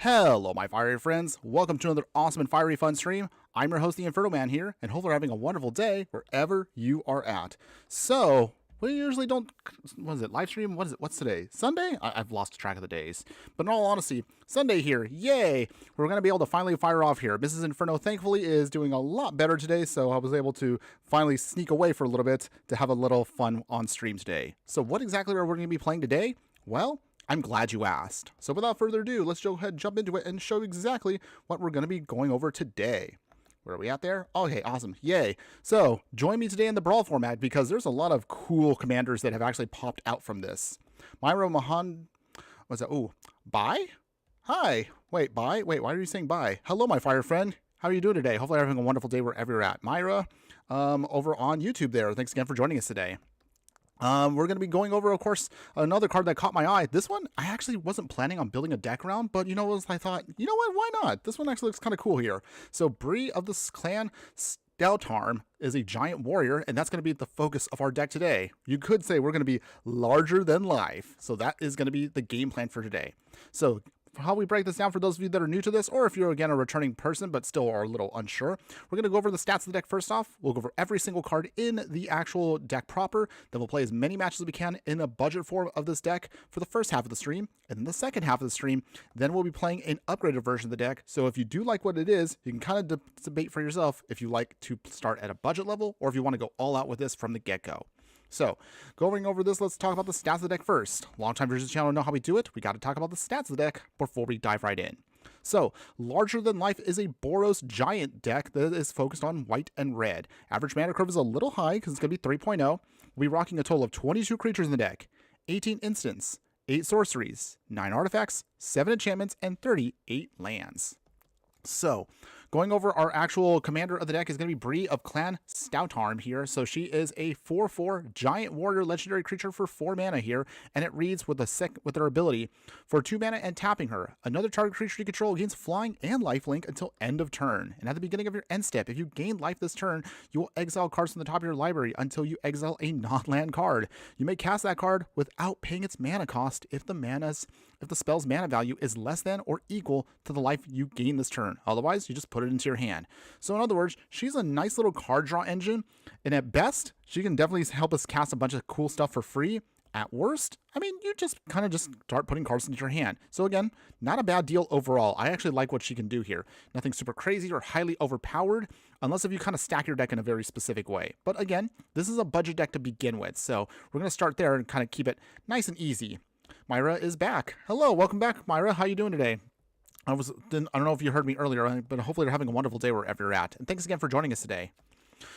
Hello, my fiery friends. Welcome to another awesome and fiery fun stream. I'm your host, the Infernoman here, and hopefully you're having a wonderful day wherever you are at. So, we usually don't, what is it, live stream? What's today? Sunday? I've lost track of the days. But in all honesty, Sunday here, yay! We're going to be able to finally fire off here. Mrs. Inferno, thankfully, is doing a lot better today, so I was able to finally sneak away for a little bit to have a little fun on stream today. So what exactly are we going to be playing today? Well, I'm glad you asked. So without further ado, let's go ahead and jump into it and show exactly what we're going to be going over today. Where are we at there? Okay, awesome. Yay. So join me today in the Brawl format because there's a lot of cool commanders that have actually popped out from this. Myra Mahan, what's that? Oh, bye? Hi. Wait, bye? Wait, why are you saying bye? Hello, my fire friend. How are you doing today? Hopefully you're having a wonderful day wherever you're at. Myra, over on YouTube there. Thanks again for joining us today. We're going to be going over, of course, another card that caught my eye. This one, I actually wasn't planning on building a deck around, but you know what? I thought, you know what? Why not? This one actually looks kind of cool here. So, Bre of the Clan Stoutarm is a giant warrior, and that's going to be the focus of our deck today. You could say we're going to be larger than life. So that is going to be the game plan for today. So, how we break this down for those of you that are new to this, or if you're again a returning person but still are a little unsure, we're going to go over the stats of the deck first off. We'll go over every single card in the actual deck proper. Then we'll play as many matches as we can in a budget form of this deck for the first half of the stream. And then the second half of the stream, then we'll be playing an upgraded version of the deck. So if you do like what it is, you can kind of debate for yourself if you like to start at a budget level or if you want to go all out with this from the get-go. So, going over this, let's talk about the stats of the deck first. Long-time viewers of the channel know how we do it. We got to talk about the stats of the deck before we dive right in. So, Larger Than Life is a Boros Giant deck that is focused on white and red. Average mana curve is a little high because it's going to be 3.0. We'll be rocking a total of 22 creatures in the deck, 18 instants, 8 sorceries, 9 artifacts, 7 enchantments, and 38 lands. So, going over our actual commander of the deck is going to be Bre of Clan Stoutarm here. So she is a 4/4 giant warrior legendary creature for 4 mana here, and it reads with their ability for 2 mana and tapping her. Another target creature you control gains flying and lifelink until end of turn. And at the beginning of your end step, if you gain life this turn, you will exile cards from the top of your library until you exile a non-land card. You may cast that card without paying its mana cost if the spell's mana value is less than or equal to the life you gain this turn. Otherwise, you just put it into your hand. So in other words, she's a nice little card draw engine, and at best, she can definitely help us cast a bunch of cool stuff for free. At worst, I mean, you just kind of just start putting cards into your hand. So again, not a bad deal overall. I actually like what she can do here. Nothing super crazy or highly overpowered, unless if you kind of stack your deck in a very specific way. But again, this is a budget deck to begin with, so we're going to start there and kind of keep it nice and easy. Myra is back. Hello, welcome back, Myra. How you doing today? I don't know if you heard me earlier, but hopefully you're having a wonderful day wherever you're at. And thanks again for joining us today.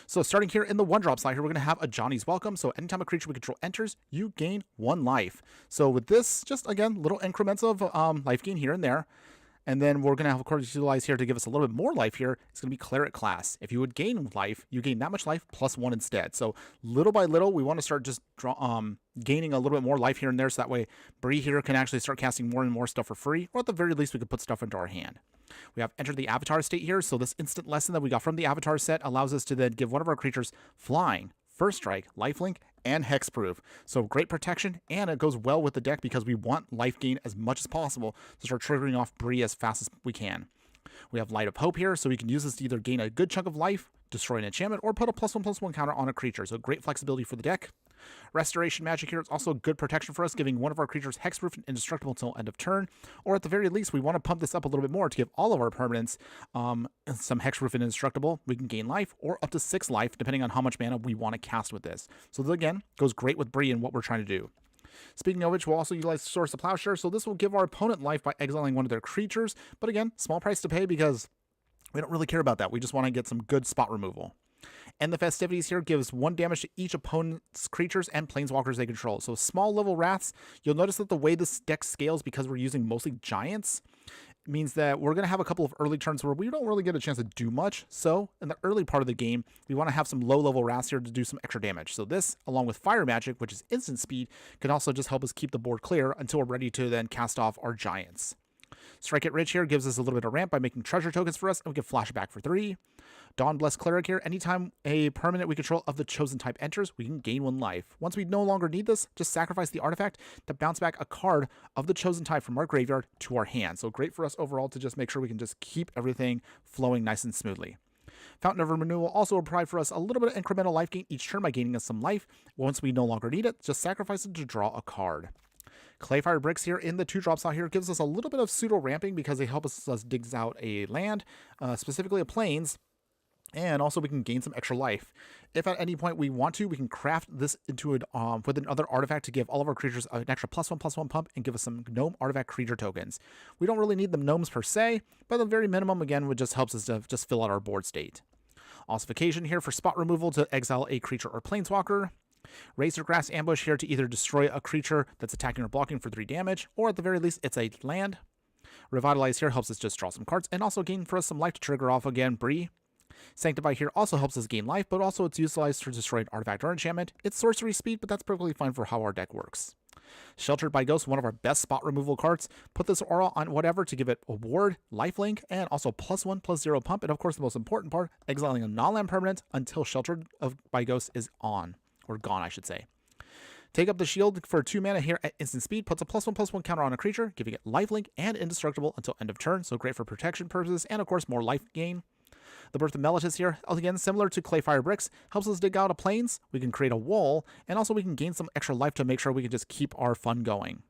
So starting here in the 1-drop slot here, we're going to have a Johnny's Welcome. So anytime a creature we control enters, you gain 1 life. So with this, just again, little increments of life gain here and there. And then we're going to have, of course, utilize here to give us a little bit more life here. It's going to be Cleric class. If you would gain life, you gain that much life plus 1 instead. So little by little, we want to start just gaining a little bit more life here and there. So that way, Bre here can actually start casting more and more stuff for free. Or at the very least, we could put stuff into our hand. We have entered the Avatar state here. So this instant lesson that we got from the Avatar set allows us to then give one of our creatures flying, first strike, lifelink, and hexproof. So great protection, and it goes well with the deck because we want life gain as much as possible to start triggering off Bre as fast as we can. We have Light of Hope here, so we can use this to either gain a good chunk of life, destroy an enchantment, or put a +1/+1 counter on a creature. So great flexibility for the deck. Restoration Magic here is also good protection for us, giving one of our creatures hexproof and indestructible until end of turn. Or at the very least, we want to pump this up a little bit more to give all of our permanents some hexproof and indestructible. We can gain life or up to 6 life, depending on how much mana we want to cast with this. So this, again, goes great with Bre and what we're trying to do. Speaking of which, we'll also utilize Source of Plowshare. So this will give our opponent life by exiling one of their creatures. But again, small price to pay because we don't really care about that. We just want to get some good spot removal. And the Festivities here gives 1 damage to each opponent's creatures and planeswalkers they control. So small level wraths, you'll notice that the way this deck scales, because we're using mostly giants, means that we're going to have a couple of early turns where we don't really get a chance to do much. So in the early part of the game, we want to have some low level wraths here to do some extra damage. So this, along with Fire Magic, which is instant speed, can also just help us keep the board clear until we're ready to then cast off our giants. Strike It Rich here gives us a little bit of ramp by making treasure tokens for us, and we can flash it back for 3. Dawnblessed Cleric here. Anytime a permanent we control of the chosen type enters, we can gain 1 life. Once we no longer need this, just sacrifice the artifact to bounce back a card of the chosen type from our graveyard to our hand. So great for us overall to just make sure we can just keep everything flowing nice and smoothly. Fountain of Renewal also will provide for us a little bit of incremental life gain each turn by gaining us some life. Once we no longer need it, just sacrifice it to draw a card. Clayfire Bricks here in the 2-drop slot here gives us a little bit of pseudo ramping because they help us dig out a land, specifically a plains, and also we can gain some extra life. If at any point we want to, we can craft this into with another artifact to give all of our creatures an extra +1/+1 pump and give us some gnome artifact creature tokens. We don't really need the gnomes per se, but the very minimum again just helps us to just fill out our board state. Ossification here for spot removal to exile a creature or planeswalker. Razorgrass Ambush here to either destroy a creature that's attacking or blocking for 3 damage, or at the very least, it's a land. Revitalize here helps us just draw some cards, and also gain for us some life to trigger off again Bre. Sanctify here also helps us gain life, but also it's utilized to destroy an artifact or enchantment. It's sorcery speed, but that's perfectly fine for how our deck works. Sheltered by Ghost, one of our best spot removal cards. Put this aura on whatever to give it a ward, lifelink, and also +1/+0 pump, and of course the most important part, exiling a non-land permanent until Sheltered by Ghost is on. Or gone, I should say. Take up the shield for 2 mana here at instant speed, puts a +1/+1 counter on a creature, giving it lifelink and indestructible until end of turn, so great for protection purposes, and of course more life gain. The Birth of Meletis here, again similar to Clayfire Bricks, helps us dig out a plains, we can create a wall, and also we can gain some extra life to make sure we can just keep our fun going.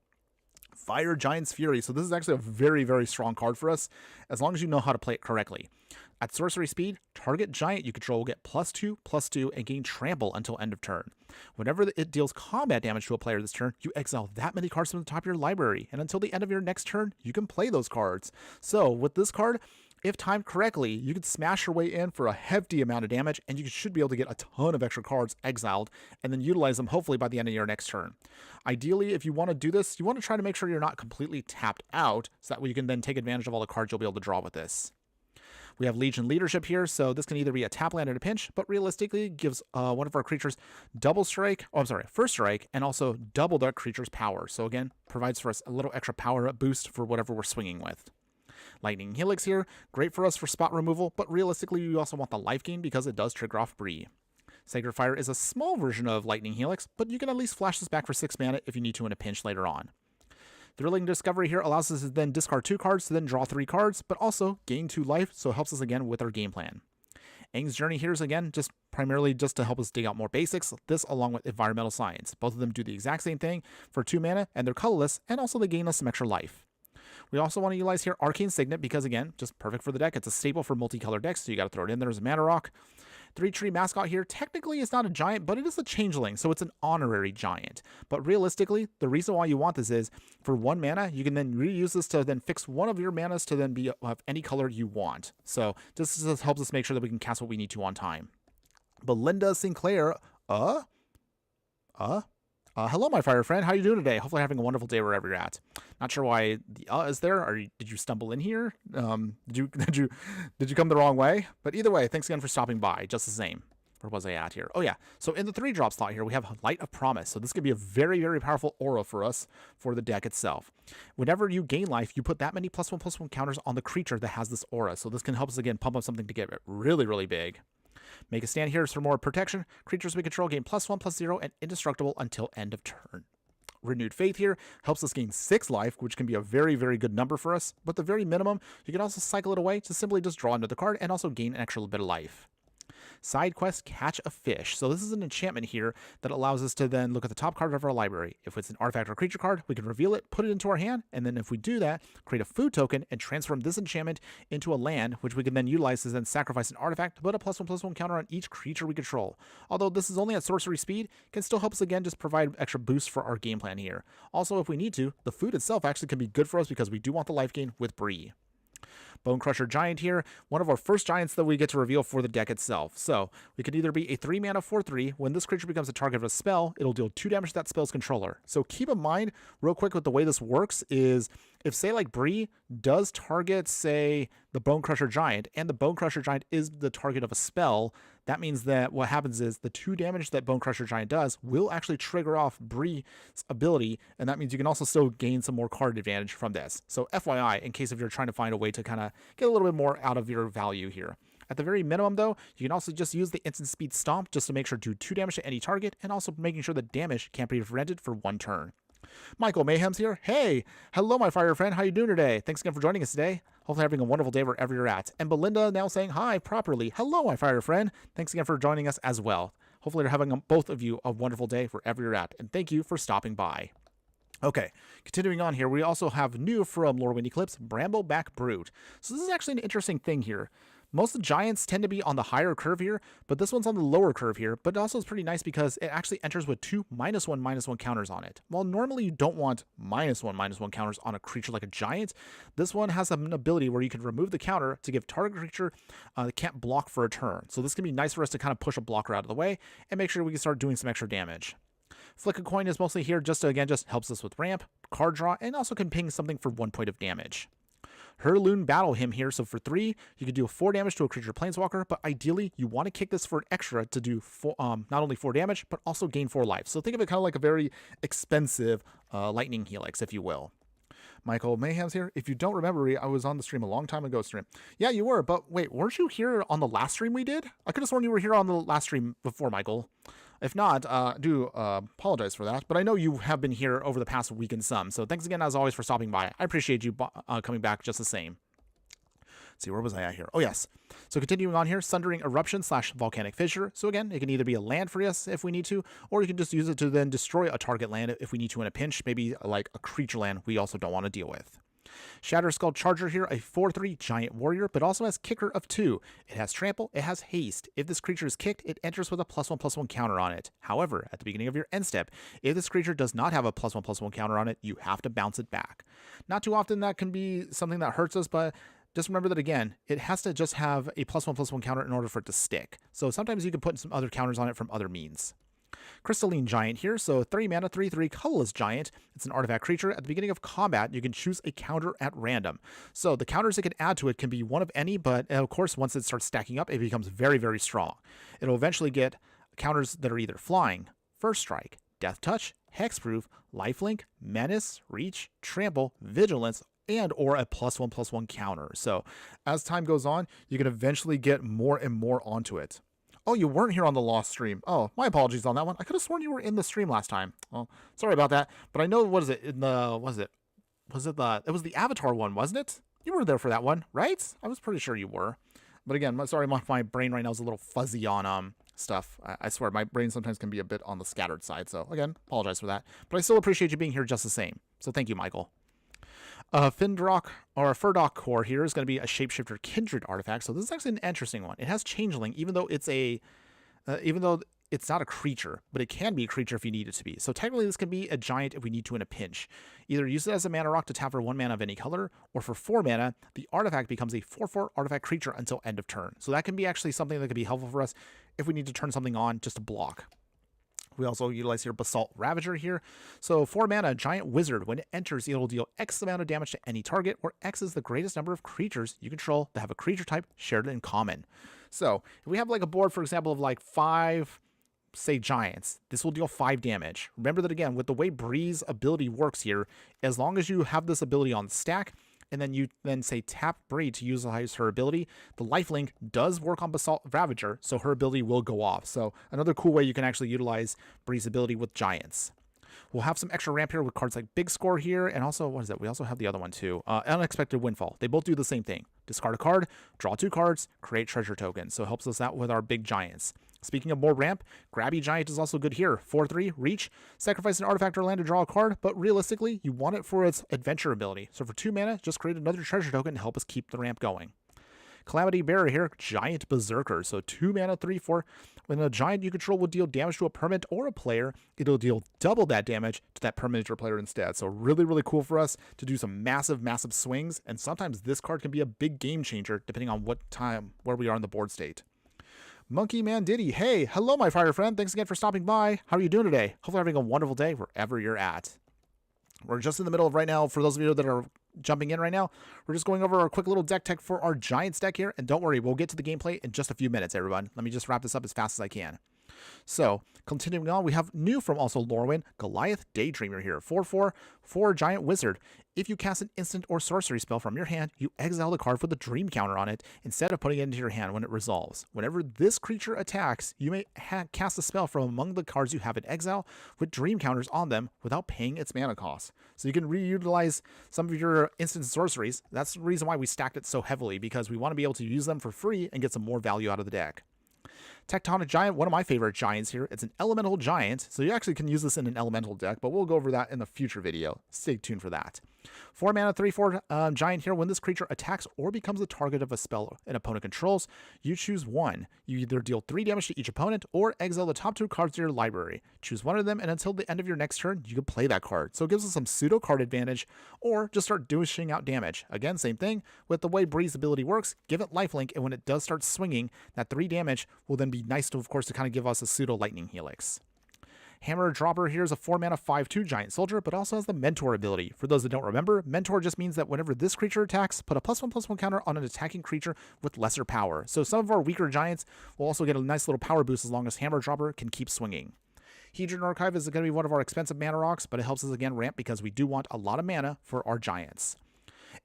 Fire Giant's Fury, so this is actually a very, very strong card for us, as long as you know how to play it correctly. At sorcery speed, target giant you control will get +2/+2 and gain trample until end of turn. Whenever it deals combat damage to a player this turn, you exile that many cards from the top of your library, and until the end of your next turn, you can play those cards. So with this card, if timed correctly, you can smash your way in for a hefty amount of damage, and you should be able to get a ton of extra cards exiled, and then utilize them hopefully by the end of your next turn. Ideally, if you want to do this, you want to try to make sure you're not completely tapped out, so that way you can then take advantage of all the cards you'll be able to draw with this. We have Legion Leadership here, so this can either be a tap land at a pinch, but realistically gives one of our creatures first strike, and also double that creature's power. So again, provides for us a little extra power boost for whatever we're swinging with. Lightning Helix here, great for us for spot removal, but realistically you also want the life gain because it does trigger off Bre. Sacred Fire is a small version of Lightning Helix, but you can at least flash this back for 6 mana if you need to in a pinch later on. Thrilling Discovery here allows us to then discard 2 cards to then draw 3 cards, but also gain 2 life, so it helps us again with our game plan. Aang's Journey here is again primarily just to help us dig out more basics, this along with Environmental Science. Both of them do the exact same thing for 2 mana, and they're colorless, and also they gain us some extra life. We also want to utilize here Arcane Signet because again, just perfect for the deck. It's a staple for multicolored decks, so you got to throw it in there as a mana rock. 3-tree mascot here technically is not a giant, but it is a changeling, so it's an honorary giant. But realistically, the reason why you want this is for 1 mana, you can then reuse this to then fix one of your manas to then be of any color you want. So this just helps us make sure that we can cast what we need to on time. Belinda Sinclair, hello, my fire friend. How you doing today? Hopefully having a wonderful day wherever you're at. Not sure why the is there. Did you stumble in here? Did you come the wrong way? But either way, thanks again for stopping by. Just the same. Where was I at here? Oh yeah. So in the 3-drop slot here, we have Light of Promise. So this could be a very, very powerful aura for us for the deck itself. Whenever you gain life, you put that many +1/+1 counters on the creature that has this aura. So this can help us again pump up something to get really, really big. Make a Stand here is for more protection. Creatures we control gain +1/+0 and indestructible until end of turn. Renewed Faith here helps us gain 6 life, which can be a very, very good number for us. But the very minimum, you can also cycle it away to simply just draw another card and also gain an extra bit of life. Side quest Catch a Fish. So this is an enchantment here that allows us to then look at the top card of our library. If it's an artifact or creature card, we can reveal it, put it into our hand, and then if we do that, create a food token and transform this enchantment into a land, which we can then utilize to then sacrifice an artifact to put a +1/+1 counter on each creature we control. Although this is only at sorcery speed, it can still help us again just provide extra boost for our game plan here. Also, if we need to, the food itself actually can be good for us because we do want the life gain with Bre. Bone Crusher Giant here, one of our first giants that we get to reveal for the deck itself. So we could either be a 3 mana 4/3. When this creature becomes a target of a spell, it'll deal 2 damage to that spell's controller. So keep in mind, real quick, with the way this works is if, say, like Bre does target, say, the Bone Crusher Giant, and the Bone Crusher Giant is the target of a spell, that means that what happens is the 2 damage that Bone Crusher Giant does will actually trigger off Bre's ability, and that means you can also still gain some more card advantage from this. So FYI, in case if you're trying to find a way to kind of get a little bit more out of your value here. At the very minimum, though, you can also just use the instant speed stomp just to make sure to do 2 damage to any target, and also making sure that damage can't be prevented for 1 turn. Michael Mayhem's here. Hey, hello, my fire friend. How you doing today? Thanks again for joining us today. Hopefully having a wonderful day wherever you're at. And Belinda now saying hi properly. Hello, my fire friend. Thanks again for joining us as well. Hopefully you're having both of you a wonderful day wherever you're at. And thank you for stopping by. Okay, continuing on here, we also have new from Lorwyn Eclisped, Brambleback Brute. So this is actually an interesting thing here. Most of the giants tend to be on the higher curve here, but this one's on the lower curve here. But also it's pretty nice because it actually enters with 2 -1/-1 counters on it. While normally you don't want -1/-1 counters on a creature like a giant, this one has an ability where you can remove the counter to give target creature that can't block for a turn. So this can be nice for us to kind of push a blocker out of the way and make sure we can start doing some extra damage. Flick a Coin is mostly here just to, again, just helps us with ramp, card draw, and also can ping something for 1 point of damage. Herloon Battle Hymn here, so for 3, you can do 4 damage to a creature planeswalker, but ideally, you want to kick this for an extra to do not only 4 damage, but also gain 4 life. So think of it kind of like a very expensive Lightning Helix, if you will. Michael Mayhem's here. If you don't remember, I was on the stream a long time ago stream. Yeah, you were, but wait, weren't you here on the last stream we did? I could have sworn you were here on the last stream before, Michael. If not, I do apologize for that, but I know you have been here over the past week and some, so thanks again, as always, for stopping by. I appreciate you coming back just the same. Let's see, where was I at here? Oh, yes. So continuing on here, Sundering Eruption / Volcanic Fissure. So again, it can either be a land for us if we need to, or you can just use it to then destroy a target land if we need to in a pinch, maybe like a creature land we also don't want to deal with. Shatterskull Charger here, a 4/3 giant warrior, but also has kicker of 2. It has trample, it has haste. If this creature is kicked, it enters with a +1/+1 counter on it. However, at the beginning of your end step, if this creature does not have a +1/+1 counter on it, you have to bounce it back. Not too often that can be something that hurts us, but just remember that, again, it has to just have a +1/+1 counter in order for it to stick. So sometimes you can put some other counters on it from other means. Crystalline Giant here, so 3 mana, 3/3 colorless giant. It's an artifact creature. At the beginning of combat, you can choose a counter at random. So the counters it can add to it can be one of any, but of course, once it starts stacking up, it becomes very, very strong. It'll eventually get counters that are either flying, first strike, death touch, hexproof, lifelink, menace, reach, trample, vigilance, and or a +1/+1 counter. So as time goes on, you can eventually get more and more onto it. Oh, you weren't here on the lost stream. Oh, my apologies on that one. I could have sworn you were in the stream last time. Well, sorry about that. But I know, what is it? In the, it was the Avatar one, wasn't it? You were there for that one, right? I was pretty sure you were. But again, sorry, my brain right now is a little fuzzy on stuff. I swear, my brain sometimes can be a bit on the scattered side. So again, apologize for that. But I still appreciate you being here just the same. So thank you, Michael. Furdok Core here is going to be a Shapeshifter Kindred artifact. So this is actually an interesting one. It has Changeling, even though it's not a creature, but it can be a creature if you need it to be. So technically this can be a giant if we need to in a pinch. Either use it as a mana rock to tap for 1 mana of any color, or for 4 mana, the artifact becomes a 4/4 artifact creature until end of turn. So that can be actually something that could be helpful for us if we need to turn something on just to block. We also utilize here Basalt Ravager here. So 4 mana, giant wizard. When it enters, it will deal X amount of damage to any target, where X is the greatest number of creatures you control that have a creature type shared in common. So if we have like a board, for example, of like 5, say, giants, this will deal 5 damage. Remember that, again, with the way Bre's ability works here, as long as you have this ability on stack, and then you say tap Bre to utilize her ability, the lifelink does work on Basalt Ravager, so her ability will go off. So another cool way you can actually utilize Bre's ability with giants. We'll have some extra ramp here with cards like Big Score here, and also, what is it? We also have the other one too, Unexpected Windfall. They both do the same thing. Discard a card, draw 2 cards, create treasure tokens. So it helps us out with our big giants. Speaking of more ramp, Grabby Giant is also good here. 4/3, reach, sacrifice an artifact or land to draw a card, but realistically, you want it for its adventure ability. So for 2 mana, just create another treasure token to help us keep the ramp going. Calamity Bearer here, Giant Berserker. So 2 mana, 3/4. When a giant you control will deal damage to a permanent or a player, it'll deal double that damage to that permanent or player instead. So really, really cool for us to do some massive, massive swings. And sometimes this card can be a big game changer depending on where we are in the board state. Monkey Man Diddy, hey, hello, my fire friend. Thanks again for stopping by. How are you doing today? Hopefully having a wonderful day wherever you're at. We're just in the middle of right now, for those of you that are jumping in right now, we're just going over our quick little deck tech for our Giants deck here. And don't worry, we'll get to the gameplay in just a few minutes, everyone. Let me just wrap this up as fast as I can. So, continuing on, we have new from also Lorwyn, Goliath Daydreamer here. 4/4 for Giant Wizard. If you cast an instant or sorcery spell from your hand, you exile the card with the dream counter on it instead of putting it into your hand when it resolves. Whenever this creature attacks, you may cast a spell from among the cards you have in exile with dream counters on them without paying its mana cost. So you can reutilize some of your instant sorceries. That's the reason why we stacked it so heavily, because we want to be able to use them for free and get some more value out of the deck. Tectonic Giant, one of my favorite giants here. It's an elemental giant, so you actually can use this in an elemental deck, but we'll go over that in a future video. Stay tuned for that. 4 mana, 3/4 giant here. When this creature attacks or becomes the target of a spell an opponent controls, you choose one. You either deal 3 damage to each opponent or exile the top 2 cards to your library. Choose one of them, and until the end of your next turn, you can play that card. So it gives us some pseudo card advantage, or just start dishing out damage. Again, same thing with the way Bre's ability works. Give it lifelink, and when it does start swinging, that 3 damage will then be nice to, of course, to kind of give us a pseudo lightning helix. Hammer Dropper here is a 4 mana 5/2 giant soldier, but also has the Mentor ability. For those that don't remember, Mentor just means that whenever this creature attacks, put a +1/+1 counter on an attacking creature with lesser power. So some of our weaker giants will also get a nice little power boost as long as Hammer Dropper can keep swinging. Hedron Archive is going to be one of our expensive mana rocks, but it helps us again ramp because we do want a lot of mana for our giants.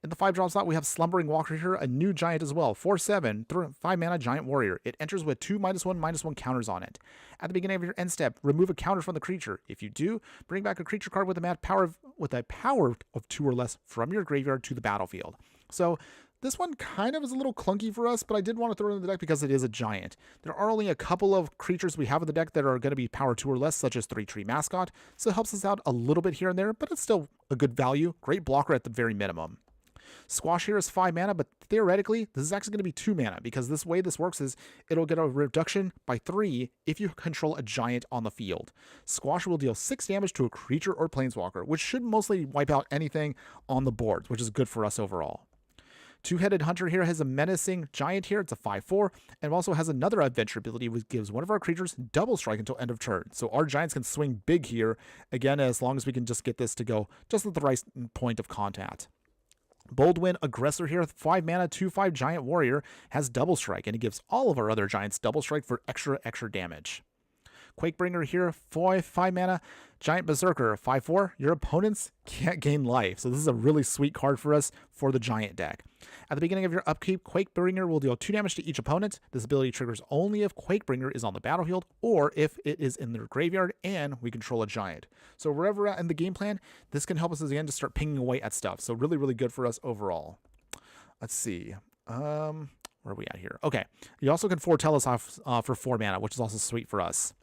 In the 5-drop slot, we have Slumbering Walker here, a new giant as well. 4/7, 5 mana giant warrior. It enters with 2 -1/-1 counters on it. At the beginning of your end step, remove a counter from the creature. If you do, bring back a creature card with a power of 2 or less from your graveyard to the battlefield. So this one kind of is a little clunky for us, but I did want to throw it in the deck because it is a giant. There are only a couple of creatures we have in the deck that are going to be power 2 or less, such as 3-Tree Mascot. So it helps us out a little bit here and there, but it's still a good value. Great blocker at the very minimum. Squash here is 5 mana, but theoretically, this is actually going to be 2 mana, because this way this works is it'll get a reduction by 3 if you control a giant on the field. Squash will deal 6 damage to a creature or planeswalker, which should mostly wipe out anything on the board, which is good for us overall. Two-Headed Hunter here has a menacing giant here. It's a 5/4, and also has another adventure ability which gives one of our creatures double strike until end of turn. So our giants can swing big here, again, as long as we can just get this to go just at the right point of contact. Boldwind Aggressor here, 5 mana, 2/5 giant warrior, has double strike, and it gives all of our other giants double strike for extra damage. Quakebringer here, 5 mana, giant berserker, 5/4. Your opponents can't gain life. So this is a really sweet card for us for the giant deck. At the beginning of your upkeep, Quakebringer will deal 2 damage to each opponent. This ability triggers only if Quakebringer is on the battlefield or if it is in their graveyard and we control a giant. So wherever we're at in the game plan, this can help us again to start pinging away at stuff. So really good for us overall. Let's see. Where are we at here? Okay. You also can foretell us off for 4 mana, which is also sweet for us.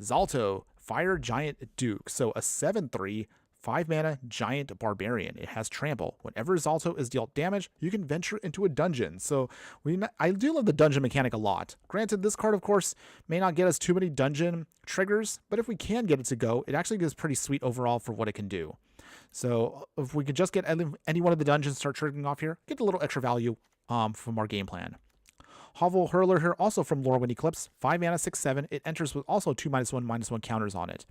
Zalto, Fire Giant Duke. So a 7/3, 5 mana giant barbarian. It has trample. Whenever Zalto is dealt damage, you can venture into a dungeon. So I do love the dungeon mechanic a lot. Granted, this card, of course, may not get us too many dungeon triggers, but if we can get it to go, it actually is pretty sweet overall for what it can do. So if we could just get any one of the dungeons start triggering off here, get a little extra value from our game plan. Hovel Hurler here, also from Lorwyn Eclisped, 5 mana, 6/7. It enters with also 2 -1/-1 counters on it.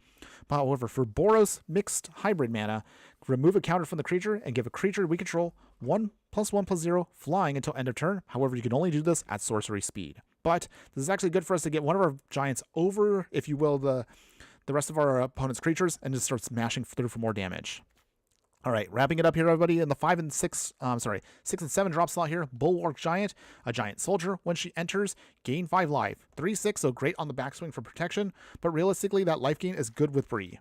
But however, for Boros Mixed Hybrid mana, remove a counter from the creature and give a creature we control 1+1+0 flying until end of turn. However, you can only do this at sorcery speed. But this is actually good for us to get one of our giants over, if you will, the rest of our opponent's creatures and just start smashing through for more damage. All right, wrapping it up here, everybody. In the 6 and 7 drop slot here, Bulwark Giant, a giant soldier. When she enters, gain 5 life. 3/6, so great on the backswing for protection, but realistically, that life gain is good with Bre.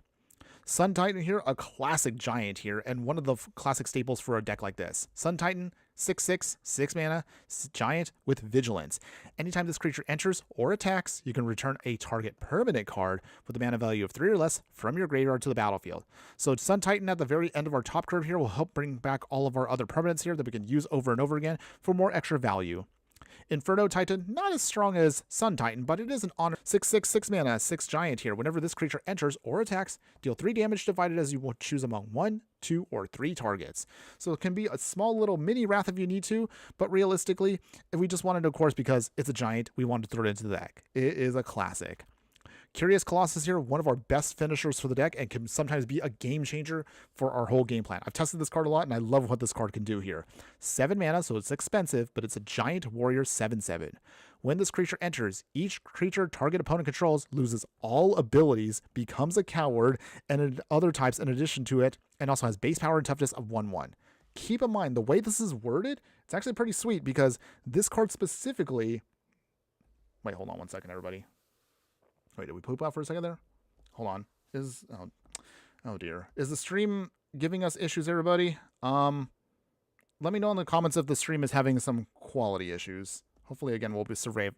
Sun Titan here, a classic giant here, and one of the classic staples for a deck like this. Sun Titan, 6/6, 6 mana, giant with vigilance. Anytime this creature enters or attacks, you can return a target permanent card with a mana value of 3 or less from your graveyard to the battlefield. So Sun Titan at the very end of our top curve here will help bring back all of our other permanents here that we can use over and over again for more extra value. Inferno Titan, not as strong as Sun Titan, but it is an honor. 6/6, 6 mana, 6 giant here. Whenever this creature enters or attacks, deal 3 damage divided as you will choose among 1, 2, or 3 targets. So it can be a small little mini wrath if you need to, but realistically, if we just wanted to, of course, because it's a giant, we wanted to throw it into the deck. It is a classic. Curious Colossus here, one of our best finishers for the deck and can sometimes be a game changer for our whole game plan. I've tested this card a lot, and I love what this card can do here. 7 mana, so it's expensive, but it's a giant warrior 7/7. When this creature enters, each creature target opponent controls loses all abilities, becomes a coward, and other types in addition to it, and also has base power and toughness of 1/1. Keep in mind, the way this is worded, it's actually pretty sweet because this card specifically... Wait, hold on one second, everybody. Wait, did we poop out for a second there? Hold on. Oh dear. Is the stream giving us issues, everybody? Let me know in the comments if the stream is having some quality issues. Hopefully, again, we'll survive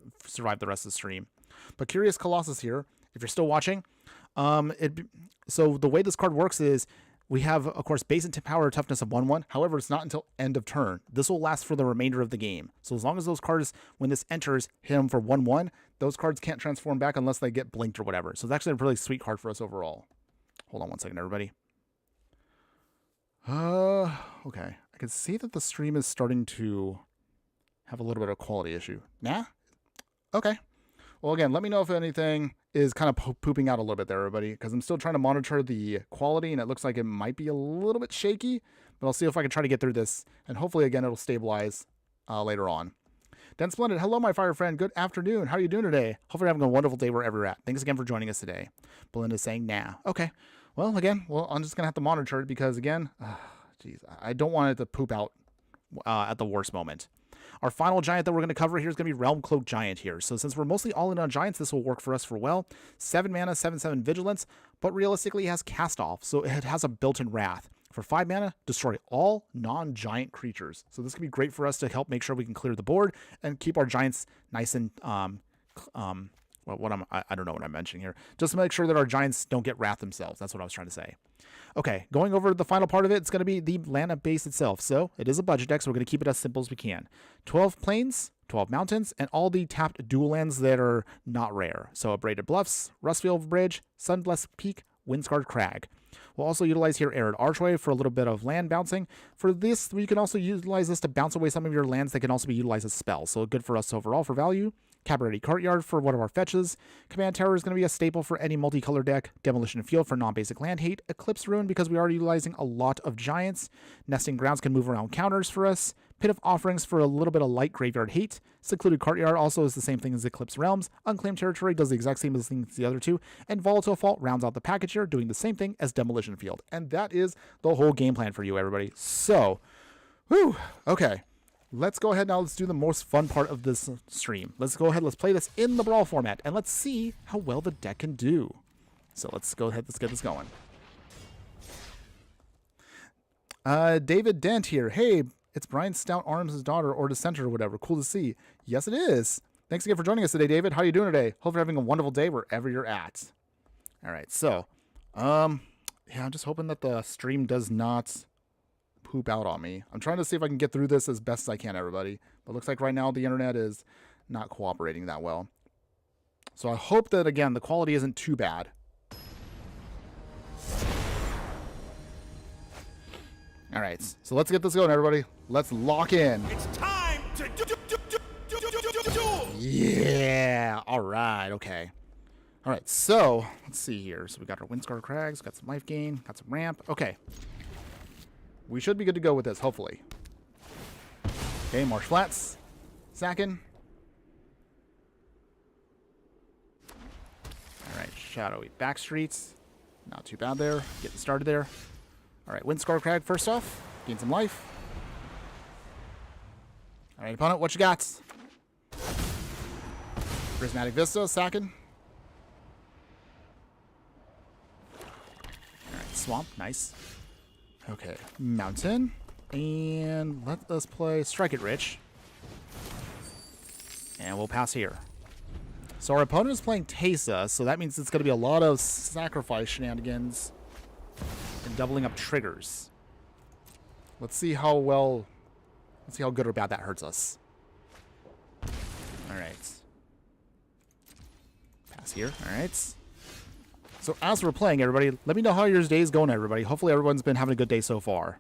the rest of the stream. But Curious Colossus here, if you're still watching, so the way this card works is we have, of course, base and power toughness of 1/1. However, it's not until end of turn. This will last for the remainder of the game. So as long as those cards, when this enters, hit them for 1/1, those cards can't transform back unless they get blinked or whatever. So it's actually a really sweet card for us overall. Hold on one second, everybody. Okay. I can see that the stream is starting to have a little bit of quality issue. Nah? Okay. Well, again, let me know if anything is kind of pooping out a little bit there, everybody, because I'm still trying to monitor the quality, and it looks like it might be a little bit shaky, but I'll see if I can try to get through this, and hopefully, again, it'll stabilize later on. Dan Splendid, hello, my fire friend. Good afternoon. How are you doing today? Hopefully you're having a wonderful day wherever you're at. Thanks again for joining us today. Belinda's saying, nah. Okay. Well, again, I'm just going to have to monitor it because, again, geez, I don't want it to poop out at the worst moment. Our final giant that we're going to cover here is going to be Realm Cloak Giant here. So since we're mostly all in on giants, this will work for us for well. 7 mana, 7/7 vigilance, but realistically it has cast off, so it has a built-in wrath. For 5 mana, destroy all non-giant creatures. So this can be great for us to help make sure we can clear the board and keep our giants nice and I don't know what I'm mentioning here. Just to make sure that our giants don't get wrath themselves. That's what I was trying to say. Okay, going over the final part of it, it's going to be the land base itself. So it is a budget deck, so we're going to keep it as simple as we can. 12 plains, 12 mountains, and all the tapped dual lands that are not rare. So Abraded Bluffs, Rustfield Bridge, Sunblessed Peak, Windscarred Crag. We'll also utilize here Arid Archway for a little bit of land bouncing. For this, we can also utilize this to bounce away some of your lands that can also be utilized as spells. So good for us overall for value. Cabaret Courtyard for one of our fetches. Command Tower is going to be a staple for any multicolor deck. Demolition Field for non-basic land hate. Eclipse Ruin because we are utilizing a lot of giants. Nesting Grounds can move around counters for us. Pit of Offerings for a little bit of light graveyard hate. Secluded Courtyard also is the same thing as Eclipse Realms. Unclaimed Territory does the exact same thing as the other two. And Volatile Fault rounds out the package here, doing the same thing as Demolition Field. And that is the whole game plan for you, everybody. So, whew, okay. Let's go ahead now. Let's do the most fun part of this stream. Let's go ahead. Let's play this in the Brawl format, and let's see how well the deck can do. So let's go ahead. Let's get this going. David Dent here. Hey, it's Brian Stoutarm's daughter or dissenter or whatever. Cool to see. Yes, it is. Thanks again for joining us today, David. How are you doing today? Hope you're having a wonderful day wherever you're at. All right. So, yeah, I'm just hoping that the stream does not poop out on me. I'm trying to see if I can get through this as best as I can, everybody. But it looks like right now the internet is not cooperating that well. So I hope that, again, the quality isn't too bad. All right, so let's get this going, everybody. Let's lock in. It's time to do. Yeah, all right, okay. All right, so let's see here. So we got our Windscarred Crags, got some life gain, got some ramp. Okay. We should be good to go with this, hopefully. Okay, Marsh Flats. Sacking. Alright, Shadowy Backstreets. Not too bad there. Getting started there. Alright, Windscarred Crag first off. Gain some life. Alright, opponent, what you got? Prismatic Vista, sacking. Alright, Swamp, nice. Okay, Mountain, and let us play Strike It Rich, and we'll pass here. So our opponent is playing Teysa, so that means it's going to be a lot of sacrifice shenanigans and doubling up triggers. Let's see how good or bad that hurts us. All right, pass here. All right. So as we're playing, everybody, let me know how your day is going, everybody. Hopefully everyone's been having a good day so far.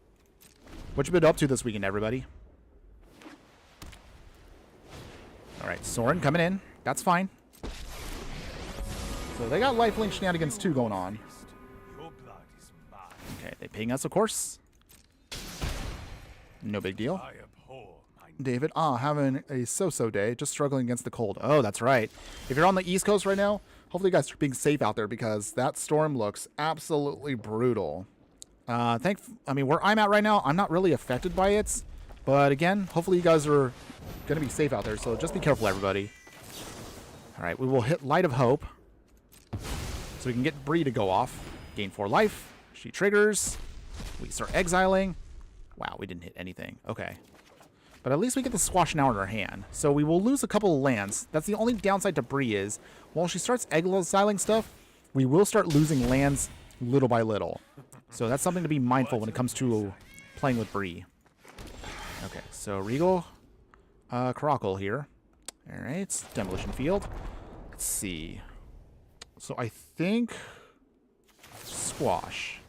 What you been up to this weekend, everybody? All right, Soren coming in. That's fine. So they got lifelink shenanigans too going on. Okay, they ping us, of course. No big deal. David, having a so-so day, just struggling against the cold. Oh, that's right. If you're on the East Coast right now, hopefully you guys are being safe out there because that storm looks absolutely brutal. I mean, where I'm at right now, I'm not really affected by it. But again, hopefully you guys are going to be safe out there, so just be careful, everybody. All right, we will hit Light of Hope so we can get Bre to go off. Gain 4 life. She triggers. We start exiling. Wow, we didn't hit anything. Okay. But at least we get the Squash now in our hand. So we will lose a couple of lands. That's the only downside to Bre is, while she starts exiling stuff, we will start losing lands little by little. So that's something to be mindful when it comes to playing with Bre. Okay, so Regal Caracal here. Alright, Demolition Field. Let's see. So I think Squash.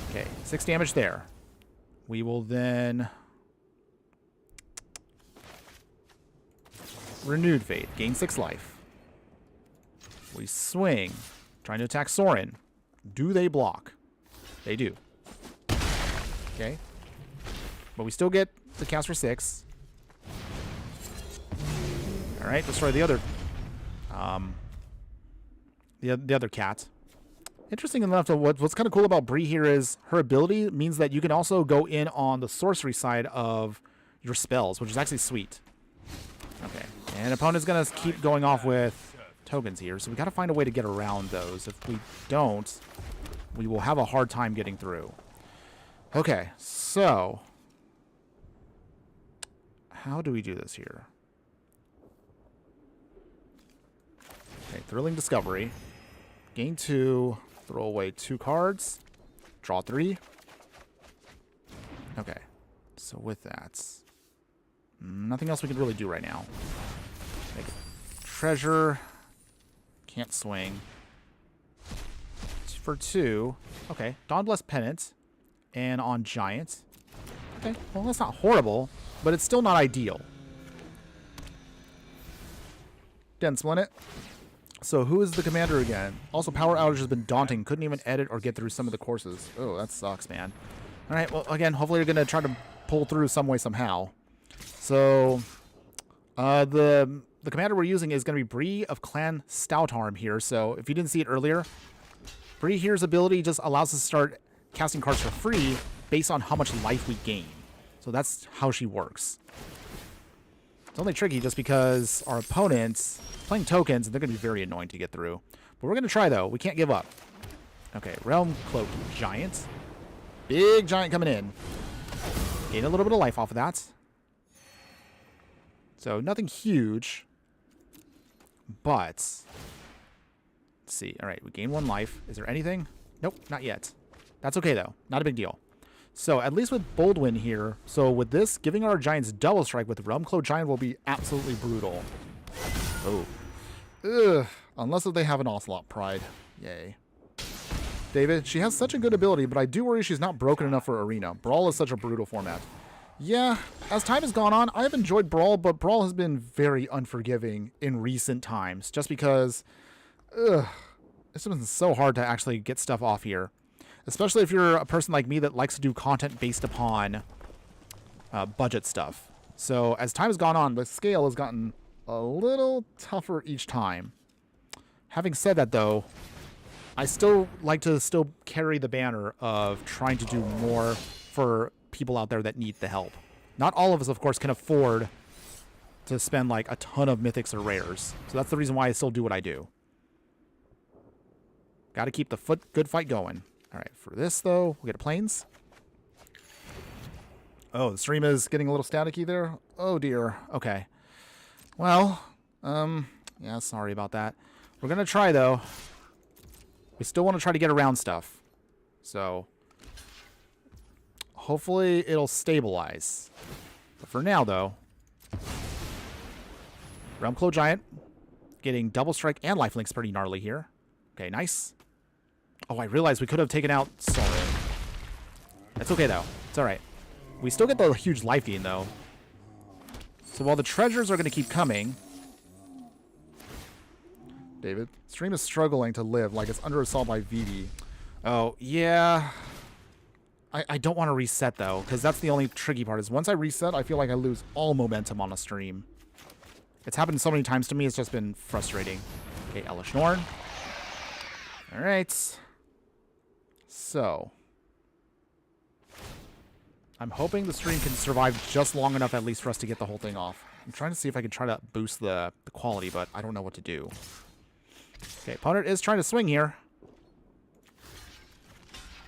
Okay, 6 damage there. We will then Renewed Faith, gain 6 life. We swing, trying to attack Sorin. Do they block? They do. Okay. But we still get the cast for 6. Alright, destroy the other the other cat. Interesting enough, what's kind of cool about Bre here is her ability means that you can also go in on the sorcery side of your spells, which is actually sweet. Okay, and opponent's going to keep going off with tokens here, so we got to find a way to get around those. If we don't, we will have a hard time getting through. Okay, so how do we do this here? Okay, Thrilling Discovery. Gain 2, throw away 2 cards, draw 3. Okay, so with that, nothing else we can really do right now. Make treasure, can't swing. For 2, okay, Dawnblessed Penance, and on Giant. Okay, well that's not horrible, but it's still not ideal. Den Splint it. So who is the commander again? Also, power outage has been daunting. Couldn't even edit or get through some of the courses. Oh, that sucks, man. All right, well, again, hopefully you're going to try to pull through some way, somehow. So the commander we're using is going to be Bre of Clan Stoutarm here. So if you didn't see it earlier, Bre here's ability just allows us to start casting cards for free based on how much life we gain. So that's how she works. It's only tricky just because our opponents playing tokens, and they're going to be very annoying to get through. But we're going to try, though. We can't give up. Okay, Realm Cloak Giant. Big Giant coming in. Gain a little bit of life off of that. So nothing huge. But let's see. All right, we gain 1 life. Is there anything? Nope, not yet. That's okay, though. Not a big deal. So at least with Boldwin here, so with this, giving our Giants double strike with Realm Cloak Giant will be absolutely brutal. Oh. Ugh. Unless if they have an Ocelot Pride. Yay. David, she has such a good ability, but I do worry she's not broken enough for Arena. Brawl is such a brutal format. Yeah, as time has gone on, I have enjoyed Brawl, but Brawl has been very unforgiving in recent times, just because, it's been so hard to actually get stuff off here. Especially if you're a person like me that likes to do content based upon budget stuff. So as time has gone on, the scale has gotten a little tougher each time. Having said that, though, I still like to carry the banner of trying to do more for people out there that need the help. Not all of us, of course, can afford to spend like a ton of mythics or rares. So that's the reason why I still do what I do. Got to keep the good fight going. All right, for this, though, we'll get a Plains. Oh, the stream is getting a little staticky there. Oh, dear. Okay. Well, yeah, sorry about that. We're going to try, though. We still want to try to get around stuff. So, hopefully it'll stabilize. But for now, though, Realm Cloak Giant getting double strike and lifelink's pretty gnarly here. Okay, nice. Oh, I realized we could have taken out Sorin. That's okay, though. It's all right. We still get the huge life gain, though. So while the treasures are going to keep coming, David? Stream is struggling to live like it's under assault by Vivi. Oh, yeah. I don't want to reset, though, because that's the only tricky part, is once I reset, I feel like I lose all momentum on a stream. It's happened so many times to me, it's just been frustrating. Okay, Elish Norn. Alright. So. I'm hoping the stream can survive just long enough, at least, for us to get the whole thing off. I'm trying to see if I can try to boost the quality, but I don't know what to do. Okay, opponent is trying to swing here.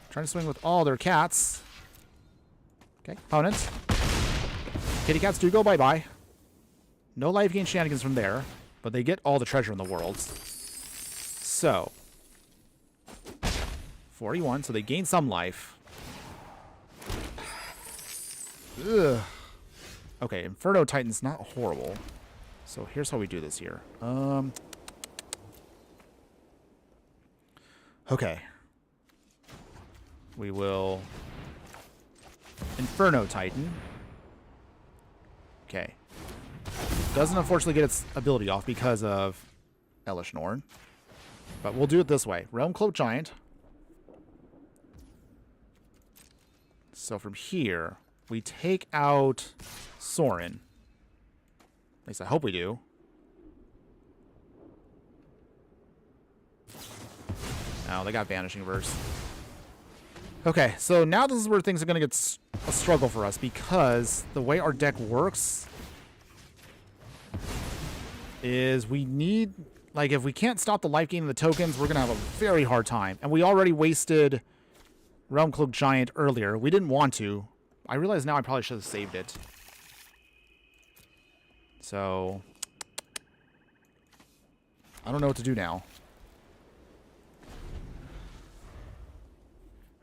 Trying to swing with all their cats. Okay, opponents. Kitty cats do go bye-bye. No life gain shenanigans from there, but they get all the treasure in the world. So. 41, so they gain some life. Ugh. Okay, Inferno Titan's not horrible. So here's how we do this here. Okay. We will Inferno Titan. Okay. Doesn't unfortunately get its ability off because of Elish Norn. But we'll do it this way. Realm Cloak Giant. So from here, we take out Sorin. At least I hope we do. Oh, they got Vanishing Verse. Okay, so now this is where things are going to get a struggle for us, because the way our deck works is we need, like, if we can't stop the life gain of the tokens, we're going to have a very hard time. And we already wasted Realm Cloak Giant earlier. We didn't want to. I realize now I probably should have saved it. So, I don't know what to do now.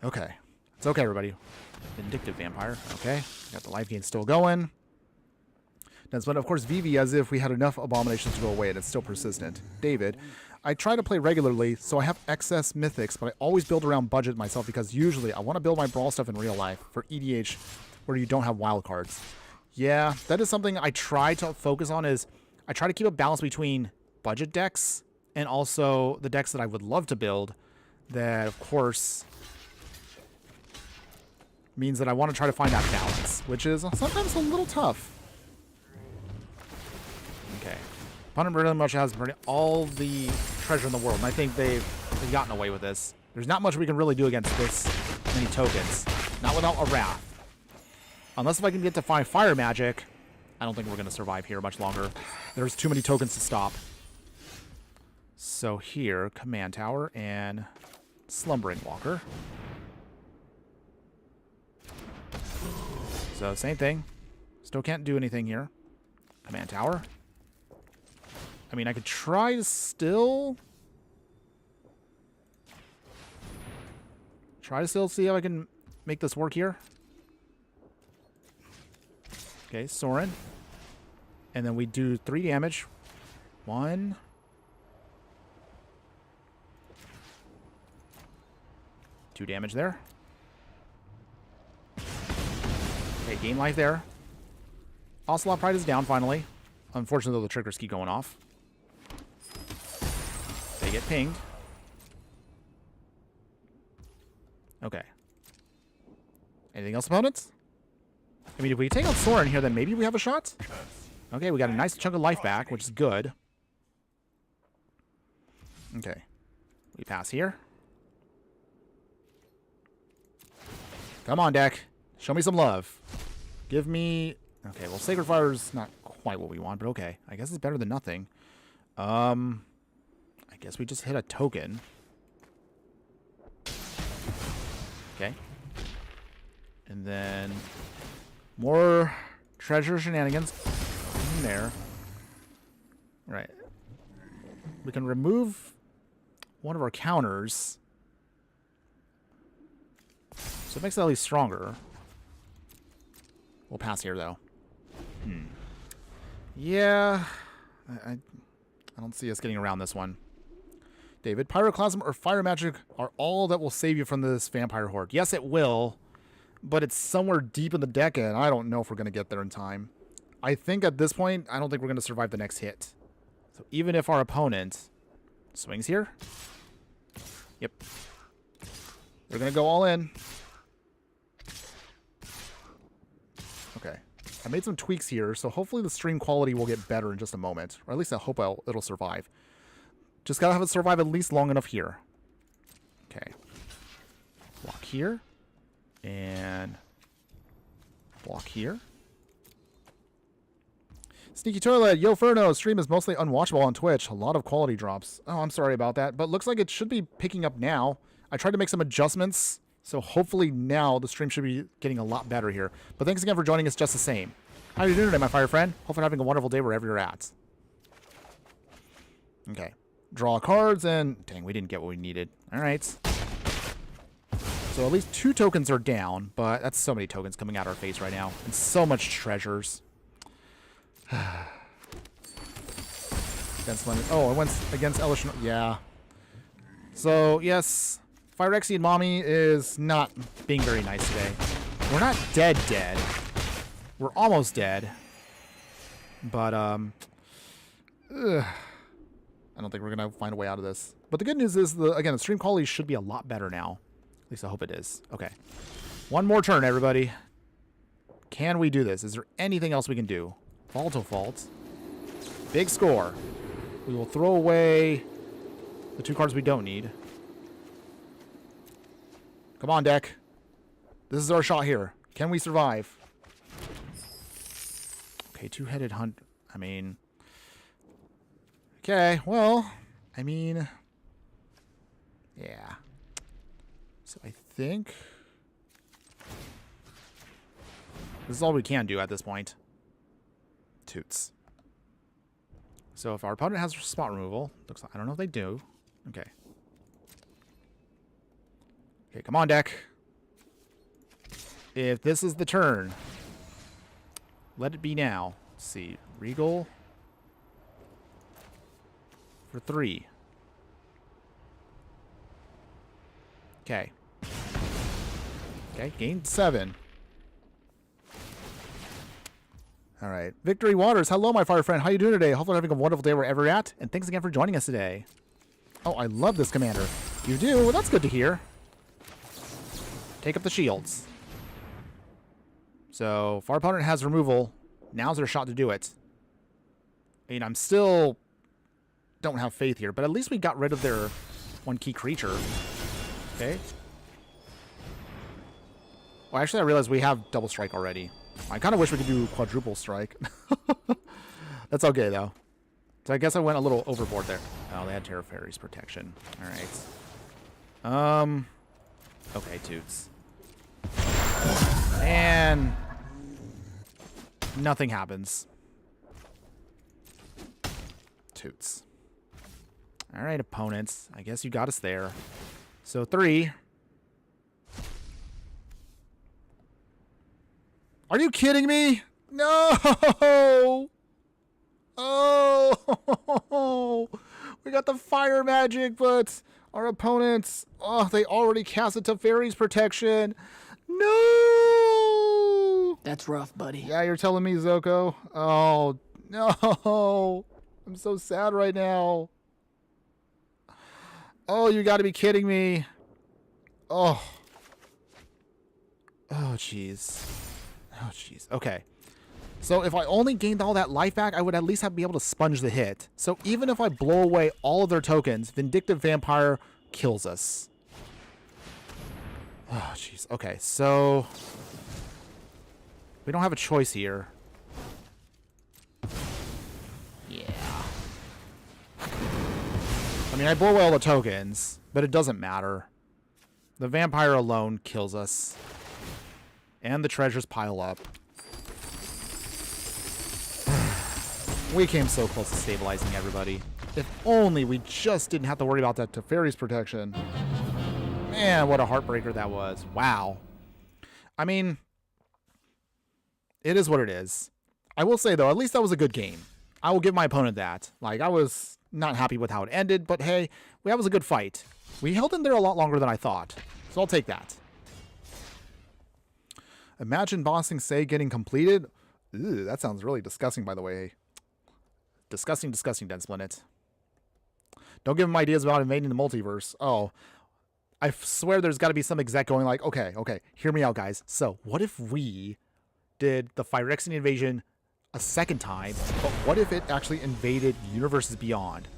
Okay. It's okay, everybody. Vindictive Vampire. Okay. Got the life gain still going. But of course, Vivi, as if we had enough abominations to go away, and it's still persistent. David, I try to play regularly, so I have excess mythics, but I always build around budget myself, because usually I want to build my Brawl stuff in real life for EDH, where you don't have wild cards. Yeah, that is something I try to focus on, is I try to keep a balance between budget decks and also the decks that I would love to build that, of course, means that I want to try to find that balance, which is sometimes a little tough. Okay. Opponent really much has all the treasure in the world, and I think they've gotten away with this. There's not much we can really do against this many tokens. Not without a Wrath. Unless if I can get to 5 Fire Magic, I don't think we're going to survive here much longer. There's too many tokens to stop. So here, Command Tower and Slumbering Walker. So, same thing. Still can't do anything here. Command Tower. I mean, I could try to still... see how I can make this work here. Okay, Sorin. And then we do 3 damage. 1... 2 damage there. Okay, gain life there. Ocelot Pride is down finally. Unfortunately, though, the triggers keep going off. They get pinged. Okay. Anything else, opponents? I mean, if we take out Sorin here, then maybe we have a shot? Okay, we got a nice chunk of life back, which is good. Okay. We pass here. Come on, deck. Show me some love. Give me... Okay, well, Sacred Fire's not quite what we want, but okay. I guess it's better than nothing. I guess we just hit a token. Okay. And then... more treasure shenanigans in there. Right. We can remove one of our counters. So it makes it at least stronger. We'll pass here, though. Yeah. I don't see us getting around this one. David, Pyroclasm or Fire Magic are all that will save you from this Vampire Horde. Yes, it will. But it's somewhere deep in the deck, and I don't know if we're going to get there in time. I think at this point, I don't think we're going to survive the next hit. So even if our opponent Swings here. Yep. They're going to go all in. Okay. I made some tweaks here, so hopefully the stream quality will get better in just a moment. Or at least I hope it'll survive. Just got to have it survive at least long enough here. Okay. Block here. And block here. Sneaky Toilet, Yo Ferno, stream is mostly unwatchable on Twitch. A lot of quality drops. Oh, I'm sorry about that, but looks like it should be picking up now. I tried to make some adjustments, so hopefully now the stream should be getting a lot better here. But thanks again for joining us just the same. How are you doing today, my fire friend? Hope you're having a wonderful day wherever you're at. Okay. Draw cards, and dang, we didn't get what we needed. All right. So at least 2 tokens are down, but that's so many tokens coming out our face right now. And so much treasures. Against Lemon. Oh, I went against Elish. Yeah. So, yes, Phyrexy and Mommy is not being very nice today. We're not dead. We're almost dead. But, I don't think we're going to find a way out of this. But the good news is, again, the stream quality should be a lot better now. At least I hope it is. Okay. One more turn, everybody. Can we do this? Is there anything else we can do? Volatile Fault. Big score. We will throw away the 2 cards we don't need. Come on, deck. This is our shot here. Can we survive? Okay, 2-headed hunt. I mean... Okay, well... I mean... Yeah. So I think... this is all we can do at this point. Toots. So if our opponent has spot removal, looks like, I don't know if they do. Okay. Okay, come on, deck. If this is the turn, let it be now. Let's see. Regal for 3. Okay. Okay, gained 7. All right. Victory Waters. Hello, my fire friend. How you doing today? Hopefully you're having a wonderful day wherever you're at. And thanks again for joining us today. Oh, I love this commander. You do? Well, that's good to hear. Take up the shields. So, if our opponent has removal, now's their shot to do it. I mean, I'm still... don't have faith here, but at least we got rid of their 1 key creature. Okay. Well, actually, I realized we have double strike already. I kind of wish we could do quadruple strike. That's okay, though. So I guess I went a little overboard there. Oh, they had Terra Fairy's protection. All right. Okay, Toots. And... nothing happens. Toots. All right, opponents. I guess you got us there. So 3... Are you kidding me? No! Oh! We got the fire magic, but our opponents, oh, they already cast it to Fairy's protection. No! That's rough, buddy. Yeah, you're telling me, Zoko. Oh, no. I'm so sad right now. Oh, you got to be kidding me. Oh. Oh, jeez. Oh, jeez. Okay. So if I only gained all that life back, I would at least be able to sponge the hit. So even if I blow away all of their tokens, Vindictive Vampire kills us. Oh, jeez. Okay, so... we don't have a choice here. Yeah. I mean, I blow away all the tokens, but it doesn't matter. The Vampire alone kills us. And the treasures pile up. We came so close to stabilizing everybody. If only we just didn't have to worry about that Teferi's protection. Man, what a heartbreaker that was. Wow. I mean, it is what it is. I will say, though, at least that was a good game. I will give my opponent that. Like, I was not happy with how it ended, but hey, that was a good fight. We held in there a lot longer than I thought, so I'll take that. Imagine bossing Say getting completed. Ew, that sounds really disgusting, by the way. Disgusting, disgusting, Densplinit. Don't give him ideas about invading the multiverse. Oh, I swear there's got to be some exec going like, okay, hear me out, guys. So what if we did the Phyrexian invasion a second time, but what if it actually invaded Universes Beyond?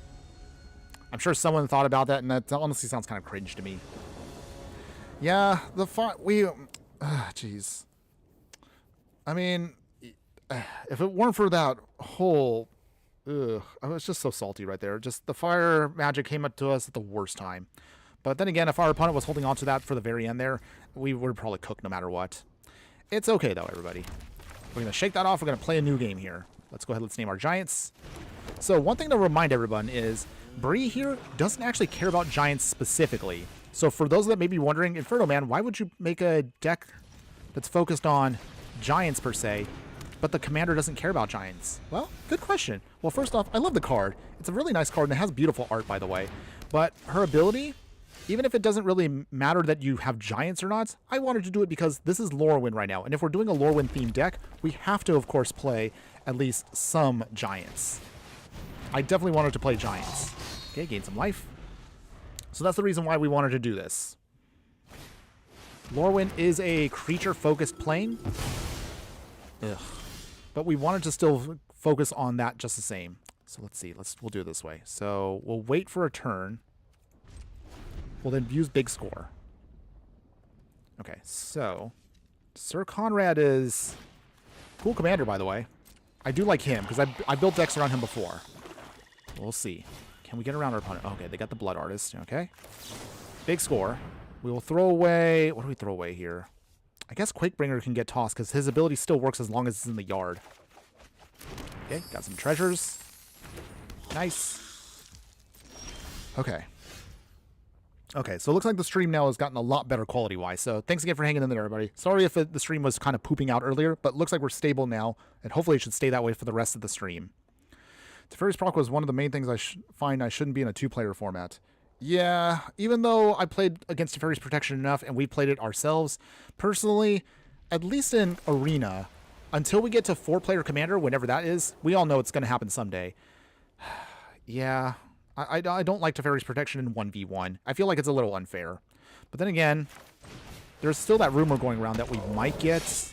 I'm sure someone thought about that, and that honestly sounds kind of cringe to me. Yeah, jeez. I mean, if it weren't for that whole, I was just so salty right there. Just the fire magic came up to us at the worst time. But then again, if our opponent was holding on to that for the very end there, we would probably cook no matter what. It's okay though, everybody. We're going to shake that off. We're going to play a new game here. Let's go ahead. Let's name our Giants. So one thing to remind everyone is Bre here doesn't actually care about Giants specifically. So for those that may be wondering, Infernoman, why would you make a deck that's focused on Giants per se, but the commander doesn't care about Giants? Well, good question. Well, first off, I love the card. It's a really nice card, and it has beautiful art, by the way. But her ability, even if it doesn't really matter that you have Giants or not, I wanted to do it because this is Lorwyn right now. And if we're doing a Lorwyn-themed deck, we have to, of course, play at least some Giants. I definitely wanted to play Giants. Okay, gain some life. So that's the reason why we wanted to do this. Lorwyn is a creature-focused plane. Ugh. But we wanted to still focus on that just the same. So let's see. We'll do it this way. So we'll wait for a turn. We'll then use big score. Okay, so Sir Conrad is cool commander, by the way. I do like him because I built decks around him before. We'll see. Can we get around our opponent? Okay, they got the Blood Artist. Okay. Big score. We will throw away... What do we throw away here? I guess Quakebringer can get tossed because his ability still works as long as it's in the yard. Okay, got some treasures. Nice. Okay. Okay, so it looks like the stream now has gotten a lot better quality-wise. So thanks again for hanging in there, everybody. Sorry if the stream was kind of pooping out earlier, but it looks like we're stable now, and hopefully it should stay that way for the rest of the stream. Teferi's proc was one of the main things I find I shouldn't be in a two-player format. Yeah, even though I played against Teferi's Protection enough and we played it ourselves, personally, at least in Arena, until we get to 4-player Commander, whenever that is, we all know it's going to happen someday. Yeah, I don't like Teferi's Protection in 1v1. I feel like it's a little unfair. But then again, there's still that rumor going around that we might get...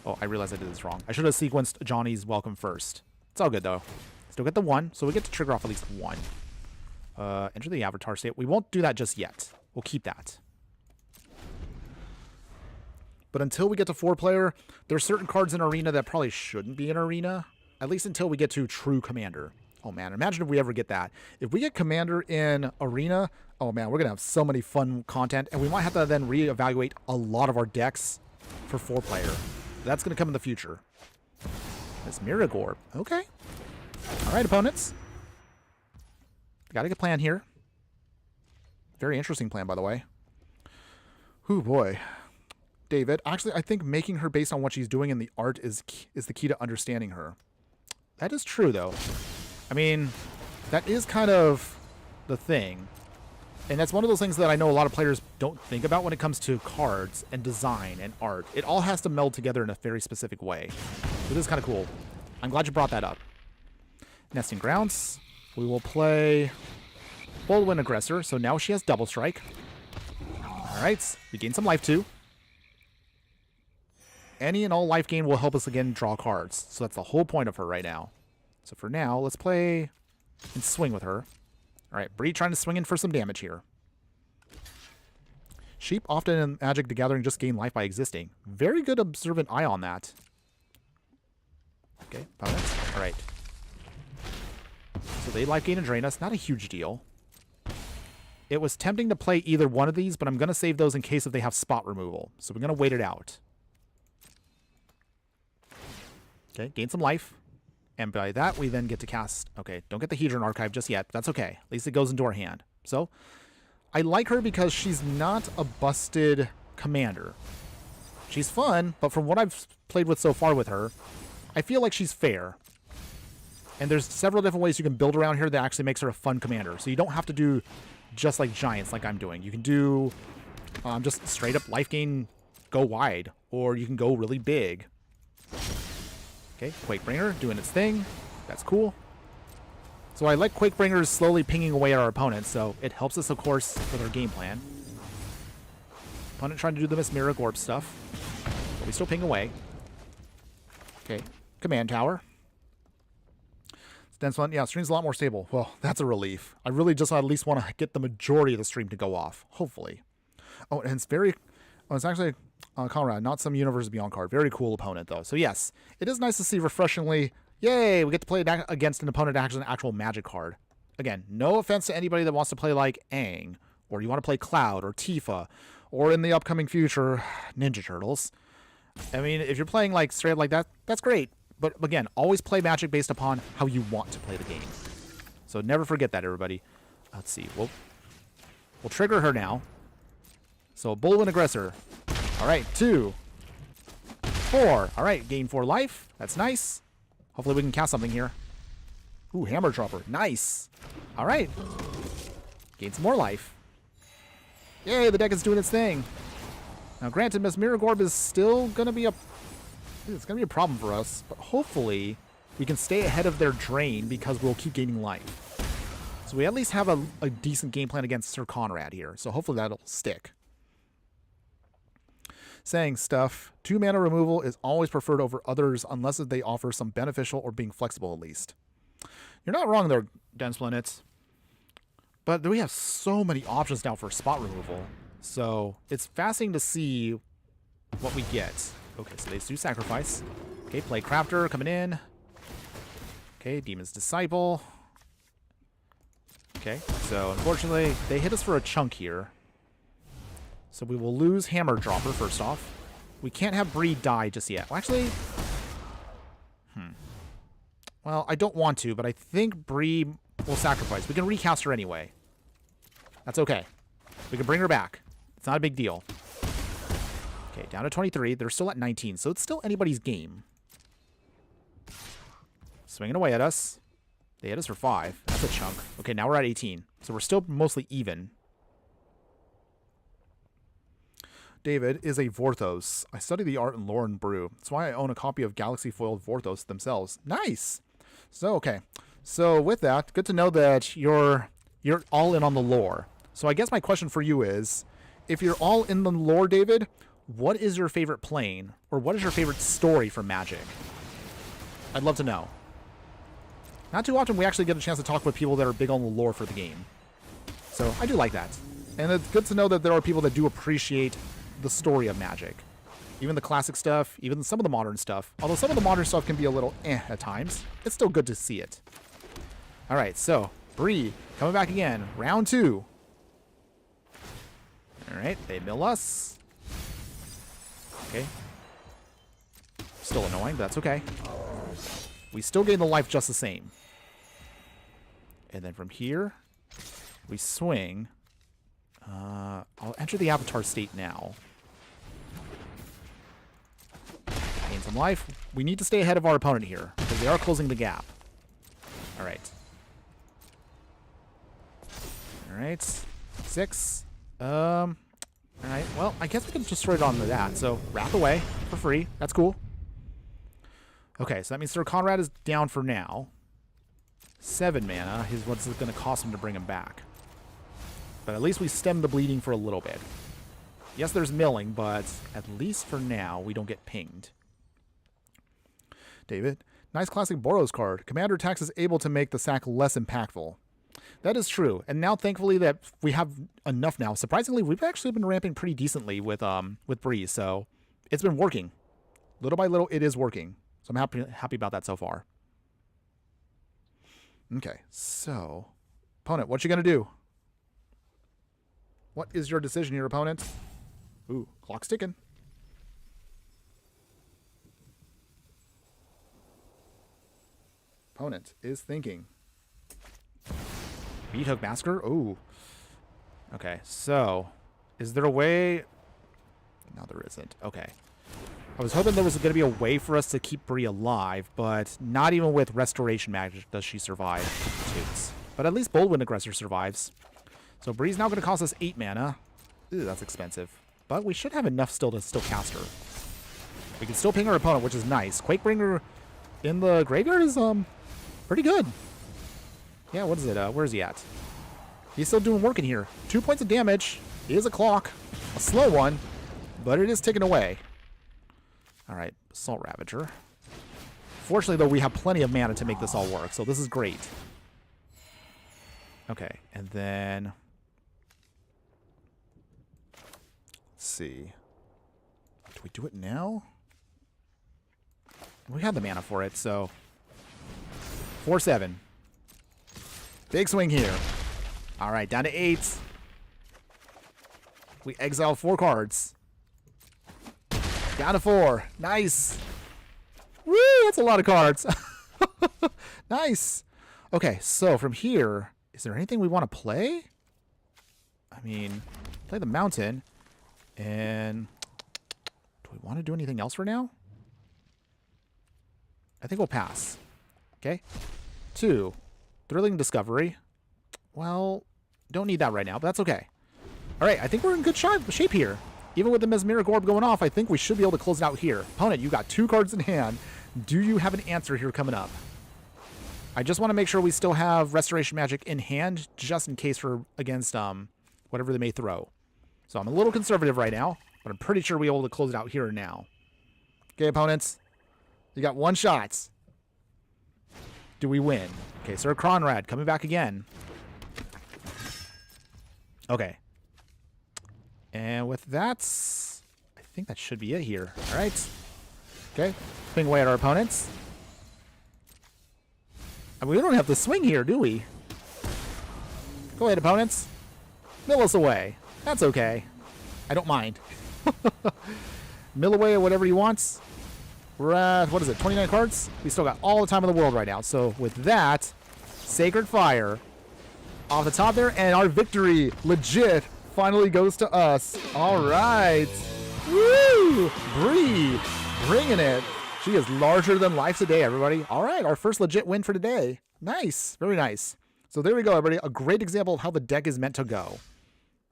Oh, I realized I did this wrong. I should have sequenced Johnny's welcome first. It's all good, though. Still get the 1, so we get to trigger off at least 1. Enter the avatar state. We won't do that just yet. We'll keep that. But until we get to 4-player, there's certain cards in Arena that probably shouldn't be in Arena. At least until we get to True Commander. Oh, man. Imagine if we ever get that. If we get Commander in Arena, oh, man, we're going to have so many fun content. And we might have to then reevaluate a lot of our decks for 4-player. That's going to come in the future. This Miragorb. Okay. All right, opponents. Got a good plan here. Very interesting plan, by the way. Ooh, boy. David. Actually, I think making her based on what she's doing in the art is the key to understanding her. That is true, though. I mean, that is kind of the thing. And that's one of those things that I know a lot of players don't think about when it comes to cards and design and art. It all has to meld together in a very specific way. So this is kind of cool. I'm glad you brought that up. Nesting Grounds. We will play Boldwin Aggressor. So now she has Double Strike. All right. We gain some life, too. Any and all life gain will help us, again, draw cards. So that's the whole point of her right now. So for now, let's play and swing with her. All right, Bre trying to swing in for some damage here. Sheep often in Magic the Gathering just gain life by existing. Very good observant eye on that. Okay, opponents. All right. So they life gain and drain us. Not a huge deal. It was tempting to play either one of these, but I'm going to save those in case if they have spot removal. So we're going to wait it out. Okay, gain some life. And by that, we then get to cast... Okay, don't get the Hedron Archive just yet. But that's okay. At least it goes into our hand. So, I like her because she's not a busted commander. She's fun, but from what I've played with so far with her, I feel like she's fair. And there's several different ways you can build around here that actually makes her a fun commander. So you don't have to do just like Giants like I'm doing. You can do just straight up life gain, go wide. Or you can go really big. Okay, Quakebringer doing its thing. That's cool. So I like Quakebringers slowly pinging away at our opponents, so it helps us, of course, with our game plan. Opponent trying to do the Miss Mirror Gorb stuff. But we still ping away. Okay, command tower. Dense one, yeah, stream's a lot more stable. Well, that's a relief. I really just at least want to get the majority of the stream to go off, hopefully. Oh, and it's very... Oh, it's actually Conrad, not some Universe Beyond card. Very cool opponent, though. So, yes, it is nice to see refreshingly... Yay, we get to play against an opponent that has an actual Magic card. Again, no offense to anybody that wants to play like Aang, or you want to play Cloud, or Tifa, or in the upcoming future, Ninja Turtles. I mean, if you're playing like straight up like that, that's great. But again, always play Magic based upon how you want to play the game. So never forget that, everybody. Let's see. We'll trigger her now. So Bullwin Aggressor. All right, 2, 4. All right, gain 4 life. That's nice. Hopefully we can cast something here. Ooh, Hammer Dropper. Nice. All right. Gain some more life. Yay, the deck is doing its thing. Now, granted, Miss Mirror Gorb is still going to be it's going to be a problem for us, but hopefully we can stay ahead of their drain because we'll keep gaining life. So we at least have a decent game plan against Sir Conrad here, so hopefully that'll stick. Saying stuff, 2 mana removal is always preferred over others unless they offer some beneficial or being flexible at least. You're not wrong there, Dense Planets. But we have so many options now for spot removal. So it's fascinating to see what we get. Okay, so they do Sacrifice. Okay, play Crafter coming in. Okay, Demon's Disciple. Okay, so unfortunately, they hit us for a chunk here. So we will lose Hammer Dropper first off. We can't have Bre die just yet. Well, actually... Well, I don't want to, but I think Bre will sacrifice. We can recast her anyway. That's okay. We can bring her back. It's not a big deal. Okay, down to 23. They're still at 19, so it's still anybody's game. Swinging away at us. They hit us for 5. That's a chunk. Okay, now we're at 18. So we're still mostly even. David is a Vorthos. I study the art and lore in Brew. That's why I own a copy of Galaxy Foiled Vorthos themselves. Nice! So, okay. So, with that, good to know that you're all in on the lore. So, I guess my question for you is, if you're all in the lore, David, what is your favorite plane? Or what is your favorite story from Magic? I'd love to know. Not too often we actually get a chance to talk with people that are big on the lore for the game. So, I do like that. And it's good to know that there are people that do appreciate the story of Magic. Even the classic stuff, even some of the modern stuff. Although some of the modern stuff can be a little at times. It's still good to see it. Alright, so, Bre, coming back again. Round 2. Alright, they mill us. Okay. Still annoying, but that's okay. We still gain the life just the same. And then from here, we swing. I'll enter the Avatar state now. Gain some life. We need to stay ahead of our opponent here, because they are closing the gap. Alright. Alright. 6. Alright, well, I guess we can just throw it on to that. So, Wrath away for free. That's cool. Okay, so that means Sir Conrad is down for now. 7 mana is what's going to cost him to bring him back. But at least we stem the bleeding for a little bit. Yes, there's milling, but at least for now, we don't get pinged. David, nice classic Boros card. Commander Tax is able to make the sack less impactful. That is true. And now, thankfully, that we have enough now. Surprisingly, we've actually been ramping pretty decently with Bre, so it's been working. Little by little, it is working. So I'm happy about that so far. Okay, so, opponent, what you gonna do? What is your decision here, opponent? Ooh, clock's ticking. Opponent is thinking. Beathook Massacre? Ooh. Okay, so, is there a way... No, there isn't. Okay. I was hoping there was going to be a way for us to keep Bre alive, but not even with Restoration Magic does she survive. Toots. But at least Boldwind Aggressor survives. So Bre's now going to cost us 8 mana. Ooh, that's expensive. But we should have enough still to cast her. We can still ping our opponent, which is nice. Quakebringer in the graveyard is pretty good. Yeah, what is it? Where is he at? He's still doing work in here. 2 points of damage. It is a clock. A slow one, but it is ticking away. All right, Assault Ravager. Fortunately, though, we have plenty of mana to make this all work, so this is great. Okay, and then... Let's see. Do we do it now? We have the mana for it, so... 4-7. Big swing here. All right, down to 8. We exile 4 cards. Down to 4. Nice. Woo, that's a lot of cards. Nice. Okay, so from here, is there anything we want to play? I mean, play the mountain. And do we want to do anything else for now? I think we'll pass. Okay. 2. Thrilling Discovery. Well, don't need that right now, but that's okay. All right, I think we're in good shape here. Even with the Mesmeric Orb going off, I think we should be able to close it out here. Opponent, you got 2 cards in hand. Do you have an answer here coming up? I just want to make sure we still have Restoration Magic in hand, just in case for against whatever they may throw. So I'm a little conservative right now, but I'm pretty sure we'll be able to close it out here and now. Okay, opponents, you got 1 shot. Do we win? Okay, Sir Conrad coming back again. Okay. And with that, I think that should be it here. All right. Okay. Swing away at our opponents. I mean, we don't have to swing here, do we? Go ahead, opponents. Mill us away. That's okay. I don't mind. Mill away at whatever he wants. We're at, what is it, 29 cards? We still got all the time in the world right now. So with that, Sacred Fire off the top there, and our victory, legit, finally goes to us. All right. Woo! Bre, bringing it. She is larger than life today, everybody. All right, our first legit win for today. Nice. Very nice. So there we go, everybody. A great example of how the deck is meant to go.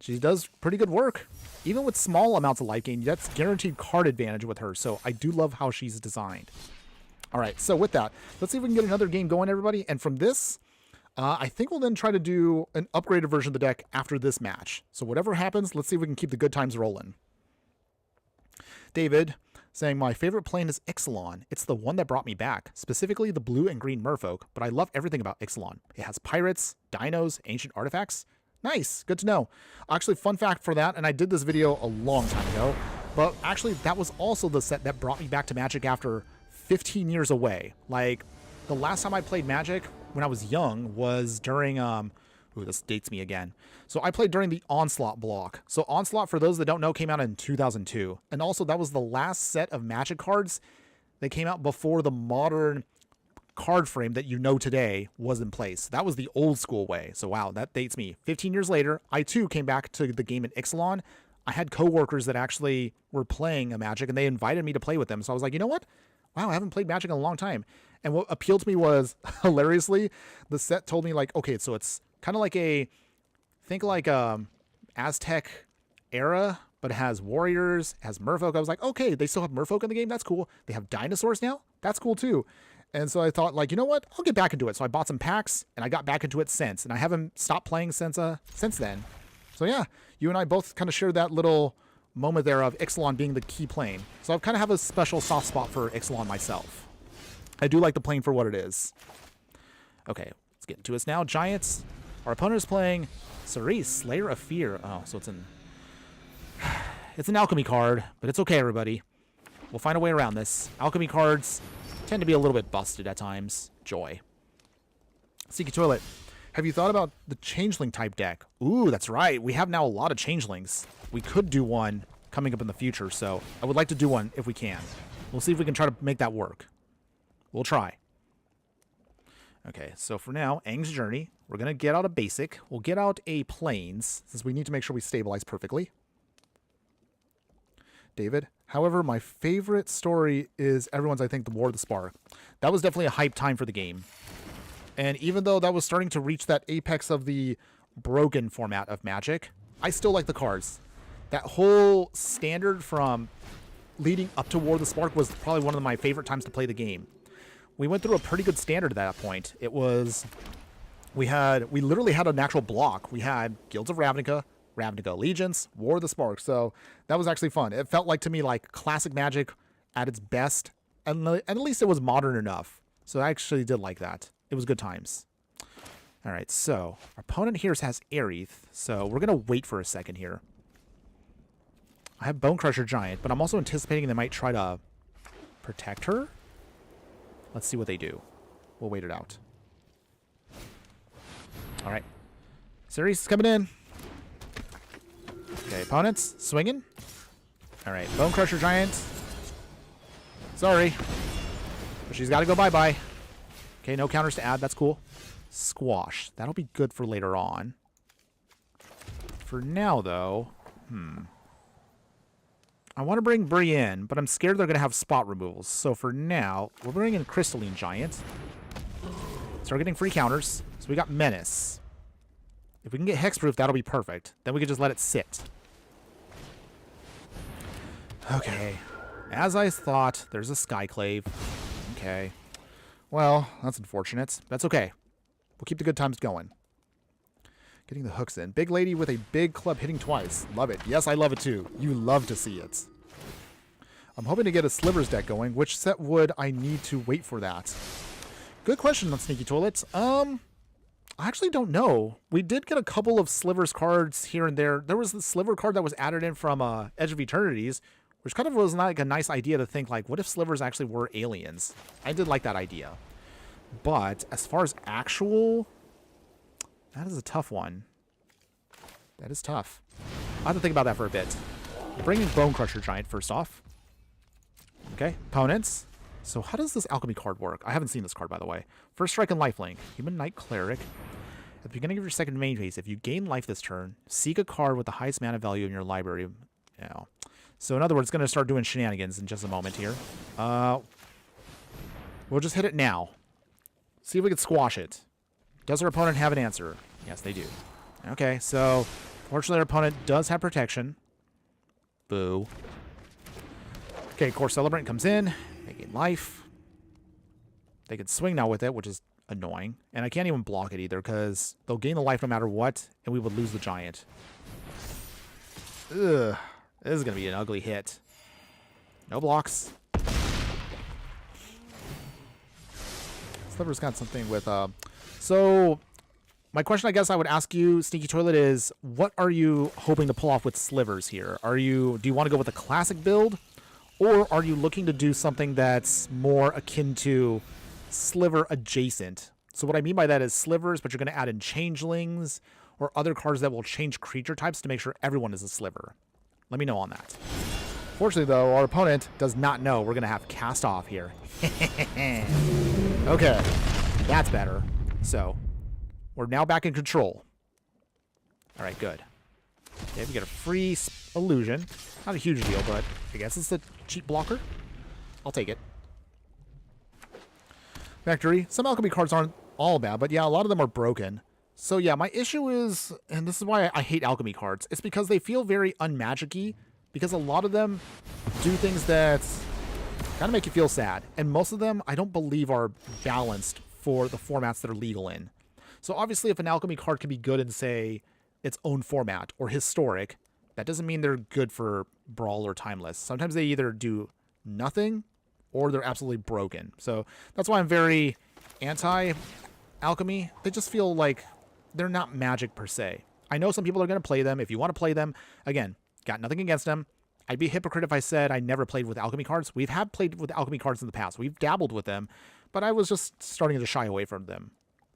She does pretty good work. Even with small amounts of life gain, that's guaranteed card advantage with her. So I do love how she's designed. All right, so with that, let's see if we can get another game going, everybody. And from this, I think we'll then try to do an upgraded version of the deck after this match. So whatever happens, let's see if we can keep the good times rolling. David saying, my favorite plane is Ixalan. It's the one that brought me back, specifically the blue and green merfolk, but I love everything about Ixalan. It has pirates, dinos, ancient artifacts. Nice, good to know. Actually, fun fact for that, and I did this video a long time ago, but actually that was also the set that brought me back to Magic after 15 years away. Like, the last time I played Magic when I was young was during, ooh, this dates me again. So I played during the Onslaught block. So Onslaught, for those that don't know, came out in 2002. And also that was the last set of Magic cards that came out before the modern card frame that you know today was in place. That was the old school way. So wow, that dates me. 15 years later, I too came back to the game in Ixalan. I had coworkers that actually were playing a Magic and they invited me to play with them. So I was like, you know what? Wow, I haven't played Magic in a long time. And what appealed to me was, hilariously, the set told me like, okay, so it's kind of like think like Aztec era, but it has warriors, has merfolk. I was like, okay, they still have merfolk in the game. That's cool. They have dinosaurs now. That's cool too. And so I thought, like, you know what? I'll get back into it. So I bought some packs, and I got back into it since. And I haven't stopped playing since then. So yeah, you and I both kind of shared that little moment there of Ixalan being the key plane. So I kind of have a special soft spot for Ixalan myself. I do like the plane for what it is. Okay, let's get into us now. Giants. Our opponent is playing Cerise, Slayer of Fear. Oh, so it's an alchemy card, but it's okay, everybody. We'll find a way around this. Alchemy cards tend to be a little bit busted at times. Joy. Seeky Toilet. Have you thought about the Changeling type deck? Ooh, that's right. We have now a lot of Changelings. We could do one coming up in the future, so I would like to do one if we can. We'll see if we can try to make that work. We'll try. Okay, so for now, Aang's Journey. We're going to get out a basic. We'll get out a Plains, since we need to make sure we stabilize perfectly. David. However, my favorite story is everyone's, I think, The War of the Spark. That was definitely a hype time for the game. And even though that was starting to reach that apex of the broken format of Magic, I still like the cards. That whole standard from leading up to War of the Spark was probably one of my favorite times to play the game. We went through a pretty good standard at that point. It was we literally had a natural block. We had Guilds of Ravnica, Ravnica Allegiance, War of the Sparks. So that was actually fun. It felt like to me like classic Magic at its best, and at least it was modern enough. So I actually did like that. It was good times. All right, so our opponent here has Aerith, so we're gonna wait for a second here. I have Bone Crusher Giant, but I'm also anticipating they might try to protect her. Let's see what they do. We'll wait it out. All right, Ceres is coming in. Okay, opponents swinging. All right, Bone Crusher Giant. Sorry, but she's got to go bye-bye. Okay, no counters to add. That's cool. Squash. That'll be good for later on. For now, though, I want to bring Bre in, but I'm scared they're going to have spot removals. So for now, we're bringing in Crystalline Giant. Start getting free counters. So we got Menace. If we can get Hexproof, that'll be perfect. Then we can just let it sit. Okay. As I thought, there's a Skyclave. Okay. Well, that's unfortunate. That's okay. We'll keep the good times going. Getting the hooks in. Big lady with a big club hitting twice. Love it. Yes, I love it too. You love to see it. I'm hoping to get a Slivers deck going. Which set would I need to wait for that? Good question on Sneaky Toilets. I actually don't know. We did get a couple of Slivers cards here and there. There was the Sliver card that was added in from Edge of Eternities, which kind of was like a nice idea to think like, what if Slivers actually were aliens? I did like that idea. But as far as actual, that is a tough one. That is tough. I'll have to think about that for a bit. Bringing Bone Crusher Giant first off. Okay, opponents. So how does this alchemy card work? I haven't seen this card, by the way. First strike and lifelink. Human Knight Cleric. At the beginning of your second main phase, if you gain life this turn, seek a card with the highest mana value in your library. Yeah. So in other words, it's going to start doing shenanigans in just a moment here. We'll just hit it now. See if we can squash it. Does our opponent have an answer? Yes, they do. Okay, so fortunately our opponent does have protection. Boo. Okay, Core Celebrant comes in. They gain life. They can swing now with it, which is annoying. And I can't even block it either because they'll gain the life no matter what, and we would lose the giant. Ugh. This is going to be an ugly hit. No blocks. Sliver's got something with... So, my question I guess I would ask you, Sneaky Toilet, is what are you hoping to pull off with Slivers here? Do you want to go with a classic build? Or are you looking to do something that's more akin to Sliver adjacent? So what I mean by that is Slivers, but you're going to add in Changelings or other cards that will change creature types to make sure everyone is a Sliver. Let me know on that. Fortunately, though, our opponent does not know we're going to have Cast Off here. Okay, that's better. So, we're now back in control. All right, good. Okay, we get a free illusion. Not a huge deal, but I guess it's a cheap blocker. I'll take it. Victory. Some alchemy cards aren't all bad, but yeah, a lot of them are broken. So yeah, my issue is, and this is why I hate alchemy cards, it's because they feel very unmagic-y, because a lot of them do things that kind of make you feel sad. And most of them, I don't believe, are balanced for the formats that are legal in. So obviously, if an alchemy card can be good in, say, its own format or historic, that doesn't mean they're good for Brawl or Timeless. Sometimes they either do nothing or they're absolutely broken. So that's why I'm very anti-alchemy. They just feel like they're not magic per se. I know some people are going to play them. If you want to play them, again, got nothing against them. I'd be a hypocrite if I said I never played with alchemy cards. We have played with alchemy cards in the past. We've dabbled with them, but I was just starting to shy away from them.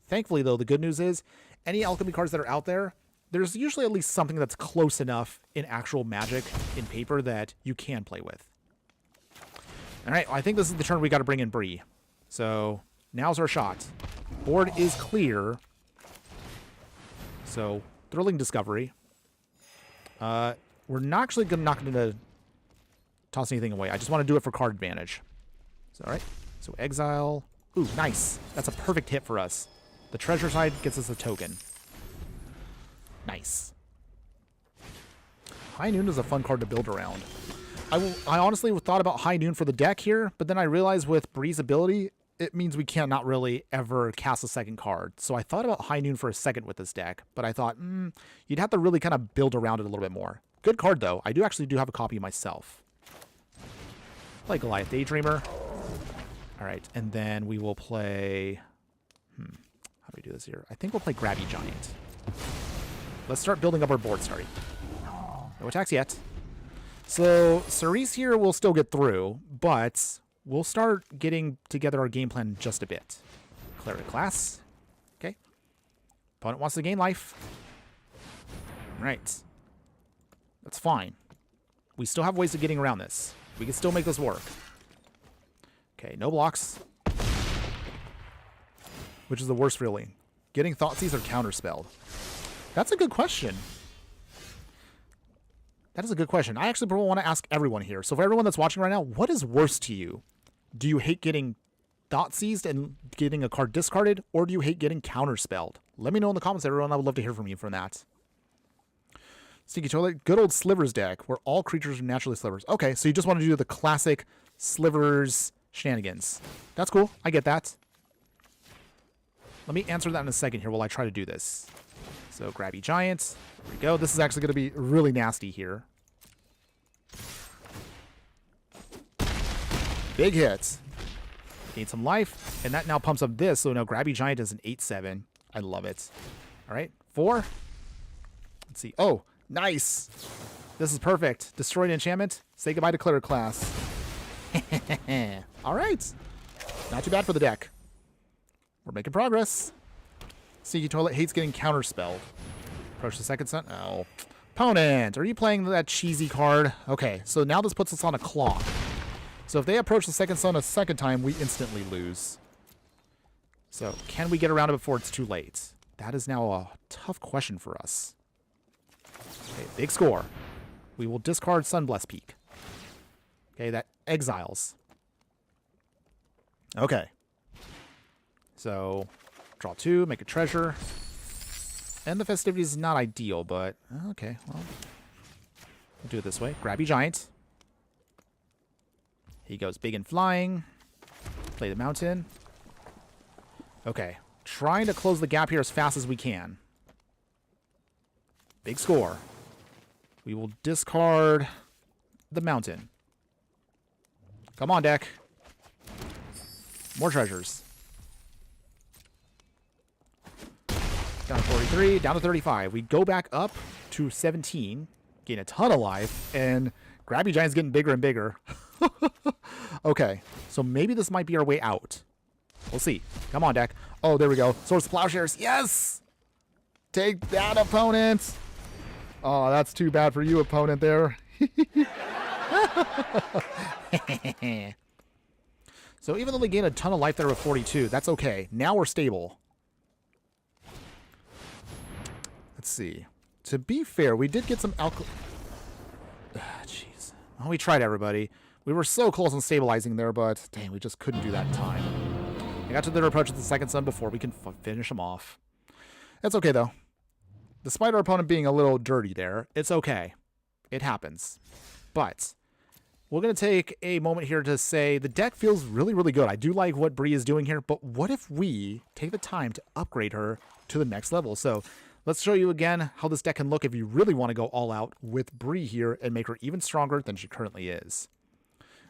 Thankfully, though, the good news is any alchemy cards that are out there, there's usually at least something that's close enough in actual Magic in paper that you can play with. All right, I think this is the turn we got to bring in Bre. So now's our shot. Board is clear. So Thrilling Discovery. We're not actually not going to toss anything away. I just want to do it for card advantage. So, all right. So exile. Ooh, nice. That's a perfect hit for us. The treasure side gets us a token. Nice. High Noon is a fun card to build around. I honestly thought about High Noon for the deck here, but then I realized with Bre's ability, it means we can't not really ever cast a second card. So I thought about High Noon for a second with this deck, but I thought, you'd have to really kind of build around it a little bit more. Good card, though. I do actually have a copy myself. Play Goliath Daydreamer. All right, and then we will play... How do we do this here? I think we'll play Grabby Giant. Let's start building up our board, sorry. No attacks yet. So Cerise here will still get through, but we'll start getting together our game plan just a bit. Cleric class. Okay. Opponent wants to gain life. Right. That's fine. We still have ways of getting around this. We can still make this work. Okay, no blocks. Which is the worst feeling? Getting Thoughtseize or Counterspelled? That's a good question. That is a good question. I actually want to ask everyone here. So for everyone that's watching right now, what is worse to you? Do you hate getting Thoughtseized and getting a card discarded, or do you hate getting Counterspelled? Let me know in the comments, everyone. I would love to hear from you from that. Sneaky Toilet, good old Slivers deck, where all creatures are naturally Slivers. Okay, so you just want to do the classic Slivers shenanigans. That's cool. I get that. Let me answer that in a second here while I try to do this. So Grabby Giant. There we go. This is actually going to be really nasty here. Big hits. Gain some life. And that now pumps up this. So now Grabby Giant is an 8/7. I love it. All right. 4. Let's see. Oh, nice. This is perfect. Destroyed enchantment. Say goodbye to Cleric class. All right. Not too bad for the deck. We're making progress. Sneaky Toilet hates getting counterspelled. Approach the second sun. Oh. Opponent, are you playing that cheesy card? Okay, so now this puts us on a clock. So if they approach the second sun a second time, we instantly lose. So can we get around it before it's too late? That is now a tough question for us. Okay, big score. We will discard Sunblessed Peak. Okay, that exiles. Okay. So, draw 2, make a treasure. And the festivities is not ideal, but okay, well. We'll do it this way. Grabby Giant. He goes big and flying. Play the mountain. Okay. Trying to close the gap here as fast as we can. Big score. We will discard the mountain. Come on, deck. More treasures. Down to 43, down to 35. We go back up to 17, gain a ton of life, and Grabby Giant's getting bigger and bigger. Okay, so maybe this might be our way out. We'll see. Come on, deck. Oh, there we go. Swords to Plowshares. Yes! Take that, opponent. Oh, that's too bad for you, opponent, there. So even though they gain a ton of life there with 42, that's okay. Now we're stable. Let's see. To be fair, we did get some jeez. Oh, we tried, everybody. We were so close on stabilizing there, but dang, we just couldn't do that in time. I got to their approach with the second sun before we can finish them off. It's okay, though. Despite our opponent being a little dirty there, it's okay. It happens. But we're going to take a moment here to say the deck feels really, really good. I do like what Bre is doing here, but what if we take the time to upgrade her to the next level? So let's show you again how this deck can look if you really want to go all out with Bre here and make her even stronger than she currently is.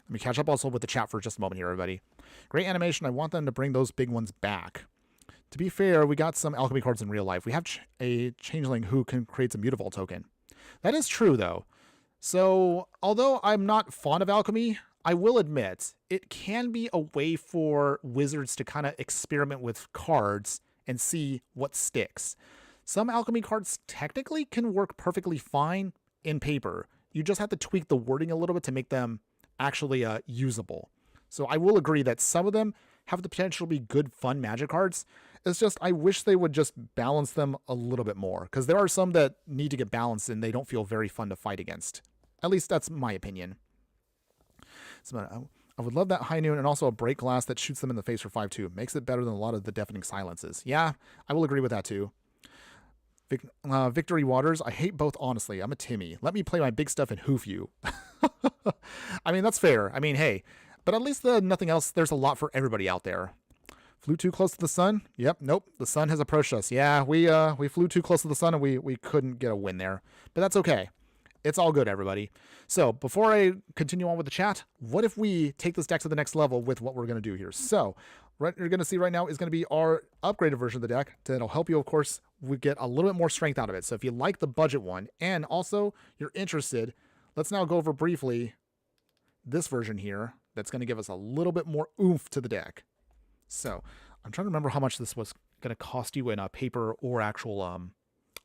Let me catch up also with the chat for just a moment here, everybody. Great animation. I want them to bring those big ones back. To be fair, we got some alchemy cards in real life. We have a changeling who can create a Mutavault token. That is true, though. So, although I'm not fond of alchemy, I will admit it can be a way for wizards to kind of experiment with cards and see what sticks. Some alchemy cards technically can work perfectly fine in paper. You just have to tweak the wording a little bit to make them actually usable. So I will agree that some of them have the potential to be good, fun Magic cards. It's just I wish they would just balance them a little bit more, because there are some that need to get balanced and they don't feel very fun to fight against. At least that's my opinion. So I would love that High Noon and also a Break Glass that shoots them in the face for 5/2. Makes it better than a lot of the Deafening Silences. Yeah, I will agree with that too. Victory Waters, I hate both, honestly. I'm a Timmy. Let me play my big stuff and hoof you. I mean, that's fair. I mean, hey, But at least nothing else, there's a lot for everybody out there. Flew too close to the sun? Yep, nope. The sun has approached us. Yeah, we flew too close to the sun and we couldn't get a win there. But that's okay. It's all good, everybody. So before I continue on with the chat, what if we take this deck to the next level with what we're going to do here? So what you're going to see right now is going to be our upgraded version of the deck. That'll help you, of course, we get a little bit more strength out of it. So if you like the budget one and also you're interested, let's now go over briefly this version here that's going to give us a little bit more oomph to the deck. So I'm trying to remember how much this was going to cost you in a paper or actual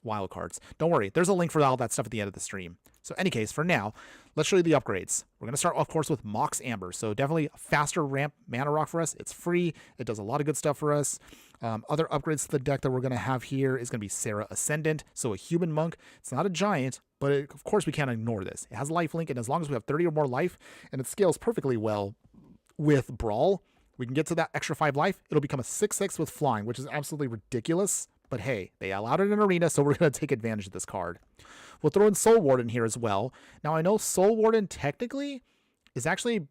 wild cards. Don't worry, there's a link for all that stuff at the end of the stream. So any case, for now, let's show you the upgrades. We're going to start, of course, with Mox Amber. So definitely a faster ramp mana rock for us. It's free. It does a lot of good stuff for us. Other upgrades to the deck that we're going to have here is going to be Sarah Ascendant. So a human monk. It's not a giant, but of course we can't ignore this. It has lifelink, and as long as we have 30 or more life, and it scales perfectly well with Brawl, we can get to that extra 5 life. It'll become a 6/6 with flying, which is absolutely ridiculous. But hey, they allowed it in Arena, so we're going to take advantage of this card. We'll throw in Soul Warden here as well. Now, I know Soul Warden technically is actually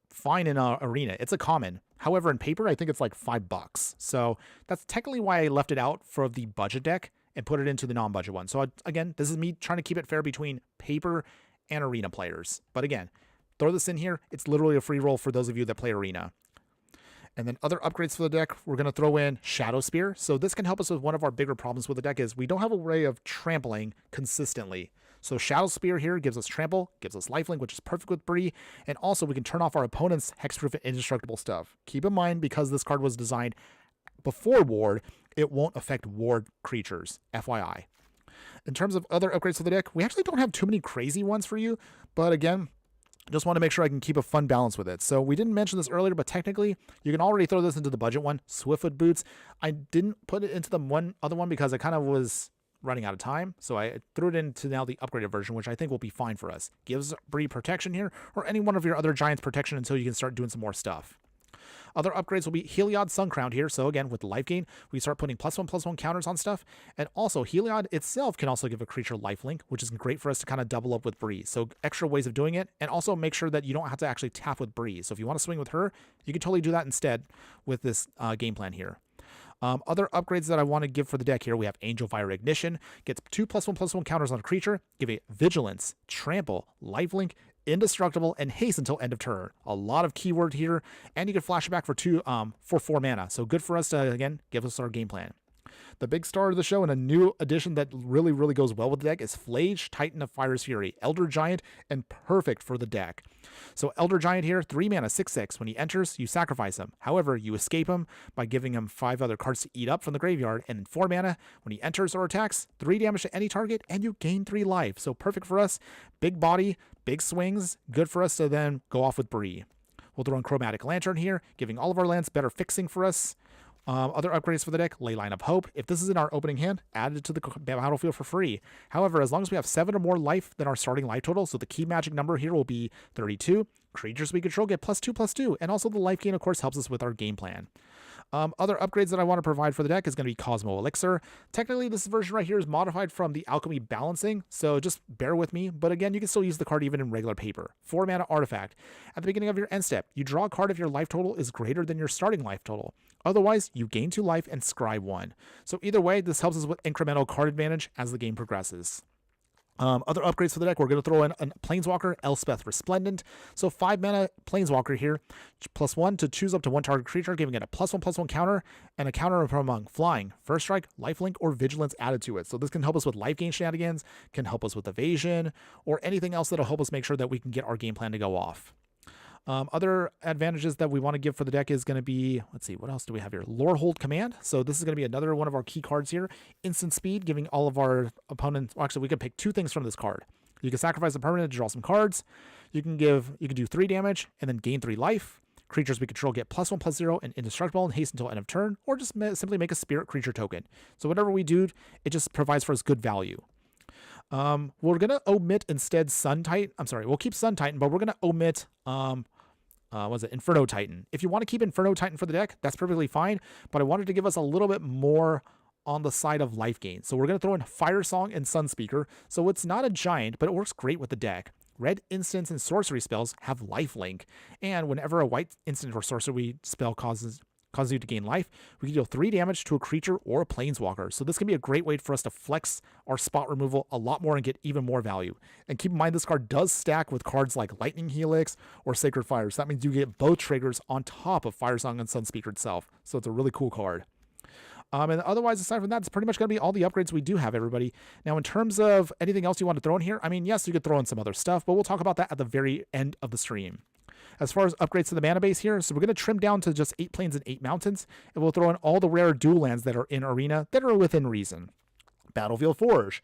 fine in Arena. It's a common. However, in paper, I think it's like $5. So that's technically why I left it out for the budget deck and put it into the non-budget one. So again, this is me trying to keep it fair between paper and Arena players. But again, throw this in here. It's literally a free roll for those of you that play Arena. And then other upgrades for the deck, we're going to throw in Shadow Spear. So this can help us with one of our bigger problems with the deck is we don't have a way of trampling consistently. So Shadow Spear here gives us trample, gives us lifelink, which is perfect with Bre. And also we can turn off our opponent's hexproof and indestructible stuff. Keep in mind, because this card was designed before Ward, it won't affect Ward creatures, FYI. In terms of other upgrades to the deck, we actually don't have too many crazy ones for you. But again, just want to make sure I can keep a fun balance with it. So we didn't mention this earlier, but technically you can already throw this into the budget one, Swiftfoot Boots. I didn't put it into the other one because I kind of was running out of time. So I threw it into now the upgraded version, which I think will be fine for us. Gives Bre protection here, or any one of your other giants protection until you can start doing some more stuff. Other upgrades will be Heliod Suncrown here. So again, with the life gain, we start putting +1/+1 counters on stuff. And also Heliod itself can also give a creature lifelink, which is great for us to kind of double up with Bre. So extra ways of doing it. And also make sure that you don't have to actually tap with Bre. So if you want to swing with her, you can totally do that instead with this game plan here. Other upgrades that I want to give for the deck here, we have Angel Fire Ignition, gets 2 +1/+1 counters on a creature, give it Vigilance, Trample, Lifelink, Indestructible, and Haste until end of turn. A lot of keyword here, and you can flash it back for 4 mana. So good for us to, again, give us our game plan. The big star of the show and a new addition that really goes well with the deck is Flage, Titan of Fire's Fury, Elder Giant, and perfect for the deck. So Elder Giant here, 3 mana, 6/6. When he enters, you sacrifice him. However, you escape him by giving him 5 other cards to eat up from the graveyard, and then 4 mana, when he enters or attacks, 3 damage to any target, and you gain 3 life. So perfect for us. Big body, big swings, good for us to then go off with Bre. We'll throw in Chromatic Lantern here, giving all of our lands better fixing for us. Other upgrades for the deck, Leyline of Hope. If this is in our opening hand, add it to the battlefield for free. However, as long as we have 7 or more life than our starting life total, so the key magic number here will be 32, creatures we control get +2/+2, and also the life gain, of course, helps us with our game plan. Other upgrades that I want to provide for the deck is going to be Cosmo Elixir. Technically, this version right here is modified from the Alchemy Balancing, so just bear with me. But again, you can still use the card even in regular paper. 4 mana artifact. At the beginning of your end step, you draw a card if your life total is greater than your starting life total. Otherwise, you gain 2 life and scry 1. So either way, this helps us with incremental card advantage as the game progresses. Other upgrades for the deck, we're going to throw in a Planeswalker, Elspeth Resplendent. So 5 mana Planeswalker here, +1 to choose up to 1 target creature, giving it a +1/+1 counter, and a counter from among Flying, First Strike, Lifelink, or Vigilance added to it. So this can help us with life gain shenanigans, can help us with evasion, or anything else that'll help us make sure that we can get our game plan to go off. Other advantages that we want to give for the deck is going to be, let's see, what else do we have here? Lorehold Command. So this is going to be another one of our key cards here. Instant speed, giving all of our opponents, well, actually we can pick 2 things from this card. You can sacrifice a permanent to draw some cards. You can do 3 damage and then gain 3 life. Creatures we control get +1/+0 and indestructible and haste until end of turn, or just simply make a spirit creature token. So whatever we do, it just provides for us good value. We're going to omit instead Sun Titan. I'm sorry, we'll keep Sun Titan, but we're going to omit Inferno Titan. If you want to keep Inferno Titan for the deck, that's perfectly fine, but I wanted to give us a little bit more on the side of life gain. So we're going to throw in Fire Song and Sunspeaker. So it's not a giant, but it works great with the deck. red instants and sorcery spells have lifelink, and whenever a white instant or sorcery spell causes you to gain life, we can deal 3 damage to a creature or a planeswalker. So this can be a great way for us to flex our spot removal a lot more and get even more value. And keep in mind, this card does stack with cards like Lightning Helix or Sacred Fire. So that means you get both triggers on top of Firesong and Sunspeaker itself. So it's a really cool card. And otherwise, aside from that, it's pretty much going to be all the upgrades we do have, everybody. Now, in terms of anything else you want to throw in here, I mean, yes, you could throw in some other stuff, but we'll talk about that at the very end of the stream. As far as upgrades to the mana base here, so we're going to trim down to just 8 plains and 8 mountains, and we'll throw in all the rare dual lands that are in Arena that are within reason. Battlefield Forge,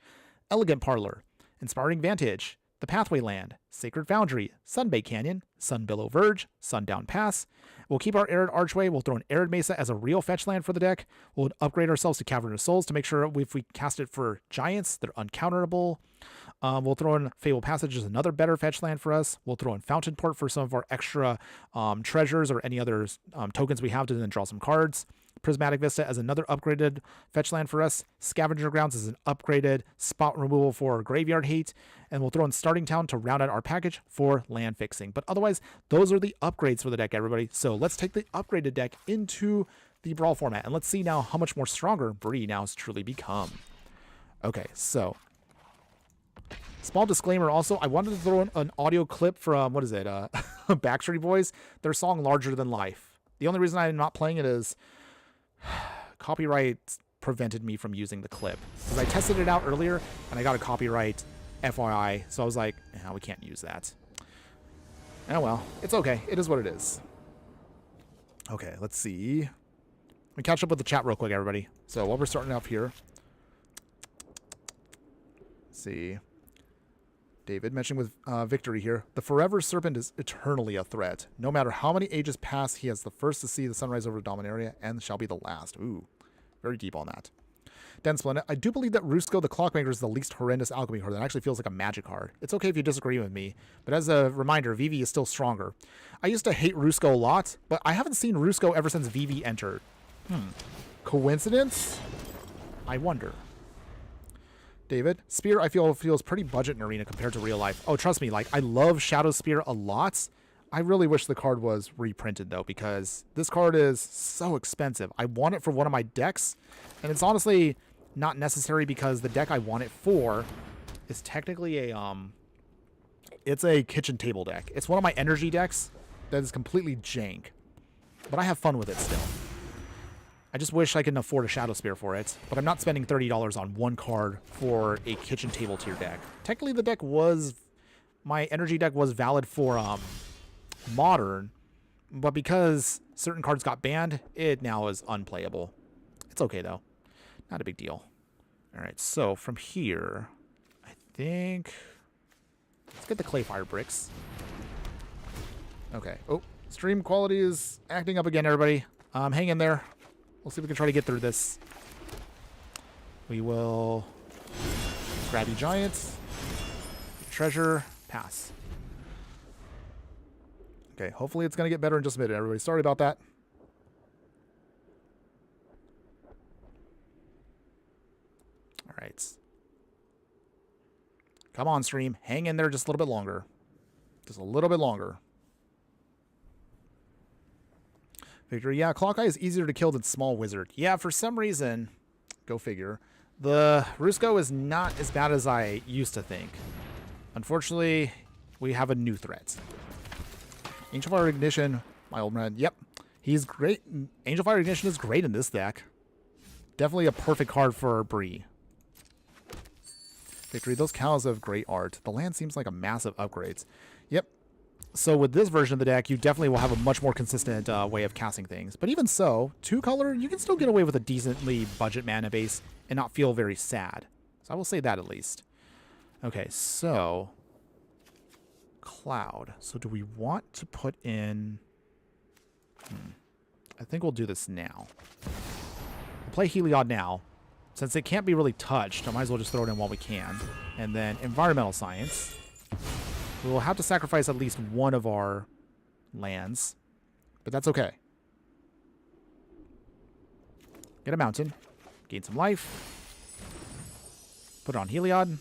Elegant Parlor, Inspiring Vantage, the Pathway Land, Sacred Foundry, Sunbay Canyon, Sunbillow Verge, Sundown Pass. We'll keep our Arid Archway. We'll throw an Arid Mesa as a real fetch land for the deck. We'll upgrade ourselves to Cavernous Souls to make sure if we cast it for Giants, they're uncounterable. We'll throw in Fable Passage as another better fetch land for us. We'll throw in Fountain Port for some of our extra treasures or any other tokens we have to then draw some cards. Prismatic Vista as another upgraded fetch land for us. Scavenger Grounds as an upgraded spot removal for Graveyard Hate. And we'll throw in Starting Town to round out our package for land fixing. But otherwise, those are the upgrades for the deck, everybody. So let's take the upgraded deck into the Brawl format. And let's see now how much more stronger Bre now has truly become. Okay, so small disclaimer also, I wanted to throw in an audio clip from, what is it, Backstreet Boys, their song Larger Than Life. The only reason I'm not playing it is copyright prevented me from using the clip. Because I tested it out earlier, and I got a copyright FYI, so I was like, we can't use that. Oh well, it's okay. It is what it is. Okay, let's see. Let me catch up with the chat real quick, everybody. So while we're starting off here, let's see. David mentioning with Victory here, the Forever Serpent is eternally a threat. No matter how many ages pass, he has the first to see the sunrise over Dominaria and shall be the last. Ooh, very deep on that. Dense Planet, I do believe that Rusko the Clockmaker is the least horrendous alchemy card that actually feels like a magic card. It's okay if you disagree with me, but as a reminder, Vivi is still stronger. I used to hate Rusko a lot, but I haven't seen Rusko ever since Vivi entered. Coincidence? I wonder. David, Spear I feel feels pretty budget in Arena compared to real life. Oh, trust me, like I love Shadow Spear a lot. I really wish the card was reprinted though, because this card is so expensive. I want it for one of my decks, and it's honestly not necessary because the deck I want it for is technically a it's a kitchen table deck. It's one of my energy decks that is completely jank, but I have fun with it still. I just wish I could afford a Shadow Spear for it, but I'm not spending $30 on one card for a kitchen table tier deck. Technically, the deck was, my energy deck was valid for Modern, but because certain cards got banned, it now is unplayable. It's okay, though. Not a big deal. All right, so from here, I think, let's get the Clayfire bricks. Okay. Oh, stream quality is acting up again, everybody. Hang in there. We'll see if we can try to get through this. We will grab you Giants, treasure, pass. Okay, hopefully it's going to get better in just a minute, everybody. Sorry about that. All right. Come on, stream. Hang in there just a little bit longer. Just a little bit longer. Victory, yeah, Clockeye is easier to kill than Small Wizard. Yeah, for some reason, go figure, the Rusko is not as bad as I used to think. Unfortunately, we have a new threat. Angel Fire Ignition, my old man, yep, he's great. Angel Fire Ignition is great in this deck. Definitely a perfect card for Bre. Victory, those cows have great art. The land seems like a massive upgrades. Yep. So with this version of the deck, you definitely will have a much more consistent way of casting things. But even so, 2-color, you can still get away with a decently budget mana base and not feel very sad. So I will say that at least. Okay, so Cloud. So do we want to put in... I think we'll do this now. We'll play Heliod now. Since it can't be really touched, I might as well just throw it in while we can. And then Environmental Science. We will have to sacrifice at least one of our lands, but that's okay. Get a mountain, gain some life, put it on Heliod,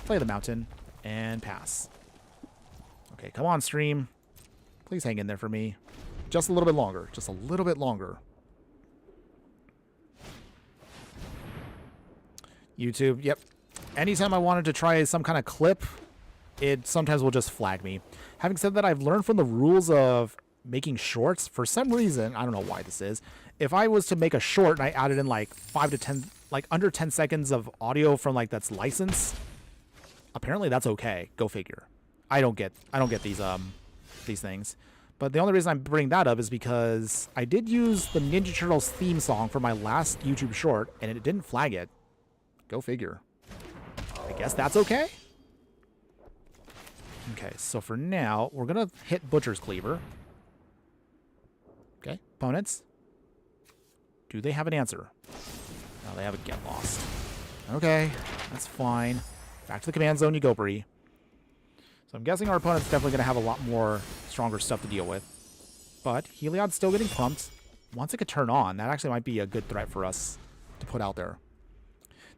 play the mountain, And pass. Okay, come on, stream. Please hang in there for me. Just a little bit longer. Just a little bit longer. YouTube, yep. Anytime I wanted to try some kind of clip, it sometimes will just flag me. Having said that, I've learned from the rules of making shorts. For some reason, I don't know why this is. If I was to make a short and I added in like 5 to 10, like under 10 seconds of audio from like that's licensed, apparently that's okay. Go figure. I don't get these things. But the only reason I'm bringing that up is because I did use the Ninja Turtles theme song for my last YouTube short, and it didn't flag it. Go figure. I guess that's okay. Okay, so for now, we're going to hit Butcher's Cleaver. Okay, opponents. Do they have an answer? No, they have a Get Lost. Okay, that's fine. Back to the command zone you go, Bre. So I'm guessing our opponent's definitely going to have a lot more stronger stuff to deal with. But Heliod's still getting pumped. Once it could turn on, that actually might be a good threat for us to put out there.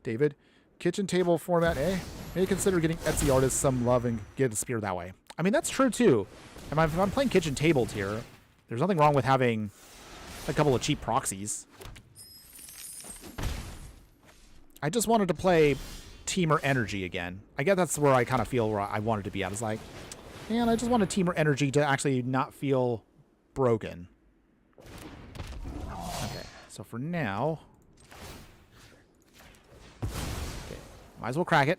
David, kitchen table format, eh? Maybe consider getting Etsy artists some love and get a spear that way. I mean, that's true, too. If I'm playing kitchen tables here, there's nothing wrong with having a couple of cheap proxies. I just wanted to play Teamer Energy again. I guess that's where I kind of feel where I wanted to be at. It's like, man, I just wanted Teamer Energy to actually not feel broken. Okay, so for now... Okay, might as well crack it.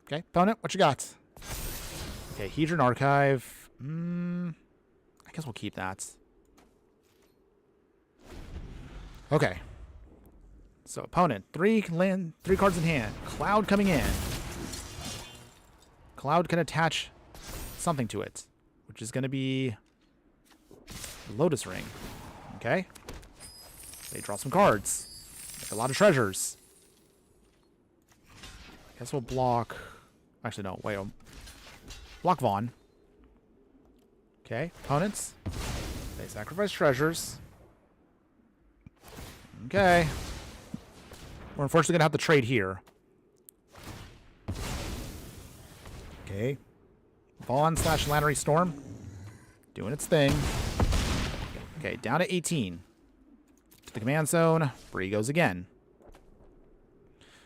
Okay, opponent, what you got? Okay, Hedron Archive. I guess we'll keep that. Okay. So opponent, three cards in hand. Cloud coming in. Cloud can attach something to it, which is going to be the Lotus Ring. Okay. They draw some cards. Make a lot of treasures. Guess we'll block. Actually, no. Wait. Block Vaughn. Okay. Opponents. They sacrifice treasures. Okay. We're unfortunately going to have to trade here. Okay. Vaughn / Lannery Storm. Doing its thing. Okay, down to 18. To the command zone. Bre goes again.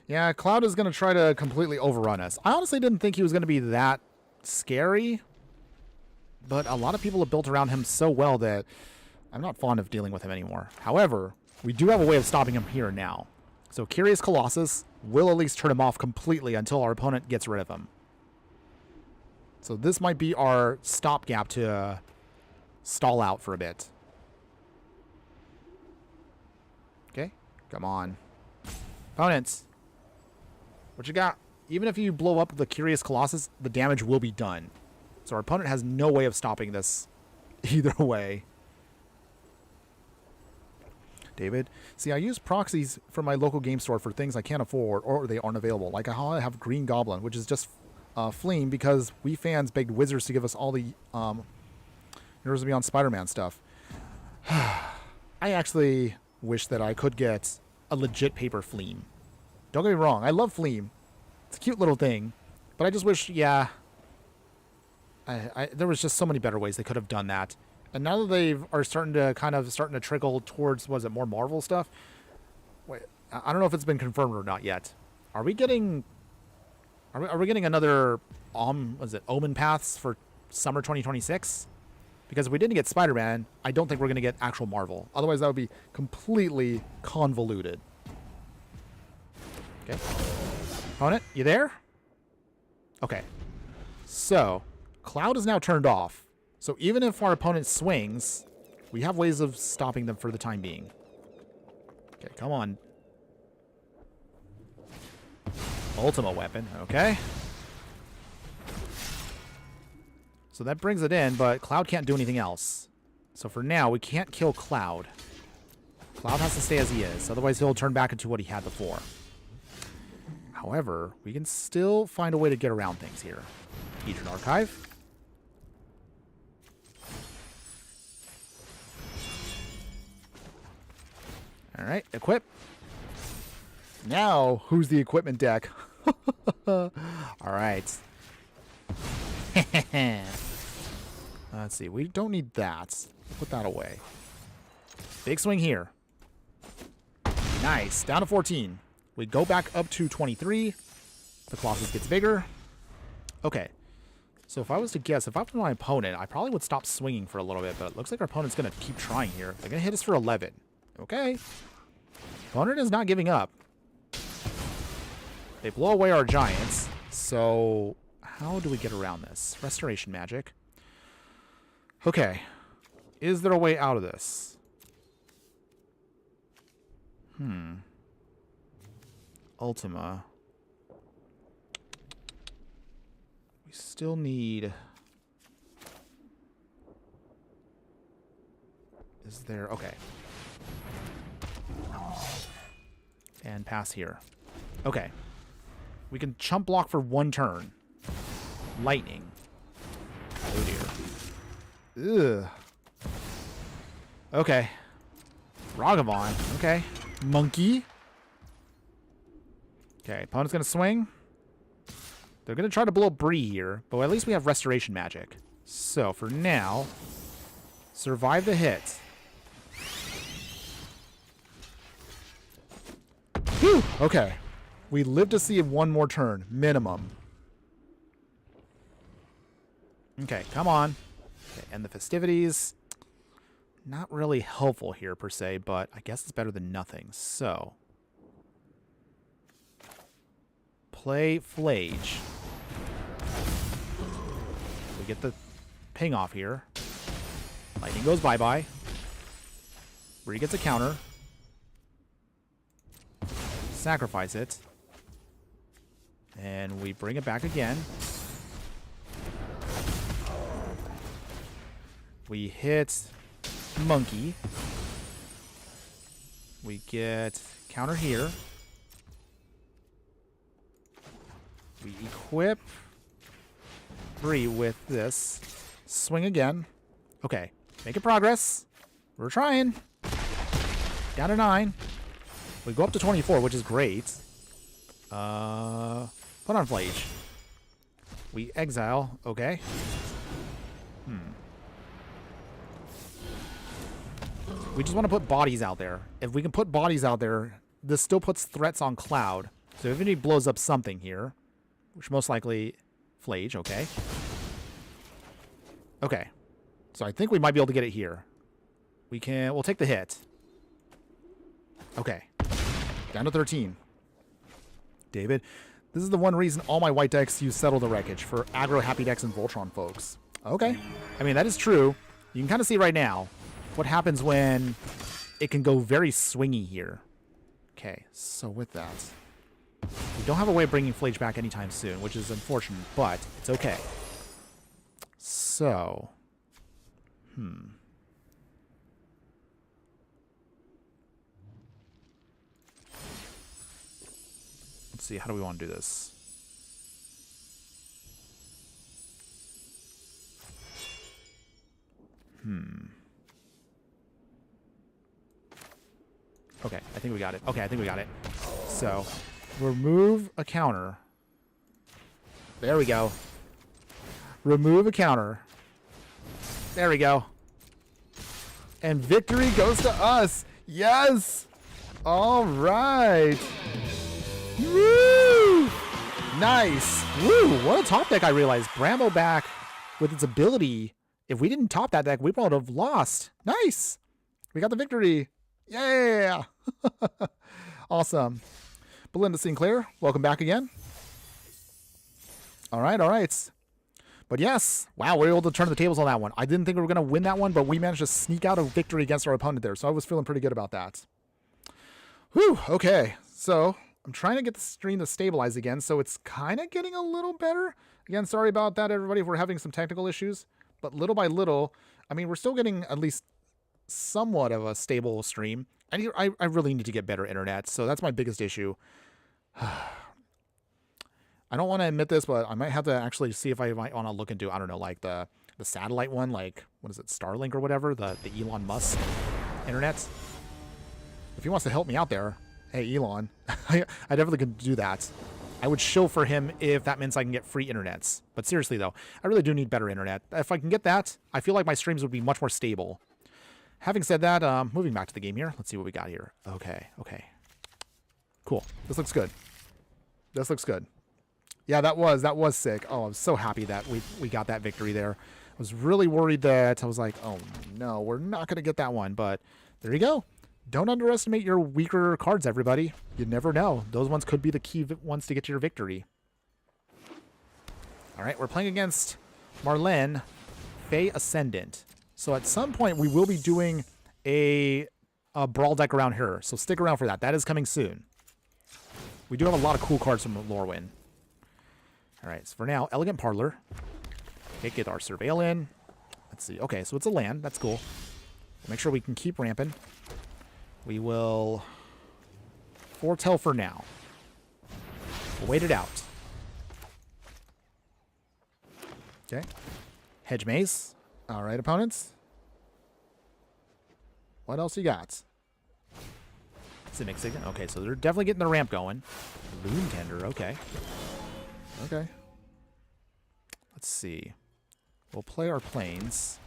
Yeah, Cloud is going to try to completely overrun us. I honestly didn't think he was going to be that scary. But a lot of people have built around him so well that I'm not fond of dealing with him anymore. However, we do have a way of stopping him here and now. So Curious Colossus will at least turn him off completely until our opponent gets rid of him. So this might be our stopgap to stall out for a bit. Okay, come on. Opponents, what you got? Even if you blow up the Curious Colossus, the damage will be done. So our opponent has no way of stopping this either way. David, see, I use proxies from my local game store for things I can't afford or they aren't available. Like how I have Green Goblin, which is just Fleam because we fans begged Wizards to give us all the Heroes Beyond Spider-Man stuff. I actually wish that I could get a legit paper Fleam. Don't get me wrong, I love Fleam. It's a cute little thing. But I just wish, yeah, there was just so many better ways they could have done that. And now that they are starting to trickle towards, was it more Marvel stuff? Wait, I don't know if it's been confirmed or not yet. Are we getting another Omen Paths for summer 2026? Because if we didn't get Spider-Man, I don't think we're going to get actual Marvel. Otherwise, that would be completely convoluted. Okay. Opponent, you there? Okay. So, Cloud is now turned off. So even if our opponent swings, we have ways of stopping them for the time being. Okay, come on. Ultima weapon, okay. So that brings it in, but Cloud can't do anything else. So for now, we can't kill Cloud. Cloud has to stay as he is, otherwise he'll turn back into what he had before. However, we can still find a way to get around things here. Hedron Archive. All right, equip. Now, who's the equipment deck? All right. Let's see. We don't need that. Put that away. Big swing here. Nice. Down to 14. We go back up to 23. The Colossus gets bigger. Okay. So if I was to guess, if I was my opponent, I probably would stop swinging for a little bit, but it looks like our opponent's going to keep trying here. They're going to hit us for 11. Okay. Opponent is not giving up. They blow away our Giants. So how do we get around this? Restoration magic. Okay. Is there a way out of this? Ultima. We still need... Is there... Okay. And pass here. Okay. We can chump block for 1 turn. Lightning. Oh dear. Ugh. Okay. Ragavan. Okay. Monkey. Okay, opponent's going to swing. They're going to try to blow Bre here, but at least we have restoration magic. So, for now, survive the hit. Whew! Okay. We live to see 1 more turn, minimum. Okay, come on. Okay, end the festivities. Not really helpful here, per se, but I guess it's better than nothing. So, play Flage. We get the ping off here. Lightning goes bye-bye. Bre gets a counter. Sacrifice it. And we bring it back again. We hit Monkey. We get counter here. We equip Bre with this. Swing again. Okay. Making progress. We're trying. Down to 9. We go up to 24, which is great. Put on Flage. We exile. Okay. We just want to put bodies out there. If we can put bodies out there, this still puts threats on Cloud. So if anybody blows up something here, which most likely Flage, okay. Okay. So I think we might be able to get it here. We'll take the hit. Okay. Down to 13. David, this is the one reason all my white decks use Settle the Wreckage for aggro happy decks and Voltron folks. Okay. I mean, that is true. You can kind of see right now what happens when it can go very swingy here. Okay, so with that, we don't have a way of bringing Flage back anytime soon, which is unfortunate, but it's okay. So, let's see, how do we want to do this? Okay, I think we got it. Okay, I think we got it. So, remove a counter. There we go. Remove a counter. There we go. And victory goes to us. Yes! All right. Woo! Nice. Woo! What a top deck, I realized. Bramble back with its ability. If we didn't top that deck, we would have lost. Nice. We got the victory. Yeah! Awesome. Belinda Sinclair, welcome back again. All right, all right. But yes, wow, we were able to turn the tables on that one. I didn't think we were going to win that one, but we managed to sneak out a victory against our opponent there, so I was feeling pretty good about that. Whew, okay. So, I'm trying to get the stream to stabilize again, so it's kind of getting a little better. Again, sorry about that, everybody, if we're having some technical issues. But little by little, I mean, we're still getting at least somewhat of a stable stream. And I really need to get better internet, so that's my biggest issue. I don't want to admit this, but I might have to actually see if I might want to look into, I don't know, like the satellite one, like, what is it, Starlink or whatever, the Elon Musk internet. If he wants to help me out there, hey, Elon, I definitely could do that. I would shill for him if that means I can get free internets. But seriously, though, I really do need better internet. If I can get that, I feel like my streams would be much more stable. Having said that, moving back to the game here. Let's see what we got here. Okay. Cool. This looks good. Yeah, that was sick. Oh, I'm so happy that we got that victory there. I was really worried that I was like, oh, no, we're not going to get that one. But there you go. Don't underestimate your weaker cards, everybody. You never know. Those ones could be the key ones to get to your victory. All right, we're playing against Marlene, Fae Ascendant. So at some point, we will be doing a Brawl deck around her. So stick around for that. That is coming soon. We do have a lot of cool cards from Lorwyn. All right, so for now, Elegant Parlor. Okay, get our Surveil in. Let's see. Okay, so it's a land. That's cool. Make sure we can keep ramping. We will foretell for now. We'll wait it out. Okay. Hedge Maze. All right, opponents. What else you got? Simic Signet. Okay, so they're definitely getting the ramp going. Loom Tender. Okay. Let's see. We'll play our planes.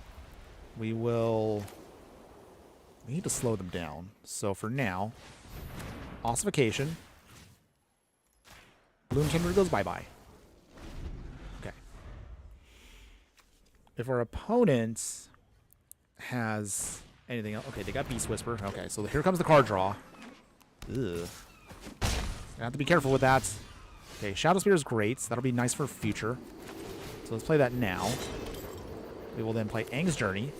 We need to slow them down. So for now, Ossification. Bloom Timber goes bye-bye. Okay. If our opponent has anything else... Okay, they got Beast Whisper. Okay, so here comes the card draw. Ugh. I have to be careful with that. Okay, Shadow Spear is great. So that'll be nice for future. So let's play that now. We will then play Aang's Journey.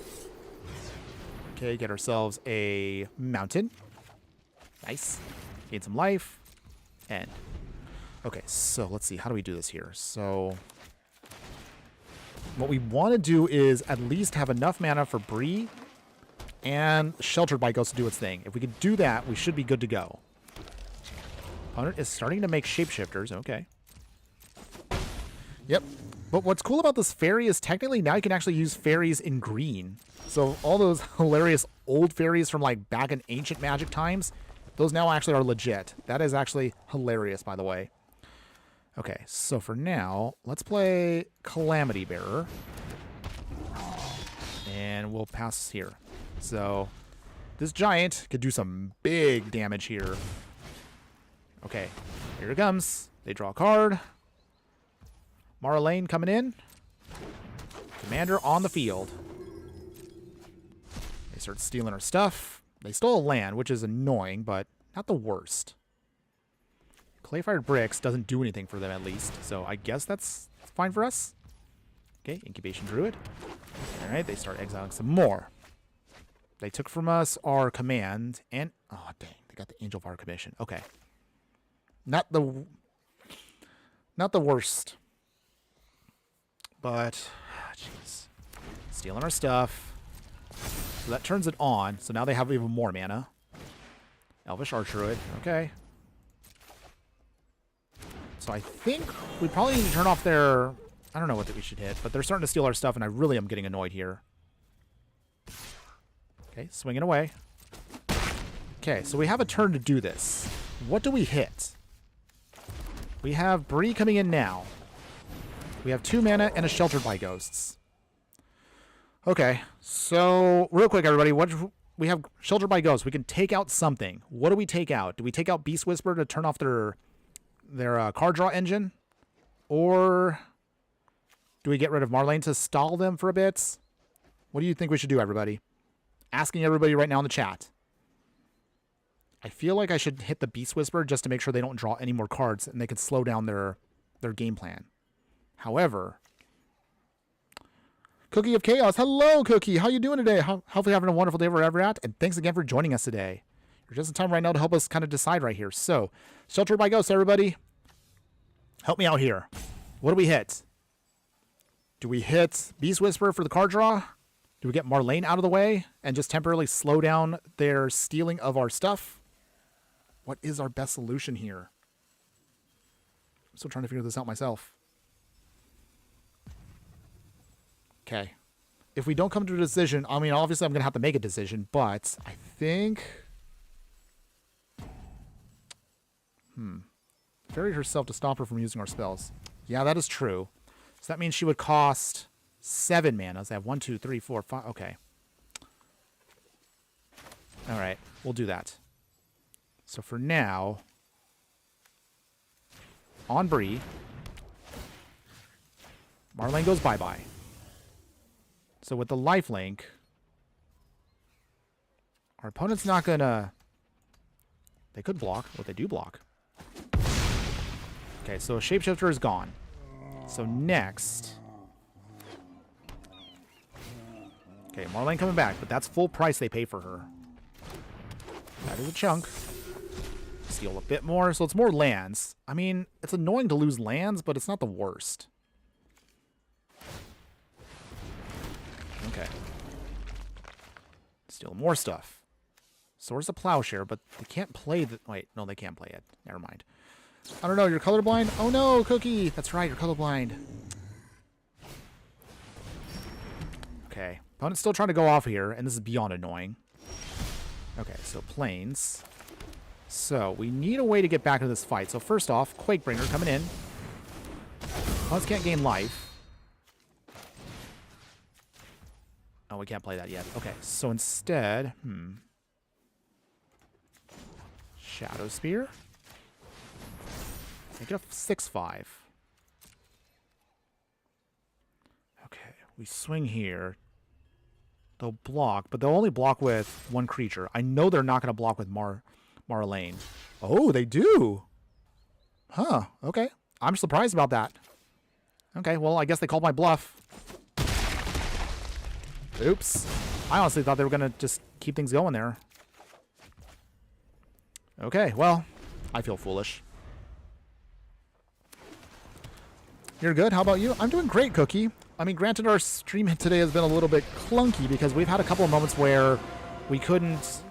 Okay, get ourselves a mountain. Nice. Gain some life. End. Okay, so let's see. How do we do this here? So what we want to do is at least have enough mana for Bre and Sheltered by Ghost to do its thing. If we could do that, we should be good to go. Opponent is starting to make shapeshifters. Okay. Yep. But what's cool about this fairy is technically now you can actually use fairies in green. So all those hilarious old fairies from like back in ancient Magic times, those now actually are legit. That is actually hilarious, by the way. Okay, so for now, let's play Calamity Bearer. And we'll pass here. So this giant could do some big damage here. Okay, here it comes. They draw a card. Marlene coming in. Commander on the field. They start stealing our stuff. They stole a land, which is annoying, but not the worst. Clayfired Bricks doesn't do anything for them, at least. So I guess that's fine for us. Okay, Incubation Druid. All right, they start exiling some more. They took from us our command, and... Oh, dang, they got the Angel Fire Commission. Okay. Not the worst. But, jeez. Stealing our stuff. So that turns it on. So now they have even more mana. Elvish Archeroid. Okay. So I think we probably need to turn off their... I don't know what that we should hit, but they're starting to steal our stuff, and I really am getting annoyed here. Okay, swinging away. Okay, so we have a turn to do this. What do we hit? We have Bre coming in now. We have 2 mana and a Sheltered by Ghosts. Okay, so real quick, everybody. We have Sheltered by Ghosts. We can take out something. What do we take out? Do we take out Beast Whisper to turn off their card draw engine? Or do we get rid of Marlene to stall them for a bit? What do you think we should do, everybody? Asking everybody right now in the chat. I feel like I should hit the Beast Whisper just to make sure they don't draw any more cards and they can slow down their game plan. However, Cookie of Chaos. Hello, Cookie. How you doing today? Hopefully you're having a wonderful day wherever you're at. And thanks again for joining us today. You're just in time right now to help us kind of decide right here. So, Sheltered by Ghosts, everybody. Help me out here. What do we hit? Do we hit Beast Whisper for the card draw? Do we get Marlene out of the way and just temporarily slow down their stealing of our stuff? What is our best solution here? I'm still trying to figure this out myself. Okay. If we don't come to a decision, I mean, obviously I'm going to have to make a decision, but I think... ferried herself to stop her from using our spells. Yeah, that is true. So that means she would cost 7 mana. So I have 1, 2, 3, 4, 5. Okay. All right. We'll do that. So for now, on Bre, Marlene goes bye-bye. So with the lifelink, our opponent's not going to... They could block. What they do block. Okay, so Shapeshifter is gone. So next... Okay, Marlene coming back, but that's full price they pay for her. That is a chunk. Steal a bit more, so it's more lands. I mean, it's annoying to lose lands, but it's not the worst. Okay. Steal more stuff. Swords of Plowshare, but they can't play the... Wait, no, they can't play it. Never mind. I don't know, you're colorblind? Oh no, Cookie! That's right, you're colorblind. Okay. Opponent's still trying to go off here, and this is beyond annoying. Okay, so Plains. So, we need a way to get back into this fight. So first off, Quakebringer coming in. Opponents can't gain life. Oh, we can't play that yet. Okay, so instead... Shadow Spear. Make it a 6/5. Okay, we swing here. They'll block, but they'll only block with one creature. I know they're not going to block with Marlene. Oh, they do. Huh, okay. I'm surprised about that. Okay, well, I guess they called my bluff. Oops. I honestly thought they were going to just keep things going there. Okay, well, I feel foolish. You're good? How about you? I'm doing great, Cookie. I mean, granted, our stream today has been a little bit clunky because we've had a couple of moments where we couldn't...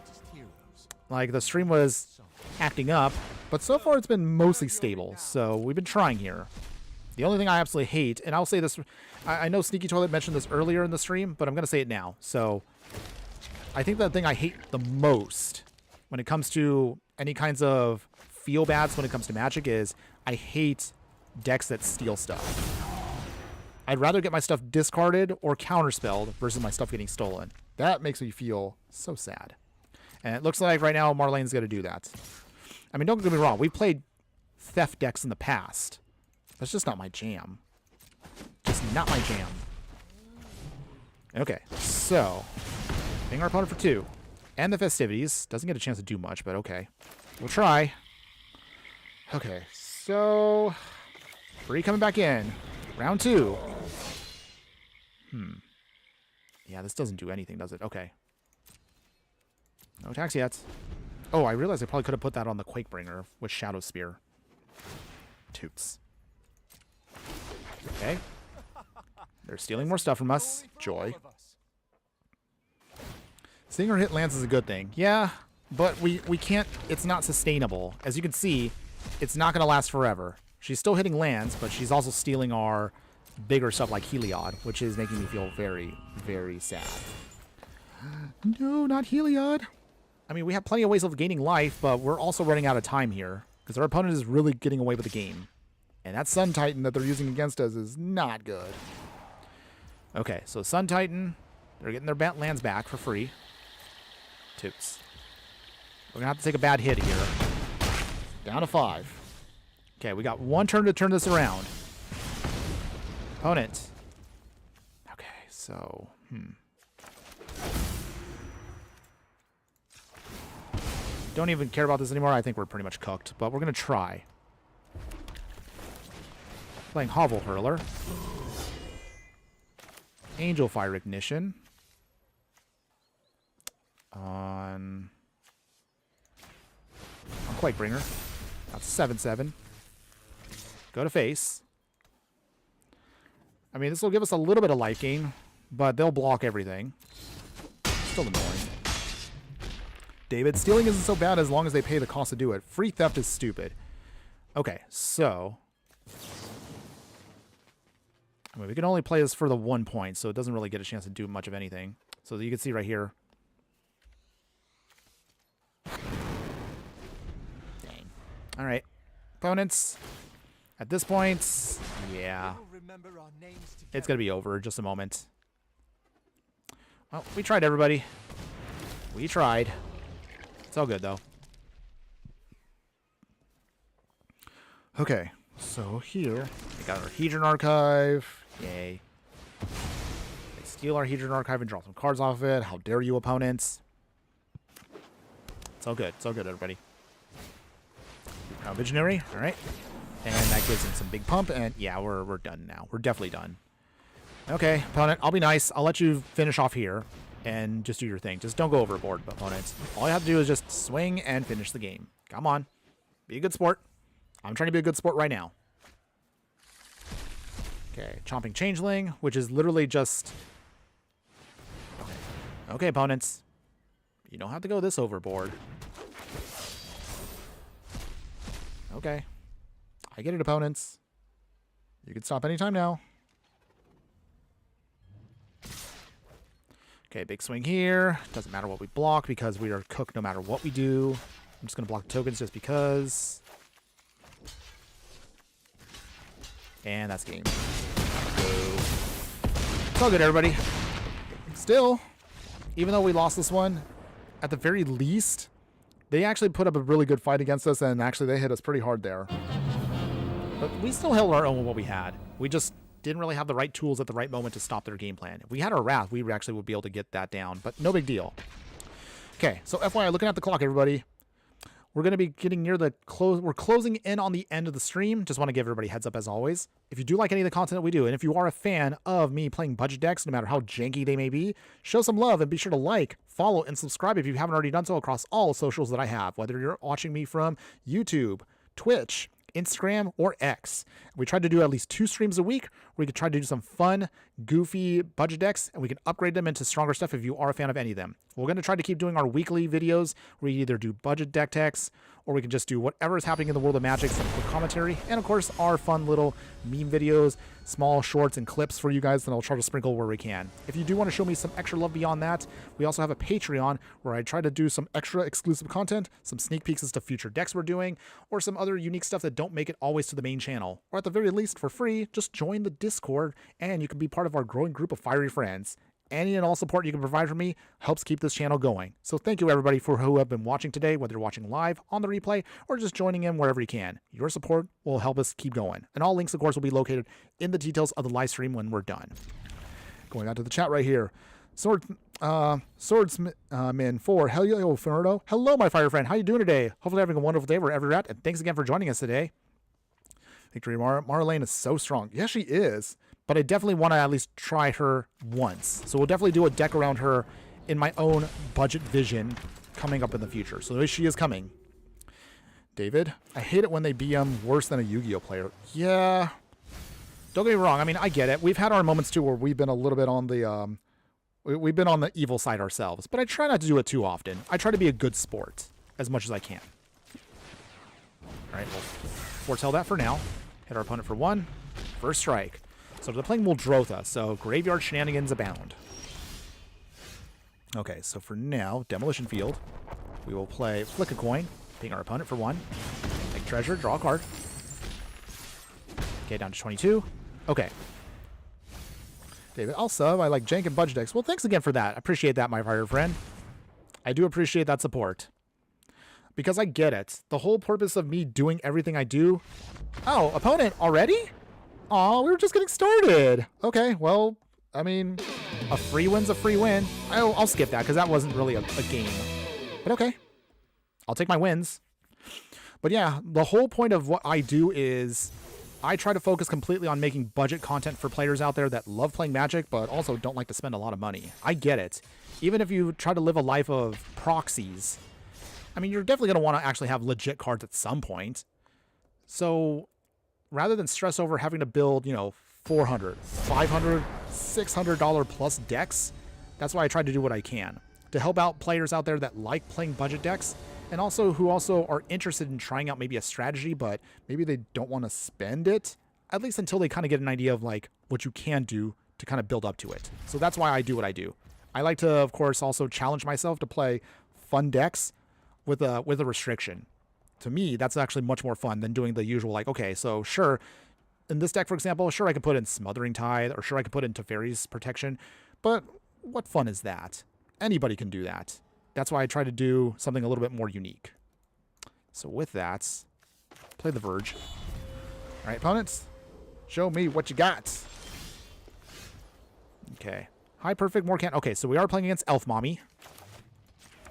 Like, the stream was acting up, but so far it's been mostly stable, so we've been trying here. The only thing I absolutely hate, and I'll say this... I know Sneaky Toilet mentioned this earlier in the stream, but I'm going to say it now. So, I think the thing I hate the most when it comes to any kinds of feel-bads when it comes to Magic is I hate decks that steal stuff. I'd rather get my stuff discarded or counterspelled versus my stuff getting stolen. That makes me feel so sad. And it looks like right now Marlene's going to do that. I mean, don't get me wrong. We've played theft decks in the past. That's just not my jam. Just not my jam. Okay, so ping our opponent for 2. And the festivities. Doesn't get a chance to do much, but okay. We'll try. Okay, so... Bre coming back in. Round 2. Yeah, this doesn't do anything, does it? Okay. No attacks yet. Oh, I realized I probably could have put that on the Quakebringer with Shadow Spear. Toots. Okay. They're stealing more stuff from us. Joy. Seeing her hit lands is a good thing. Yeah, but we can't... It's not sustainable. As you can see, it's not going to last forever. She's still hitting lands, but she's also stealing our bigger stuff like Heliod, which is making me feel very, very sad. No, not Heliod. I mean, we have plenty of ways of gaining life, but we're also running out of time here because our opponent is really getting away with the game. And that Sun Titan that they're using against us is not good. Okay, so Sun Titan, they're getting their lands back for free. Toots. We're going to have to take a bad hit here. Down to 5. Okay, we got 1 turn to turn this around. Opponent. Okay, so... Don't even care about this anymore. I think we're pretty much cooked, but we're going to try. Playing Hovel Hurler. Angel Fire Ignition. On Quakebringer. That's 7/7. Go to face. I mean, this will give us a little bit of life gain, but they'll block everything. Still annoying. David, stealing isn't so bad as long as they pay the cost to do it. Free theft is stupid. Okay, so... I mean, we can only play this for the 1 point, so it doesn't really get a chance to do much of anything. So you can see right here. Dang. All right. Opponents, at this point, yeah, it's going to be over in just a moment. Well, we tried, everybody. We tried. It's all good, though. Okay, so here, we got our Hedron Archive. Yay. They steal our Hedron Archive and draw some cards off of it. How dare you, opponents? It's all good. It's all good, everybody. Now, Visionary. All right. And that gives him some big pump. And, yeah, we're done now. We're definitely done. Okay, opponent, I'll be nice. I'll let you finish off here and just do your thing. Just don't go overboard, opponents. All you have to do is just swing and finish the game. Come on. Be a good sport. I'm trying to be a good sport right now. Okay, Chomping Changeling, which is literally just... Okay, opponents. You don't have to go this overboard. Okay. I get it, opponents. You can stop anytime now. Okay, big swing here. Doesn't matter what we block because we are cooked no matter what we do. I'm just going to block the tokens just because. And that's game. It's all good, everybody. Still, even though we lost this one, at the very least, they actually put up a really good fight against us, and actually they hit us pretty hard there. But we still held our own with what we had. We just didn't really have the right tools at the right moment to stop their game plan. If we had our Wrath, we actually would be able to get that down, but no big deal. Okay, so FYI, looking at the clock, everybody, we're going to be getting near the close. We're closing in on the end of the stream. Just want to give everybody a heads up as always. If you do like any of the content that we do, and if you are a fan of me playing budget decks, no matter how janky they may be, show some love and be sure to like, follow, and subscribe if you haven't already done so across all socials that I have, whether you're watching me from YouTube, Twitch, Instagram, or X. We tried to do at least 2 streams a week where we could try to do some fun, goofy budget decks, and we can upgrade them into stronger stuff if you are a fan of any of them. We're going to try to keep doing our weekly videos where we either do budget deck techs, or we can just do whatever is happening in the world of Magic, some quick commentary, and of course our fun little meme videos, small shorts and clips for you guys that I'll try to sprinkle where we can. If you do want to show me some extra love beyond that, we also have a Patreon where I try to do some extra exclusive content, some sneak peeks as to future decks we're doing, or some other unique stuff that don't make it always to the main channel. Or at the very least, for free, just join the Discord and you can be part of our growing group of fiery friends. Any and all support you can provide for me helps keep this channel going. So thank you everybody for who have been watching today, whether you're watching live, on the replay, or just joining in wherever you can. Your support will help us keep going. And all links, of course, will be located in the details of the live stream when we're done. Going on to the chat right here. Swordsman 4, hello, Inferno. Hello, my fire friend. How you doing today? Hopefully having a wonderful day wherever you're at. And thanks again for joining us today. Victory Marlene is so strong. Yes, she is. But I definitely want to at least try her once. So we'll definitely do a deck around her in my own budget vision coming up in the future. So she is coming. David, I hate it when they BM worse than a Yu-Gi-Oh player. Yeah. Don't get me wrong. I mean, I get it. We've had our moments too where we've been a little bit on the we've been on the evil side ourselves. But I try not to do it too often. I try to be a good sport as much as I can. All right, we'll foretell that for now. Hit our opponent for 1. First strike. So they're playing Muldrotha, so graveyard shenanigans abound. Okay, so for now, Demolition Field. We will play Flick a Coin, ping our opponent for 1. Take Treasure, draw a card. Okay, down to 22. Okay. David, I'll sub. I like jank and budget decks. Well, thanks again for that. I appreciate that, my fire friend. I do appreciate that support. Because I get it. The whole purpose of me doing everything I do... Oh, opponent already? Aw, we were just getting started. Okay, well, I mean, a free win's a free win. I'll skip that because that wasn't really a game. But okay, I'll take my wins. But yeah, the whole point of what I do is I try to focus completely on making budget content for players out there that love playing Magic, but also don't like to spend a lot of money. I get it. Even if you try to live a life of proxies, I mean, you're definitely going to want to actually have legit cards at some point. So rather than stress over having to build, you know, $400, $500, $600 plus decks, that's why I try to do what I can to help out players out there that like playing budget decks and also who also are interested in trying out maybe a strategy, but maybe they don't want to spend it, at least until they kind of get an idea of like what you can do to kind of build up to it. So that's why I do what I do. I like to, of course, also challenge myself to play fun decks with a restriction. to me, that's actually much more fun than doing the usual, like, okay, so sure, in this deck, for example, sure, I could put in Smothering Tithe, or sure, I could put in Teferi's Protection, but what fun is that? Anybody can do that. That's why I try to do something a little bit more unique. So with that, play the Verge. All right, opponents, show me what you got. Okay. High Perfect, Morkan. Okay, so we are playing against Elf Mommy.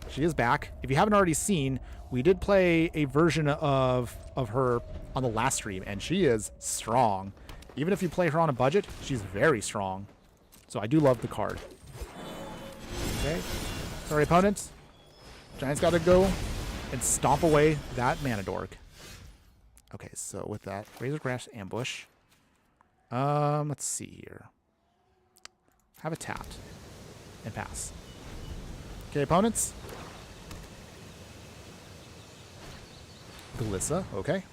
She is back. If you haven't already seen, we did play a version of her on the last stream, and she is strong. Even if you play her on a budget, she's very strong. So I do love the card. Okay. Sorry, opponents. Giants got to go and stomp away that Mana Dork. Okay, so with that, Razor Grass Ambush. Let's see here. Have it tapped and pass. Okay, opponents. Glissa, okay.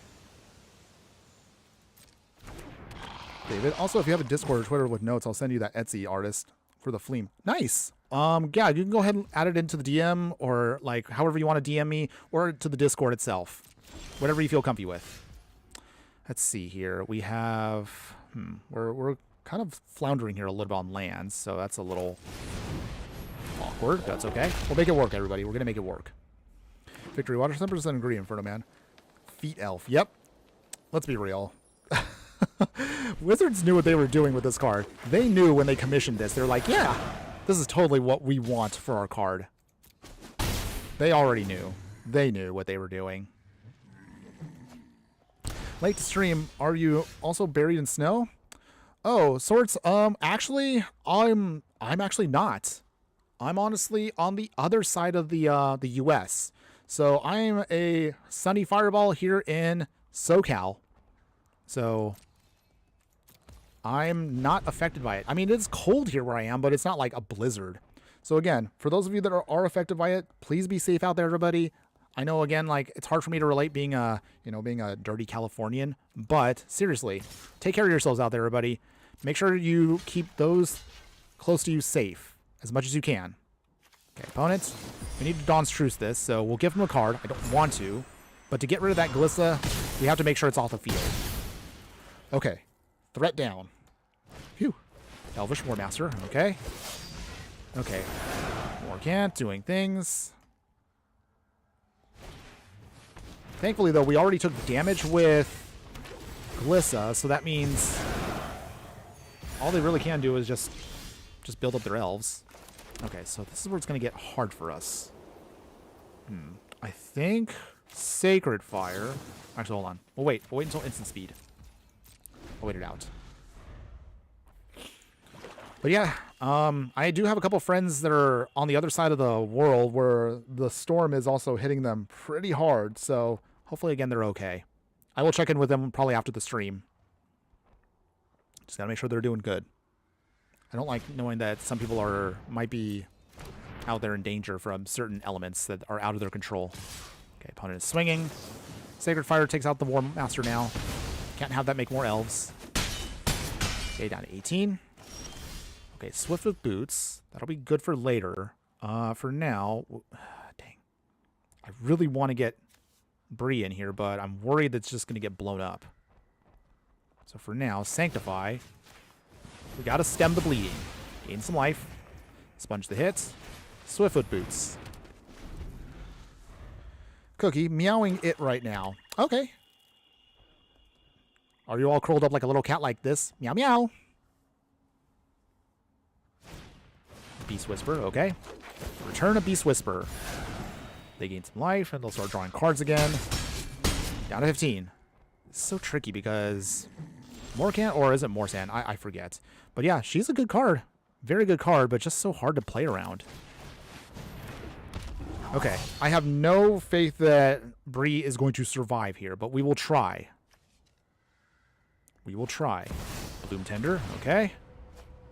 David, also, if you have a Discord or Twitter with notes, I'll send you that Etsy artist for the Fleam. Nice. Yeah, you can go ahead and add it into the DM, or like however you want to DM me, or to the Discord itself. Whatever you feel comfy with. Let's see here. We have we're kind of floundering here a little bit on lands, so that's a little awkward. That's okay. We'll make it work, everybody. We're gonna make it work. Victory, water 7% agree, Infernoman. Feet Elf. Yep. Let's be real. Wizards knew what they were doing with this card. They knew when they commissioned this. They're like, yeah, this is totally what we want for our card. They already knew. They knew what they were doing. Late to stream, are you also buried in snow? Oh, sorts. Actually, I'm actually not. I'm honestly on the other side of the U.S. So I'm a sunny fireball here in SoCal. So I'm not affected by it. I mean, it's cold here where I am, but it's not like a blizzard. So again, for those of you that are affected by it, please be safe out there, everybody. I know, again, like, it's hard for me to relate being a dirty Californian, but seriously, take care of yourselves out there, everybody. Make sure you keep those close to you safe as much as you can. Okay, opponents, we need to Dawn's Truce this, so we'll give them a card. I don't want to, but to get rid of that Glissa, we have to make sure it's off the field. Okay, threat down. Phew. Elvish War Master, okay. Okay, Morgant doing things. Thankfully, though, we already took damage with Glissa, so that means all they really can do is just build up their elves. Okay, so this is where it's going to get hard for us. I think Sacred Fire. Actually, hold on. We'll wait until instant speed. I'll wait it out. But yeah, I do have a couple friends that are on the other side of the world where the storm is also hitting them pretty hard. So hopefully, again, they're okay. I will check in with them probably after the stream. Just gotta make sure they're doing good. I don't like knowing that some people might be out there in danger from certain elements that are out of their control. Okay, opponent is swinging. Sacred Fire takes out the War Master now. Can't have that make more elves. Okay, down to 18. Okay, Swift with Boots. That'll be good for later. For now, dang. I really want to get Bre in here, but I'm worried that's just going to get blown up. So for now, Sanctify. We got to stem the bleeding. Gain some life. Sponge the hits. Swiftfoot Boots. Cookie, meowing it right now. Okay. Are you all curled up like a little cat like this? Meow, meow. Beast Whisper, okay. Return a Beast Whisper. They gain some life, and they'll start drawing cards again. Down to 15. It's so tricky because Morkan, or is it Morsan? I forget. But yeah, she's a good card. Very good card, but just so hard to play around. Okay, I have no faith that Bre is going to survive here, but we will try. We will try. Bloom Tender, okay.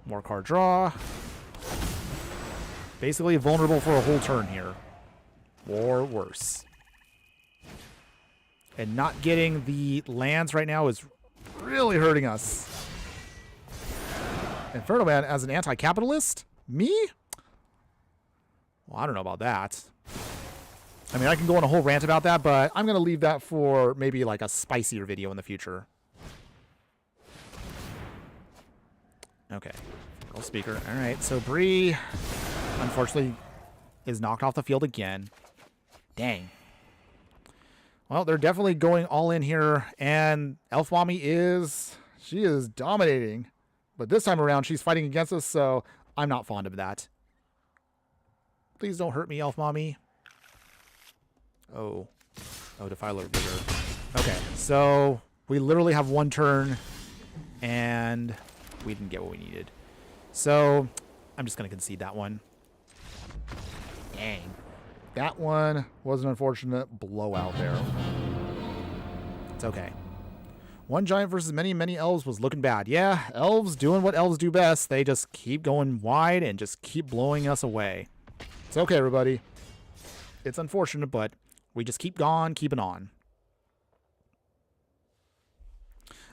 More card draw. Basically vulnerable for a whole turn here. Or worse. And not getting the lands right now is really hurting us. Infernoman as an anti-capitalist? Me? Well, I don't know about that. I mean, I can go on a whole rant about that, but I'm going to leave that for maybe like a spicier video in the future. Okay. Little speaker. All right, so Bre, unfortunately, is knocked off the field again. Dang. Well, they're definitely going all in here, and Elf Mommy she is dominating. But this time around, she's fighting against us, so I'm not fond of that. Please don't hurt me, Elf Mommy. Oh, Defiler Vigor. Okay, so we literally have one turn, and we didn't get what we needed. So I'm just going to concede that one. Dang. That one was an unfortunate blowout there. It's okay. One giant versus many elves was looking bad. Yeah, elves doing what elves do best. They just keep going wide and just keep blowing us away. It's okay, everybody. It's unfortunate, but we just keep keeping on.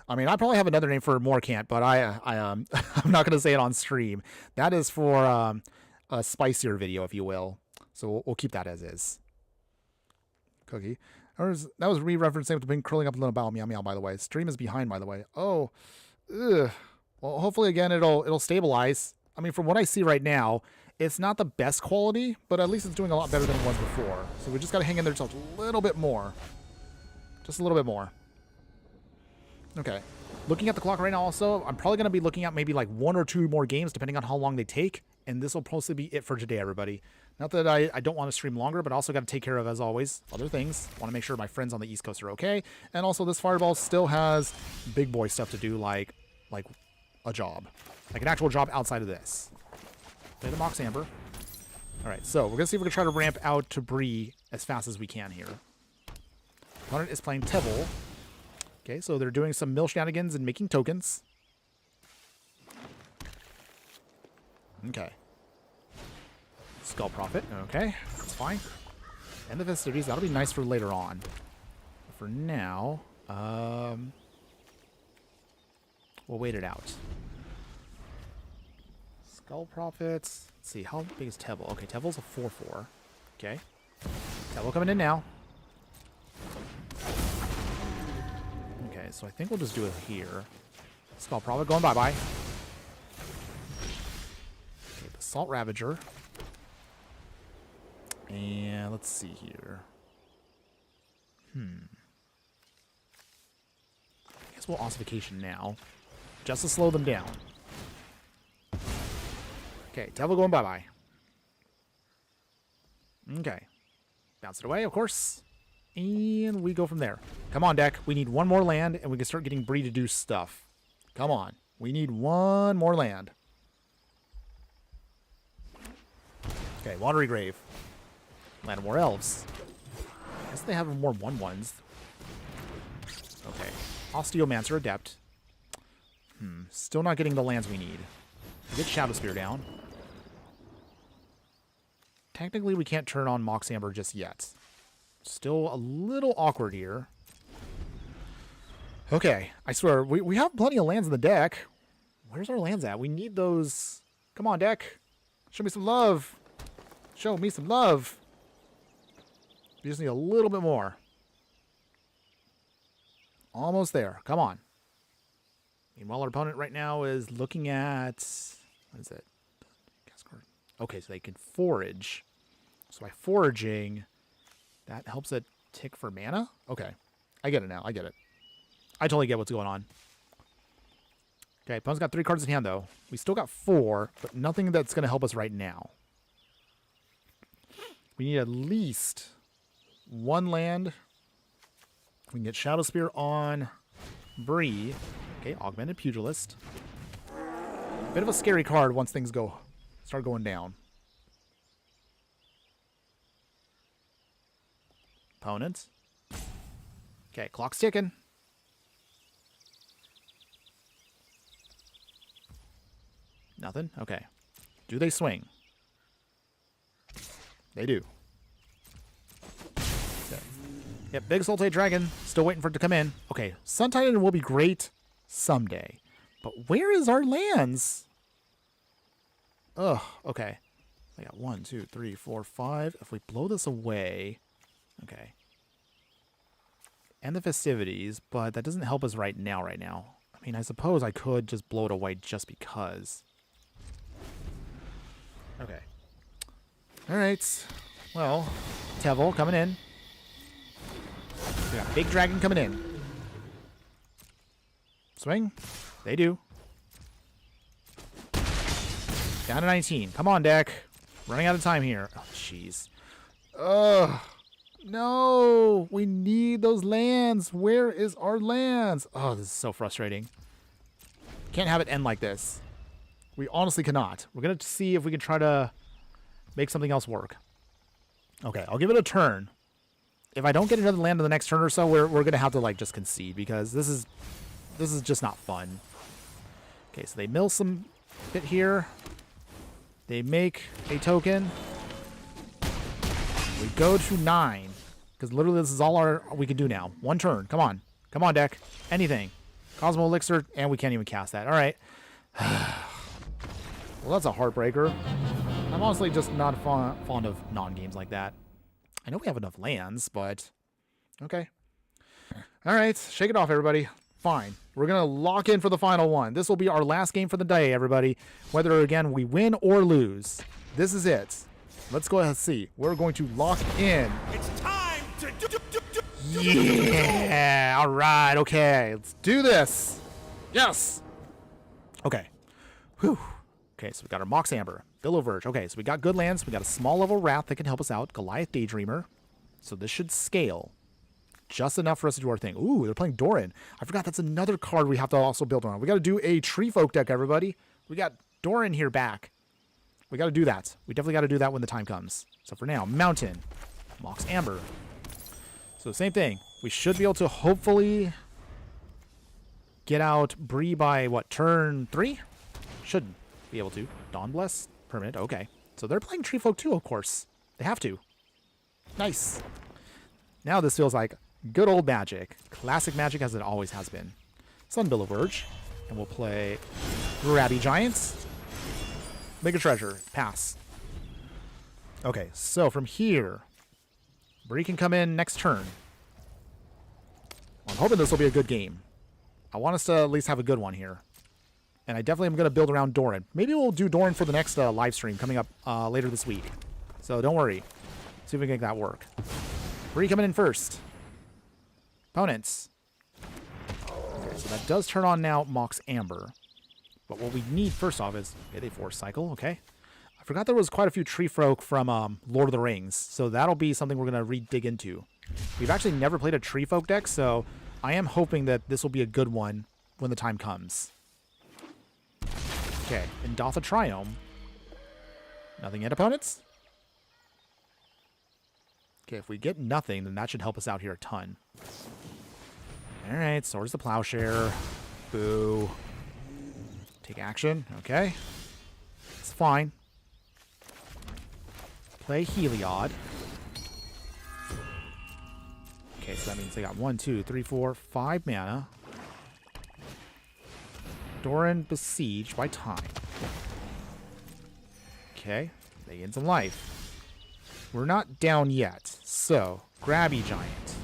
I mean, I probably have another name for Morcant, but I'm not going to say it on stream. That is for a spicier video, if you will. So we'll keep that as is. Cookie. That was re-referencing with been curling up a little bow meow meow, by the way. Stream is behind, by the way. Oh. Ugh. Well, hopefully, again, it'll stabilize. I mean, from what I see right now, it's not the best quality, but at least it's doing a lot better than it was before. So we just got to hang in there just a little bit more. Just a little bit more. Okay. Looking at the clock right now also, I'm probably going to be looking at maybe like 1 or 2 more games, depending on how long they take. And this will probably be it for today, everybody. Not that I don't want to stream longer, but also got to take care of, as always, other things. Want to make sure my friends on the East Coast are okay. And also, this Fireball still has big boy stuff to do, like a job. Like an actual job outside of this. Play the Mox Amber. All right, so we're going to see if we can try to ramp out to Bre as fast as we can here. Opponent is playing Tevil. Okay, so they're doing some mill shenanigans and making tokens. Okay. Skull Prophet. Okay, that's fine. And the festivities. That'll be nice for later on. But for now, we'll wait it out. Skull Prophets. Let's see, how big is Tevil? Okay, Tevil's a 4/4. Okay. Tevil coming in now. Okay, so I think we'll just do it here. Skull Prophet going bye-bye. Okay, Basalt Ravager. And let's see here. I guess we'll Ossification now. Just to slow them down. Okay, Tevil going bye-bye. Okay. Bounce it away, of course. And we go from there. Come on, deck. We need one more land, and we can start getting Bre to do stuff. Come on. We need one more land. Okay, Watery Grave. Land of more elves. I guess they have more 1/1s. Okay. Osteomancer Adept. Still not getting the lands we need. We get Shadow Spear down. Technically, we can't turn on Mox Amber just yet. Still a little awkward here. Okay, I swear, we have plenty of lands in the deck. Where's our lands at? We need those. Come on, deck. Show me some love. Show me some love. We just need a little bit more. Almost there. Come on. Meanwhile, our opponent right now is looking at... What is it? Okay, so they can forage. So by foraging, that helps it tick for mana? Okay. I get it now. I get it. I totally get what's going on. Okay, opponent's got 3 cards in hand, though. We still got 4, but nothing that's going to help us right now. We need at least 1 land. We can get Shadow Spear on Bre. Okay, Augmented Pugilist. Bit of a scary card once things start going down. Opponent. Okay, clock's ticking. Nothing? Okay. Do they swing? They do. Okay. Yep, Big Sultai Dragon. Still waiting for it to come in. Okay, Sun Titan will be great someday. But where is our lands? Ugh, okay. I got 1, 2, 3, 4, 5. If we blow this away, Okay. And the festivities, but that doesn't help us right now. I mean, I suppose I could just blow it away just because. Okay. Alright. Well, Tevel coming in. We got Big Dragon coming in. Swing. They do. Down to 19. Come on, deck. Running out of time here. Oh, jeez. Ugh. No. We need those lands. Where is our lands? Oh, this is so frustrating. Can't have it end like this. We honestly cannot. We're going to see if we can try to make something else work. Okay, I'll give it a turn. If I don't get another land in the next turn or so, we're going to have to like just concede because this is just not fun. Okay, so they mill some bit here. They make a token. We go to 9 because literally this is all we can do now. One turn. Come on. Come on, deck. Anything. Cosmo Elixir, and we can't even cast that. All right. Well, that's a heartbreaker. I'm honestly just not fond of non-games like that. I know we have enough lands, but okay. All right, shake it off, everybody. Fine. We're going to lock in for the final one. This will be our last game for the day, everybody. Whether, again, we win or lose. This is it. Let's go ahead and see. We're going to lock in. It's time to Yeah, all right, okay. Let's do this. Yes. Okay. Whew. Okay, so we got our Mox Amber, Billow Verge. Okay, so we got good lands. We got a small level Wrath that can help us out. Goliath Daydreamer. So this should scale just enough for us to do our thing. Ooh, they're playing Doran. I forgot that's another card we have to also build around. We got to do a Tree Folk deck, everybody. We got Doran here back. We got to do that. We definitely got to do that when the time comes. So for now, Mountain, Mox Amber. So same thing. We should be able to hopefully get out Bre by, what, turn 3? Should be able to. Dawn Bless, permanent. Okay. So they're playing Tree Folk too, of course. They have to. Nice. Now this feels like good old Magic. Classic Magic as it always has been. Sunbillow Verge. And we'll play Grabby Giants. Mega Treasure. Pass. Okay, so from here, Bre can come in next turn. I'm hoping this will be a good game. I want us to at least have a good one here. And I definitely am going to build around Doran. Maybe we'll do Doran for the next live stream coming up later this week. So don't worry. See if we can make that work. Bre coming in first. Opponents. Okay, so that does turn on now Mox Amber. But what we need first off is they Force Cycle. Okay. I forgot there was quite a few Tree Folk from Lord of the Rings. So that'll be something we're going to re-dig into. We've actually never played a Tree Folk deck, so I am hoping that this will be a good one when the time comes. Okay, and Dotha Triome. Nothing yet, opponents? Okay, if we get nothing, then that should help us out here a ton. Alright, Swords the Plowshare. Boo. Take action. Okay. It's fine. Play Heliod. Okay, so that means they got 1, 2, 3, 4, 5 mana. Doran besieged by time. Okay, they gain some life. We're not down yet, so Grabby Giant.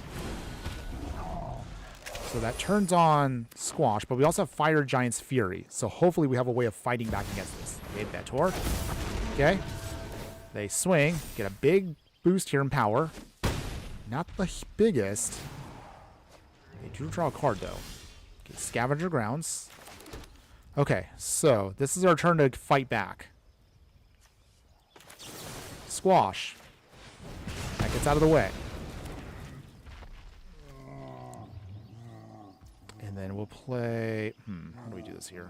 So that turns on Squash, but we also have Fire Giant's Fury, so hopefully we have a way of fighting back against this. Okay, Betor. Okay, they swing, get a big boost here in power. Not the biggest. They do draw a card, though. Okay, Scavenger Grounds. Okay, so this is our turn to fight back. Squash. That gets out of the way. And then we'll play... how do we do this here?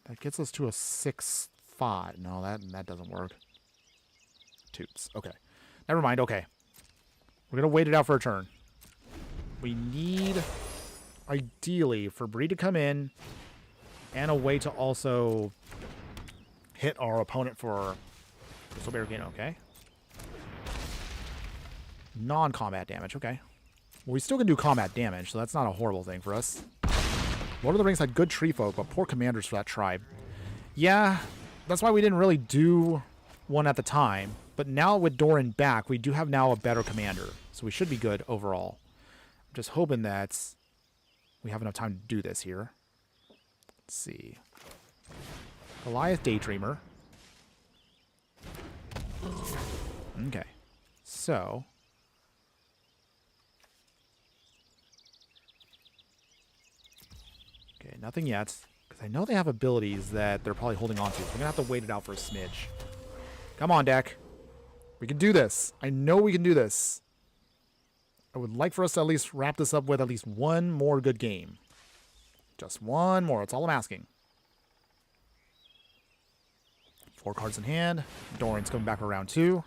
That gets us to a 6-5. No, that doesn't work. Toots. Okay. Never mind. Okay. We're going to wait it out for a turn. We need, ideally, for Bre to come in and a way to also hit our opponent for Crystal Barricade. Okay. Non-combat damage. Okay. Well, we still can do combat damage, so that's not a horrible thing for us. Lord of the Rings had good tree folk, but poor commanders for that tribe. Yeah, that's why we didn't really do one at the time. But now with Doran back, we do have now a better commander. So we should be good overall. I'm just hoping that we have enough time to do this here. Let's see. Goliath Daydreamer. Okay. So. Okay, nothing yet. Because I know they have abilities that they're probably holding on to. So we're going to have to wait it out for a smidge. Come on, deck. We can do this. I know we can do this. I would like for us to at least wrap this up with at least one more good game. Just one more. That's all I'm asking. 4 cards in hand. Doran's coming back for round 2.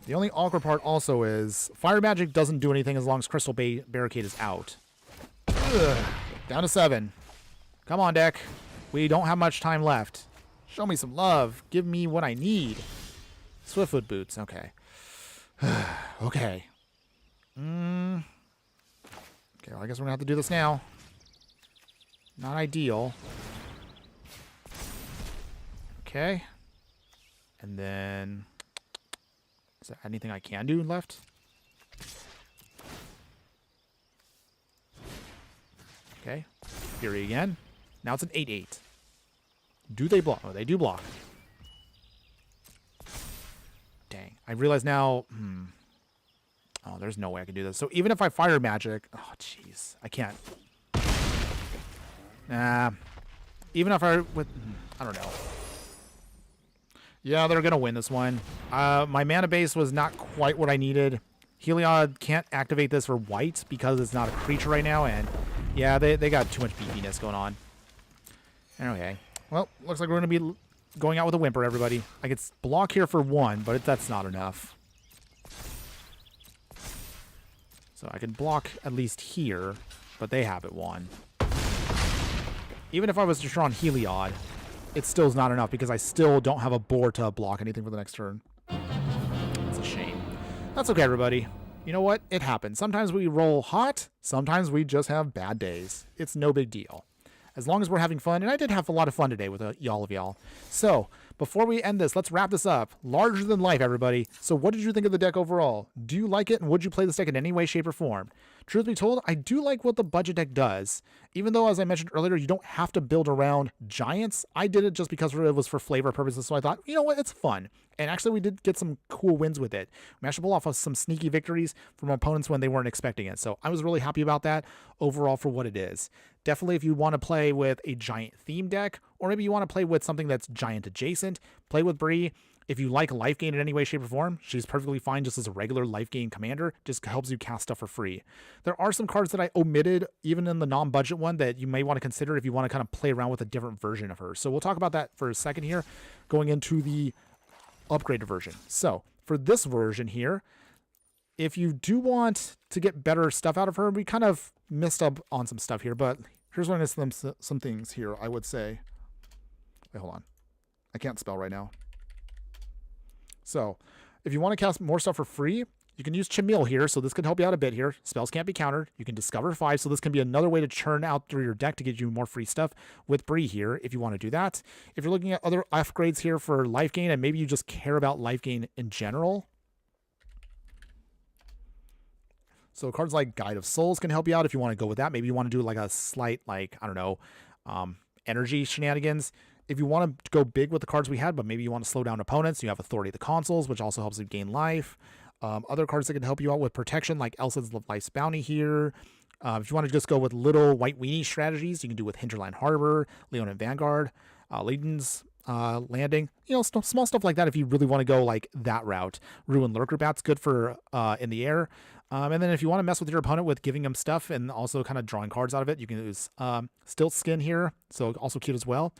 The only awkward part also is Fire Magic doesn't do anything as long as Crystal Barricade is out. Ugh. Down to 7. Come on, deck. We don't have much time left. Show me some love. Give me what I need. Swiftfoot Boots. Okay. Okay. Okay, well, I guess we're going to have to do this now. Not ideal. Okay. And then... is there anything I can do left? Okay. Fury again. Now it's an 8-8. Do they block? Oh, they do block. Dang. I realize now... oh, there's no way I can do this. So even if I Fire Magic... oh, jeez. I can't. Nah. Even if I... with... I don't know. Yeah, they're going to win this one. My mana base was not quite what I needed. Heliod can't activate this for white because it's not a creature right now. And yeah, they got too much beefiness going on. Okay. Well, looks like we're going to be going out with a whimper, everybody. I could block here for 1, but that's not enough. So I can block at least here, but they have it 1. Even if I was to draw on Heliod, it still is not enough because I still don't have a board to block anything for the next turn. It's a shame. That's okay, everybody. You know what? It happens. Sometimes we roll hot. Sometimes we just have bad days. It's no big deal. As long as we're having fun, and I did have a lot of fun today with y'all of y'all. So, before we end this, let's wrap this up. Larger than life, everybody. So what did you think of the deck overall? Do you like it, and would you play this deck in any way, shape, or form? Truth be told, I do like what the budget deck does. Even though, as I mentioned earlier, you don't have to build around giants. I did it just because it was for flavor purposes, so I thought, you know what, it's fun. And actually, we did get some cool wins with it. We managed to pull off some sneaky victories from opponents when they weren't expecting it. So I was really happy about that overall for what it is. Definitely, if you want to play with a giant theme deck, or maybe you want to play with something that's giant adjacent, play with Bre. If you like life gain in any way, shape, or form, she's perfectly fine just as a regular life gain commander. Just helps you cast stuff for free. There are some cards that I omitted, even in the non-budget one, that you may want to consider if you want to kind of play around with a different version of her. So we'll talk about that for a second here, going into the upgraded version. So for this version here, if you do want to get better stuff out of her, we kind of missed up on some stuff here, but here's one of some things here, I would say. Wait, hold on. I can't spell right now. So, if you want to cast more stuff for free, you can use Chamil here, so this can help you out a bit here. Spells can't be countered. You can discover 5, so this can be another way to churn out through your deck to get you more free stuff with Bre here, if you want to do that. If you're looking at other upgrades here for life gain, and maybe you just care about life gain in general. So cards like Guide of Souls can help you out if you want to go with that. Maybe you want to do like a slight, like, I don't know, energy shenanigans. If you want to go big with the cards we had, but maybe you want to slow down opponents, you have Authority of the Consuls, which also helps you gain life. Other cards that can help you out with protection, like Elsa's Life's Bounty here. If you want to just go with little white weenie strategies, you can do with Hinterland Harbor, Leonin Vanguard, Leiden's Landing. You know, small stuff like that if you really want to go like that route. Ruin Lurker Bat's good for in the air. And then if you want to mess with your opponent with giving them stuff and also kind of drawing cards out of it, you can use Stilt Skin here, so also cute as well.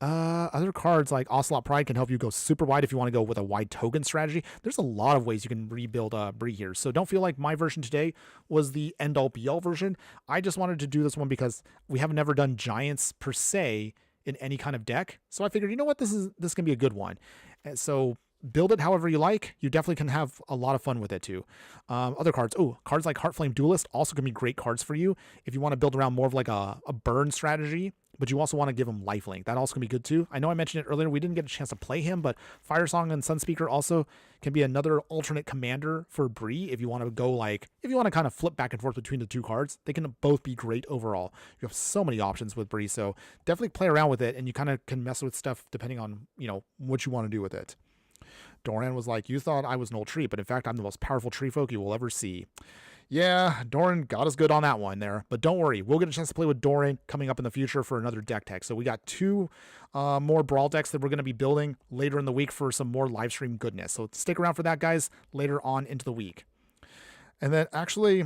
Other cards like Ocelot Pride can help you go super wide if you want to go with a wide token strategy. There's a lot of ways you can rebuild Bre here. So don't feel like my version today was the end-all be-all version. I just wanted to do this one because we have never done giants per se in any kind of deck. So I figured, you know what, this can be a good one. And so build it however you like. You definitely can have a lot of fun with it too. Other cards. Oh, cards like Heartflame Duelist also can be great cards for you if you want to build around more of like a burn strategy, but you also want to give him lifelink. That also can be good too. I know I mentioned it earlier. We didn't get a chance to play him, but Firesong and Sunspeaker also can be another alternate commander for Bre if you want to go like, if you want to kind of flip back and forth between the two cards. They can both be great overall. You have so many options with Bre, so definitely play around with it, and you kind of can mess with stuff depending on, you know, what you want to do with it. Doran was like, you thought I was an old tree, but in fact, I'm the most powerful tree folk you will ever see. Yeah, Doran got us good on that one there, but don't worry. We'll get a chance to play with Doran coming up in the future for another deck tech. So we got 2 more Brawl decks that we're going to be building later in the week for some more live stream goodness. So stick around for that, guys, later on into the week. And then actually,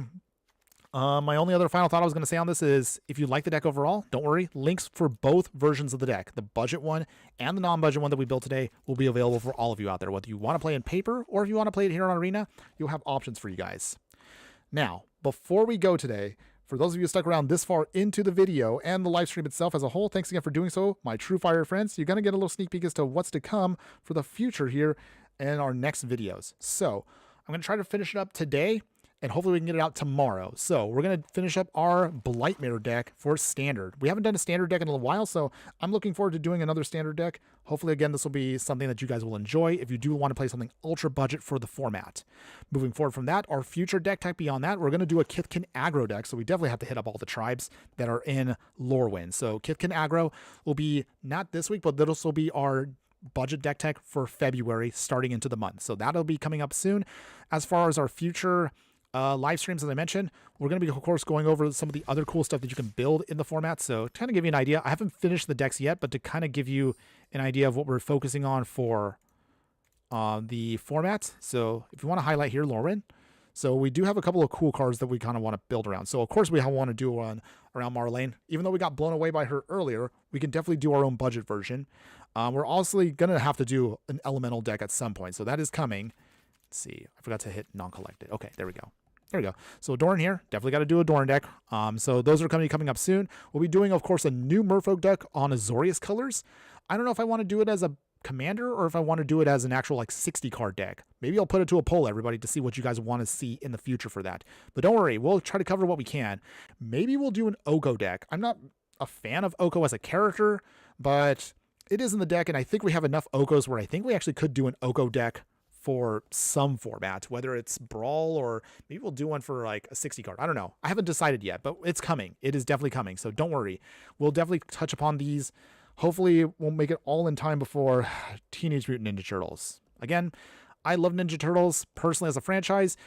my only other final thought I was going to say on this is, if you like the deck overall, don't worry. Links for both versions of the deck, the budget one and the non-budget one that we built today, will be available for all of you out there. Whether you want to play in paper or if you want to play it here on Arena, you'll have options for you guys. Now, before we go today, for those of you who stuck around this far into the video and the live stream itself as a whole, thanks again for doing so, my true fire friends. You're going to get a little sneak peek as to what's to come for the future here in our next videos. So I'm going to try to finish it up today, and hopefully we can get it out tomorrow. So we're going to finish up our Blightmare deck for standard. We haven't done a standard deck in a while, so I'm looking forward to doing another standard deck. Hopefully, again, this will be something that you guys will enjoy if you do want to play something ultra budget for the format. Moving forward from that, our future deck type beyond that, we're going to do a Kithkin aggro deck, so we definitely have to hit up all the tribes that are in Lorwyn. So Kithkin aggro will be not this week, but this will be our budget deck tech for February starting into the month. So that'll be coming up soon. As far as our future live streams, as I mentioned, we're going to be, of course, going over some of the other cool stuff that you can build in the format. So to kind of give you an idea, I haven't finished the decks yet, but to kind of give you an idea of what we're focusing on for the format. So if you want to highlight here, Lorwyn. So we do have a couple of cool cards that we kind of want to build around. So of course we want to do one around Marlene. Even though we got blown away by her earlier, we can definitely do our own budget version. We're also going to have to do an elemental deck at some point. So that is coming. Let's see. I forgot to hit non-collected. Okay, there we go. There we go. So Doran here, definitely got to do a Doran deck. So those are coming up soon. We'll be doing, of course, a new Merfolk deck on Azorius colors. I don't know if I want to do it as a commander or if I want to do it as an actual like 60 card deck. Maybe I'll put it to a poll, everybody, to see what you guys want to see in the future for that. But don't worry, we'll try to cover what we can. Maybe we'll do an Oko deck. I'm not a fan of Oko as a character, but it is in the deck, and I think we have enough Okos where I think we actually could do an Oko deck for some format, whether it's Brawl or maybe we'll do one for like a 60 card. I don't know. I haven't decided yet, but it's coming. It is definitely coming. So don't worry. We'll definitely touch upon these. Hopefully we'll make it all in time before Teenage Mutant Ninja Turtles. Again, I love Ninja Turtles personally as a franchise.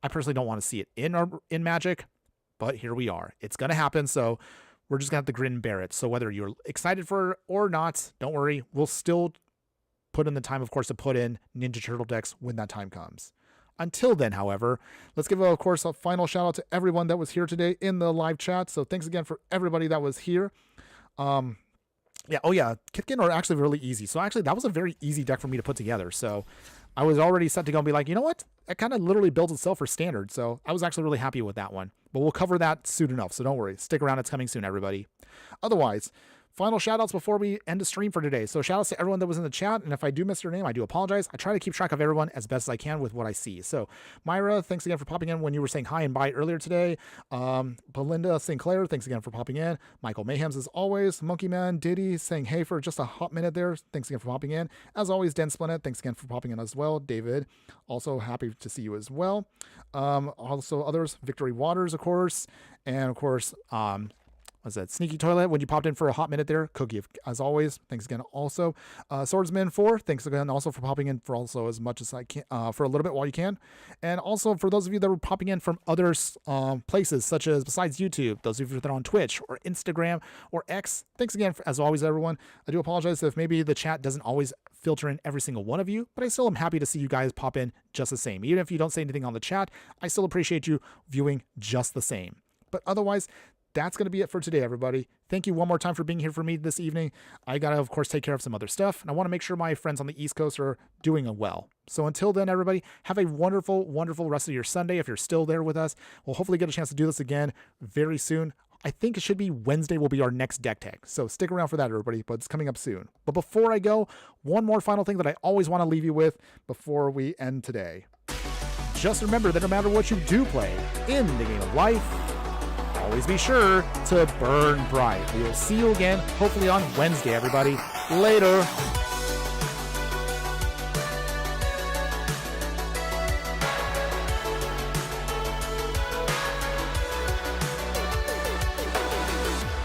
I personally don't want to see it in Magic, but here we are. It's going to happen. So we're just going to have to grin and bear it. So whether you're excited for it or not, don't worry. We'll still put in the time, of course, to put in Ninja Turtle decks when that time comes. Until then, however, let's give, of course, a final shout out to everyone that was here today in the live chat. So thanks again for everybody that was here. Yeah, oh yeah, Kithkin are actually really easy. So actually, that was a very easy deck for me to put together. So I was already set to go and be like, you know what? It kind of literally builds itself for standard. So I was actually really happy with that one. But we'll cover that soon enough. So don't worry. Stick around. It's coming soon, everybody. Otherwise, final shout outs before we end the stream for today. So shout outs to everyone that was in the chat. And if I do miss your name, I do apologize. I try to keep track of everyone as best as I can with what I see. So Myra, thanks again for popping in when you were saying hi and bye earlier today. Belinda Sinclair, thanks again for popping in. Michael Mayhems as always. Monkey Man, Diddy saying hey for just a hot minute there. Thanks again for popping in. As always, Den Splinnet, thanks again for popping in as well. David, also happy to see you as well. Also others, Victory Waters, of course. And of course, was that Sneaky Toilet when you popped in for a hot minute there? Cookie, as always. Thanks again. Also, Swordsman 4. Thanks again also for popping in for also as much as I can for a little bit while you can. And also for those of you that were popping in from other places such as besides YouTube, those of you that are on Twitch or Instagram or X. Thanks again as always, everyone. I do apologize if maybe the chat doesn't always filter in every single one of you, but I still am happy to see you guys pop in just the same. Even if you don't say anything on the chat, I still appreciate you viewing just the same. But otherwise, that's going to be it for today, everybody. Thank you one more time for being here for me this evening. I got to, of course, take care of some other stuff, and I want to make sure my friends on the East Coast are doing well. So until then, everybody, have a wonderful, wonderful rest of your Sunday. If you're still there with us, we'll hopefully get a chance to do this again very soon. I think it should be Wednesday will be our next deck tag. So stick around for that, everybody, but it's coming up soon. But before I go, one more final thing that I always want to leave you with before we end today. Just remember that no matter what you do play in the game of life, always be sure to burn bright. We will see you again, hopefully on Wednesday, everybody. Later.